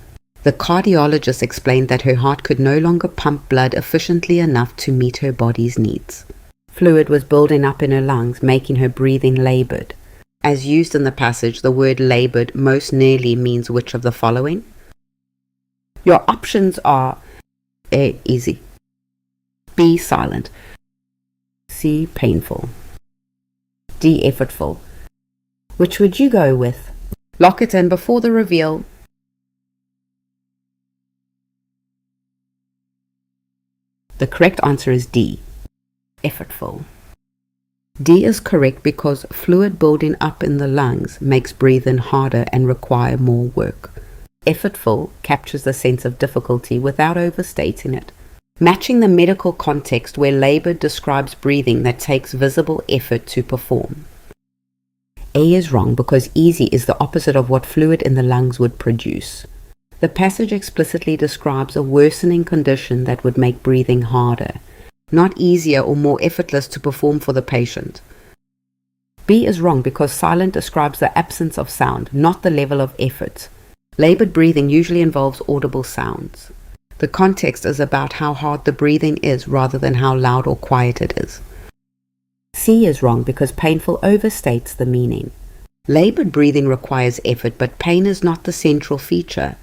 the cardiologist explained that her heart could no longer pump blood efficiently enough to meet her body's needs. Fluid was building up in her lungs, making her breathing labored. As used in the passage, the word labored most nearly means which of the following? Your options are A. Easy, B. Silent, C. Painful, D. Effortful. Which would you go with? Lock it in before the reveal. The correct answer is D. Effortful. D is correct because fluid building up in the lungs makes breathing harder and require more work. Effortful captures the sense of difficulty without overstating it, matching the medical context where labor describes breathing that takes visible effort to perform. A is wrong because easy is the opposite of what fluid in the lungs would produce. The passage explicitly describes a worsening condition that would make breathing harder, not easier or more effortless to perform for the patient. B is wrong because silent describes the absence of sound, not the level of effort. Labored breathing usually involves audible sounds. The context is about how hard the breathing is rather than how loud or quiet it is. C is wrong because painful overstates the meaning. Labored breathing requires effort, but pain is not the central feature.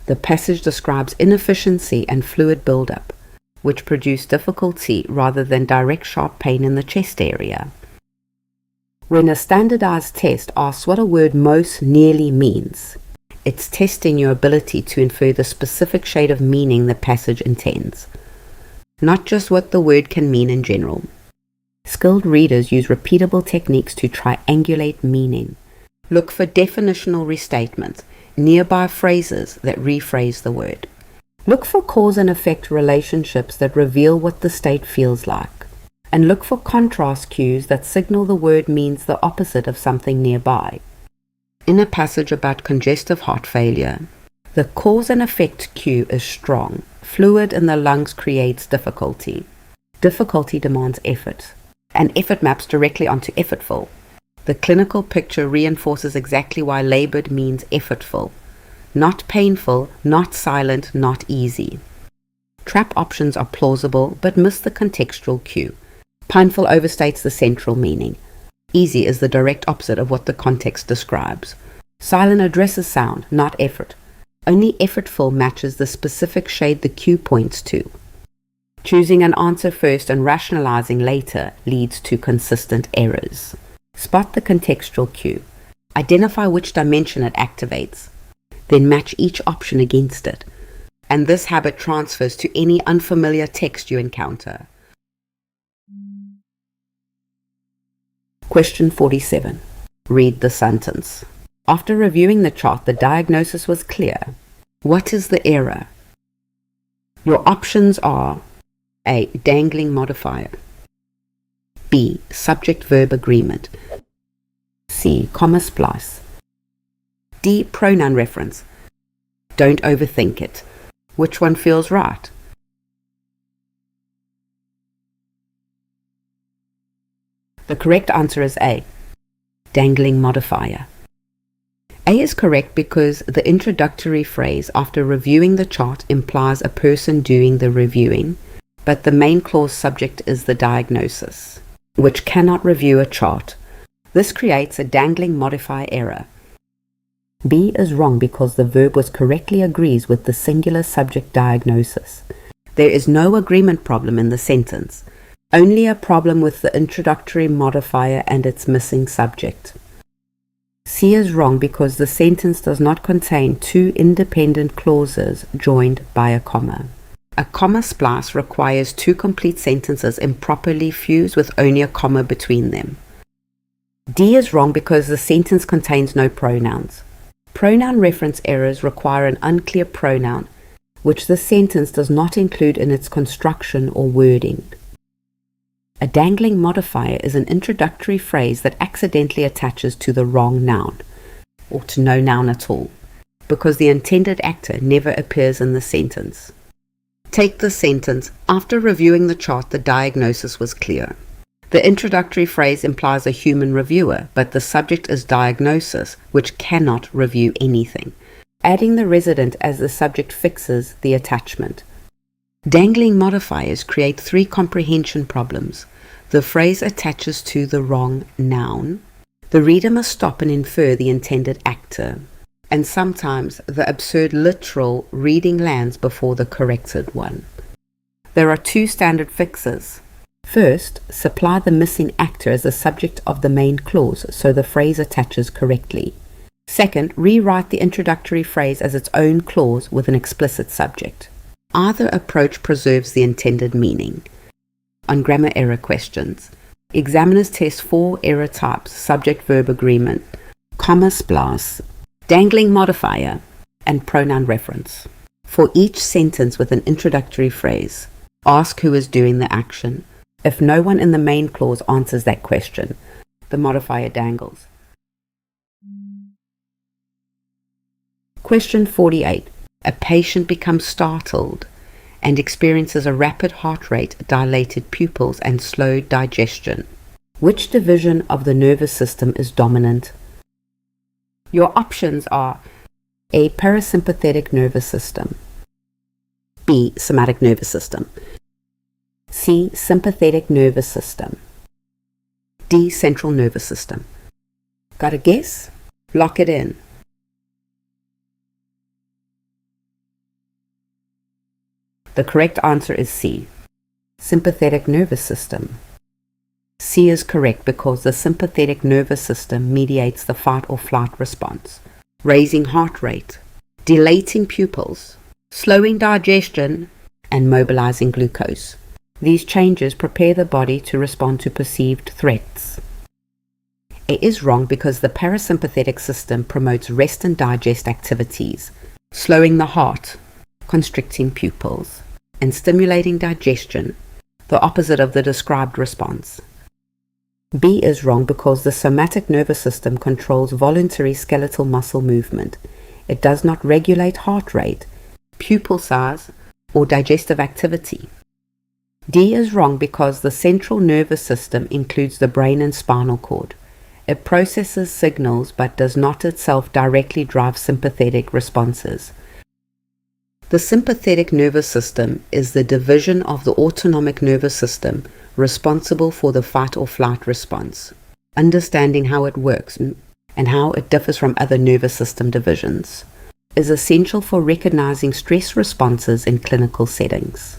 The passage describes inefficiency and fluid buildup, which produce difficulty rather than direct sharp pain in the chest area. When a standardized test asks what a word most nearly means, it's testing your ability to infer the specific shade of meaning the passage intends. not just what the word can mean in general. Skilled readers use repeatable techniques to triangulate meaning. Look for definitional restatements, nearby phrases that rephrase the word. Look for cause and effect relationships that reveal what the state feels like. And look for contrast cues that signal the word means the opposite of something nearby. In a passage about congestive heart failure, the cause and effect cue is strong. Fluid in the lungs creates difficulty. Difficulty demands effort, and effort maps directly onto effortful. The clinical picture reinforces exactly why labored means effortful. Not painful, not silent, not easy. Trap options are plausible but miss the contextual cue. Painful overstates the central meaning. Easy is the direct opposite of what the context describes. Silent addresses sound, not effort. Only effortful matches the specific shade the cue points to. Choosing an answer first and rationalizing later leads to consistent errors. Spot the contextual cue. Identify which dimension it activates. Then match each option against it. And this habit transfers to any unfamiliar text you encounter. Question 47. Read the sentence. After reviewing the chart, the diagnosis was clear. What is the error? Your options are A. Dangling modifier. B. Subject-verb agreement. C. Comma splice. D. Pronoun reference. Don't overthink it. Which one feels right? The correct answer is A. Dangling modifier. A is correct because the introductory phrase after reviewing the chart implies a person doing the reviewing, but the main clause subject is the diagnosis, which cannot review a chart. This creates a dangling modifier error. B is wrong because the verb was correctly agrees with the singular subject diagnosis. There is no agreement problem in the sentence, only a problem with the introductory modifier and its missing subject. C is wrong because the sentence does not contain two independent clauses joined by a comma. A comma splice requires two complete sentences improperly fused with only a comma between them. D is wrong because the sentence contains no pronouns. Pronoun reference errors require an unclear pronoun, which the sentence does not include in its construction or wording. A dangling modifier is an introductory phrase that accidentally attaches to the wrong noun, or to no noun at all, because the intended actor never appears in the sentence. Take the sentence, after reviewing the chart, the diagnosis was clear. The introductory phrase implies a human reviewer, but the subject is diagnosis, which cannot review anything. Adding the resident as the subject fixes the attachment. Dangling modifiers create three comprehension problems. The phrase attaches to the wrong noun. The reader must stop and infer the intended actor. And sometimes the absurd literal reading lands before the corrected one. There are two standard fixes. First, supply the missing actor as the subject of the main clause so the phrase attaches correctly. Second, rewrite the introductory phrase as its own clause with an explicit subject. Either approach preserves the intended meaning. On grammar error questions, examiners test 4 error types: subject-verb agreement, comma splice, dangling modifier, and pronoun reference. For each sentence with an introductory phrase, ask who is doing the action. If no one in the main clause answers that question, the modifier dangles. Question 48. A patient becomes startled and experiences a rapid heart rate, dilated pupils, and slowed digestion. Which division of the nervous system is dominant? Your options are A. Parasympathetic nervous system, B. Somatic nervous system, C. Sympathetic nervous system, D. Central nervous system. Got a guess? Lock it in. The correct answer is C. Sympathetic nervous system. C is correct because the sympathetic nervous system mediates the fight or flight response, raising heart rate, dilating pupils, slowing digestion, and mobilizing glucose. These changes prepare the body to respond to perceived threats. A is wrong because the parasympathetic system promotes rest and digest activities, slowing the heart, constricting pupils, and stimulating digestion, the opposite of the described response. B is wrong because the somatic nervous system controls voluntary skeletal muscle movement. It does not regulate heart rate, pupil size, or digestive activity. D is wrong because the central nervous system includes the brain and spinal cord. It processes signals but does not itself directly drive sympathetic responses. The sympathetic nervous system is the division of the autonomic nervous system responsible for the fight or flight response. Understanding how it works and how it differs from other nervous system divisions is essential for recognizing stress responses in clinical settings.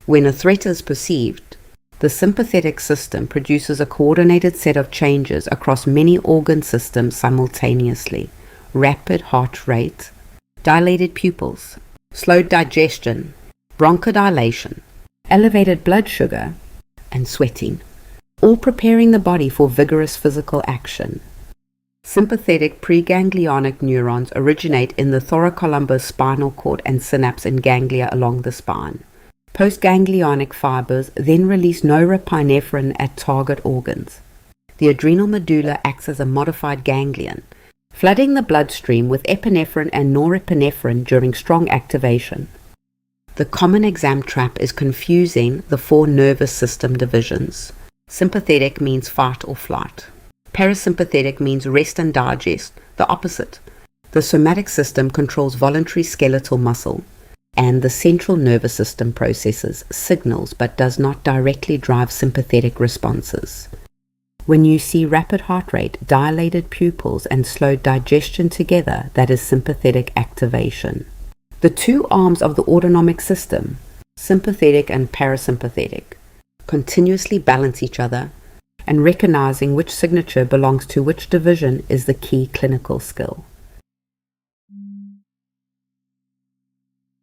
When a threat is perceived, the sympathetic system produces a coordinated set of changes across many organ systems simultaneously: rapid heart rate, dilated pupils, slowed digestion, bronchodilation, elevated blood sugar, and sweating, all preparing the body for vigorous physical action. Sympathetic preganglionic neurons originate in the thoracolumbar spinal cord and synapse in ganglia along the spine. Postganglionic fibers then release norepinephrine at target organs. The adrenal medulla acts as a modified ganglion, flooding the bloodstream with epinephrine and norepinephrine during strong activation. The common exam trap is confusing the four nervous system divisions. Sympathetic means fight or flight. Parasympathetic means rest and digest, the opposite. The somatic system controls voluntary skeletal muscle, and the central nervous system processes signals but does not directly drive sympathetic responses. When you see rapid heart rate, dilated pupils, and slowed digestion together, that is sympathetic activation. The two arms of the autonomic system, sympathetic and parasympathetic, continuously balance each other, and recognizing which signature belongs to which division is the key clinical skill.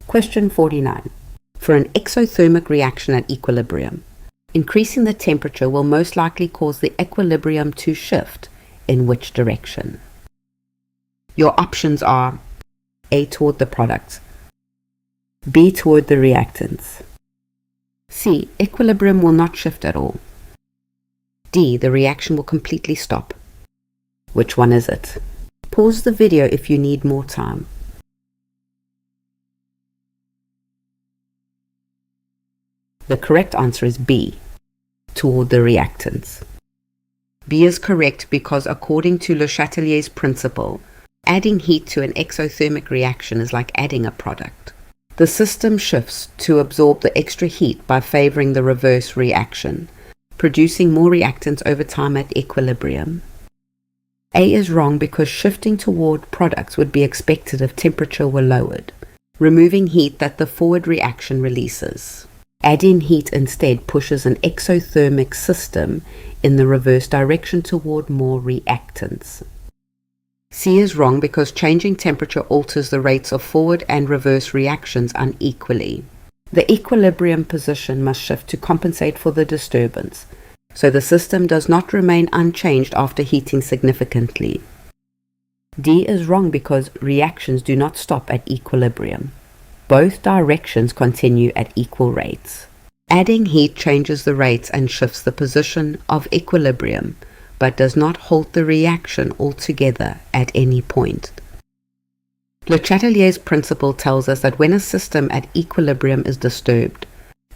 Question 49. For an exothermic reaction at equilibrium, increasing the temperature will most likely cause the equilibrium to shift in which direction? Your options are A, toward the product, B, toward the reactants, C, equilibrium will not shift at all, D, the reaction will completely stop. Which one is it? Pause the video if you need more time. The correct answer is B, toward the reactants. B is correct because according to Le Chatelier's principle, adding heat to an exothermic reaction is like adding a product. The system shifts to absorb the extra heat by favoring the reverse reaction, producing more reactants over time at equilibrium. A is wrong because shifting toward products would be expected if temperature were lowered, removing heat that the forward reaction releases. Adding heat instead pushes an exothermic system in the reverse direction toward more reactants. C is wrong because changing temperature alters the rates of forward and reverse reactions unequally. The equilibrium position must shift to compensate for the disturbance, so the system does not remain unchanged after heating significantly. D is wrong because reactions do not stop at equilibrium. Both directions continue at equal rates. Adding heat changes the rates and shifts the position of equilibrium, but does not halt the reaction altogether at any point. Le Chatelier's principle tells us that when a system at equilibrium is disturbed,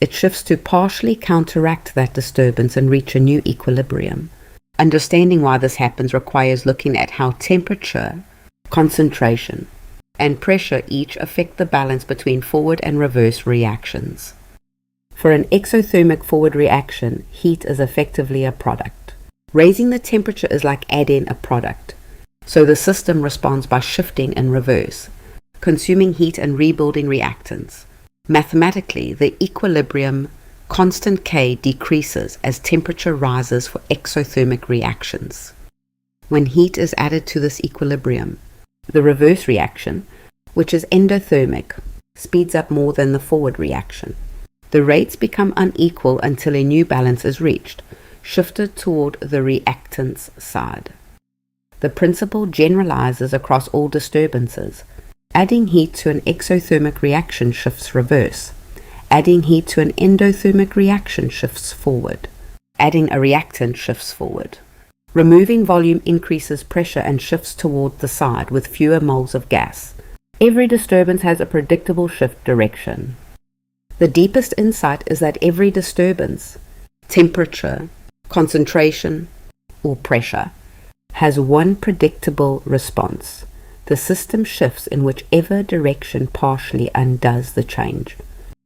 it shifts to partially counteract that disturbance and reach a new equilibrium. Understanding why this happens requires looking at how temperature, concentration, and pressure each affect the balance between forward and reverse reactions. For an exothermic forward reaction, heat is effectively a product. Raising the temperature is like adding a product, so the system responds by shifting in reverse, consuming heat and rebuilding reactants. Mathematically, the equilibrium constant K decreases as temperature rises for exothermic reactions. When heat is added to this equilibrium, the reverse reaction, which is endothermic, speeds up more than the forward reaction. The rates become unequal until a new balance is reached, shifted toward the reactant's side. The principle generalizes across all disturbances. Adding heat to an exothermic reaction shifts reverse. Adding heat to an endothermic reaction shifts forward. Adding a reactant shifts forward. Removing volume increases pressure and shifts toward the side with fewer moles of gas. Every disturbance has a predictable shift direction. The deepest insight is that every disturbance, temperature, concentration, or pressure, has one predictable response. The system shifts in whichever direction partially undoes the change.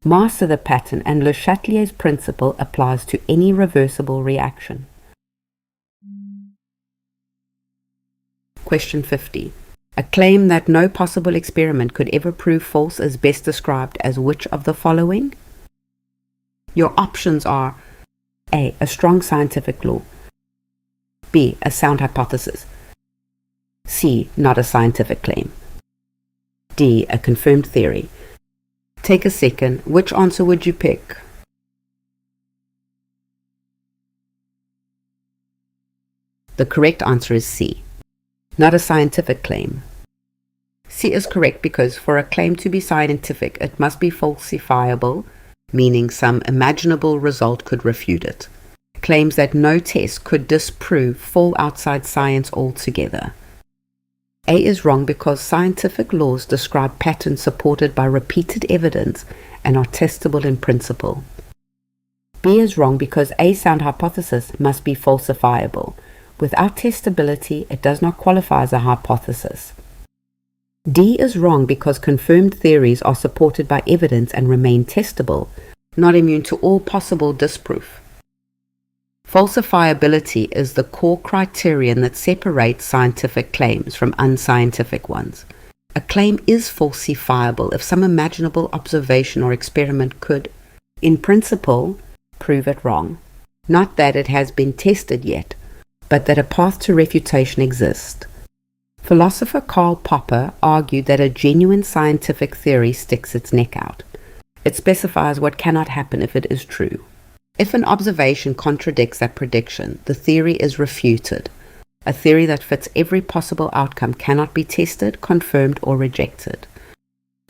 Master the pattern, and Le Chatelier's principle applies to any reversible reaction. Question 50. A claim that no possible experiment could ever prove false is best described as which of the following? Your options are A. A strong scientific law. B. A sound hypothesis. C. Not a scientific claim. D. A confirmed theory. Take a second. Which answer would you pick? The correct answer is C. Not a scientific claim. C is correct because for a claim to be scientific, it must be falsifiable, meaning some imaginable result could refute it. Claims that no test could disprove fall outside science altogether. A is wrong because scientific laws describe patterns supported by repeated evidence and are testable in principle. B is wrong because a sound hypothesis must be falsifiable. Without testability, it does not qualify as a hypothesis. D is wrong because confirmed theories are supported by evidence and remain testable, not immune to all possible disproof. Falsifiability is the core criterion that separates scientific claims from unscientific ones. A claim is falsifiable if some imaginable observation or experiment could, in principle, prove it wrong. Not that it has been tested yet, but that a path to refutation exists. Philosopher Karl Popper argued that a genuine scientific theory sticks its neck out. It specifies what cannot happen if it is true. If an observation contradicts that prediction, the theory is refuted. A theory that fits every possible outcome cannot be tested, confirmed, or rejected.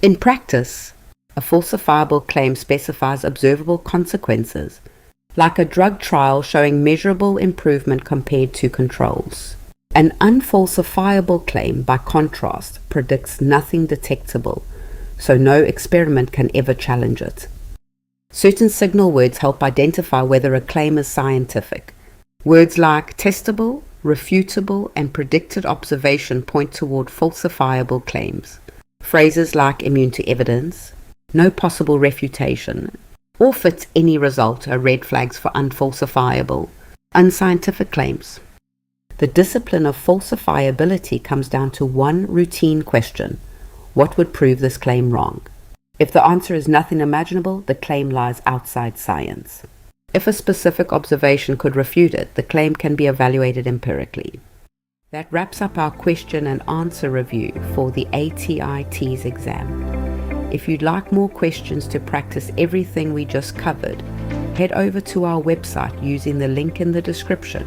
In practice, a falsifiable claim specifies observable consequences, like a drug trial showing measurable improvement compared to controls. An unfalsifiable claim, by contrast, predicts nothing detectable, so no experiment can ever challenge it. Certain signal words help identify whether a claim is scientific. Words like testable, refutable, and predicted observation point toward falsifiable claims. Phrases like immune to evidence, no possible refutation, or fit any result are red flags for unfalsifiable, unscientific claims. The discipline of falsifiability comes down to one routine question: what would prove this claim wrong? If the answer is nothing imaginable, the claim lies outside science. If a specific observation could refute it, the claim can be evaluated empirically. That wraps up our question and answer review for the ATI TEAS exam. If you'd like more questions to practice everything we just covered, head over to our website using the link in the description.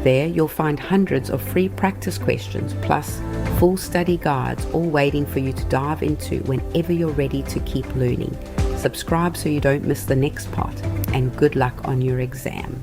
There you'll find hundreds of free practice questions plus full study guides, all waiting for you to dive into whenever you're ready to keep learning. Subscribe so you don't miss the next part, and good luck on your exam.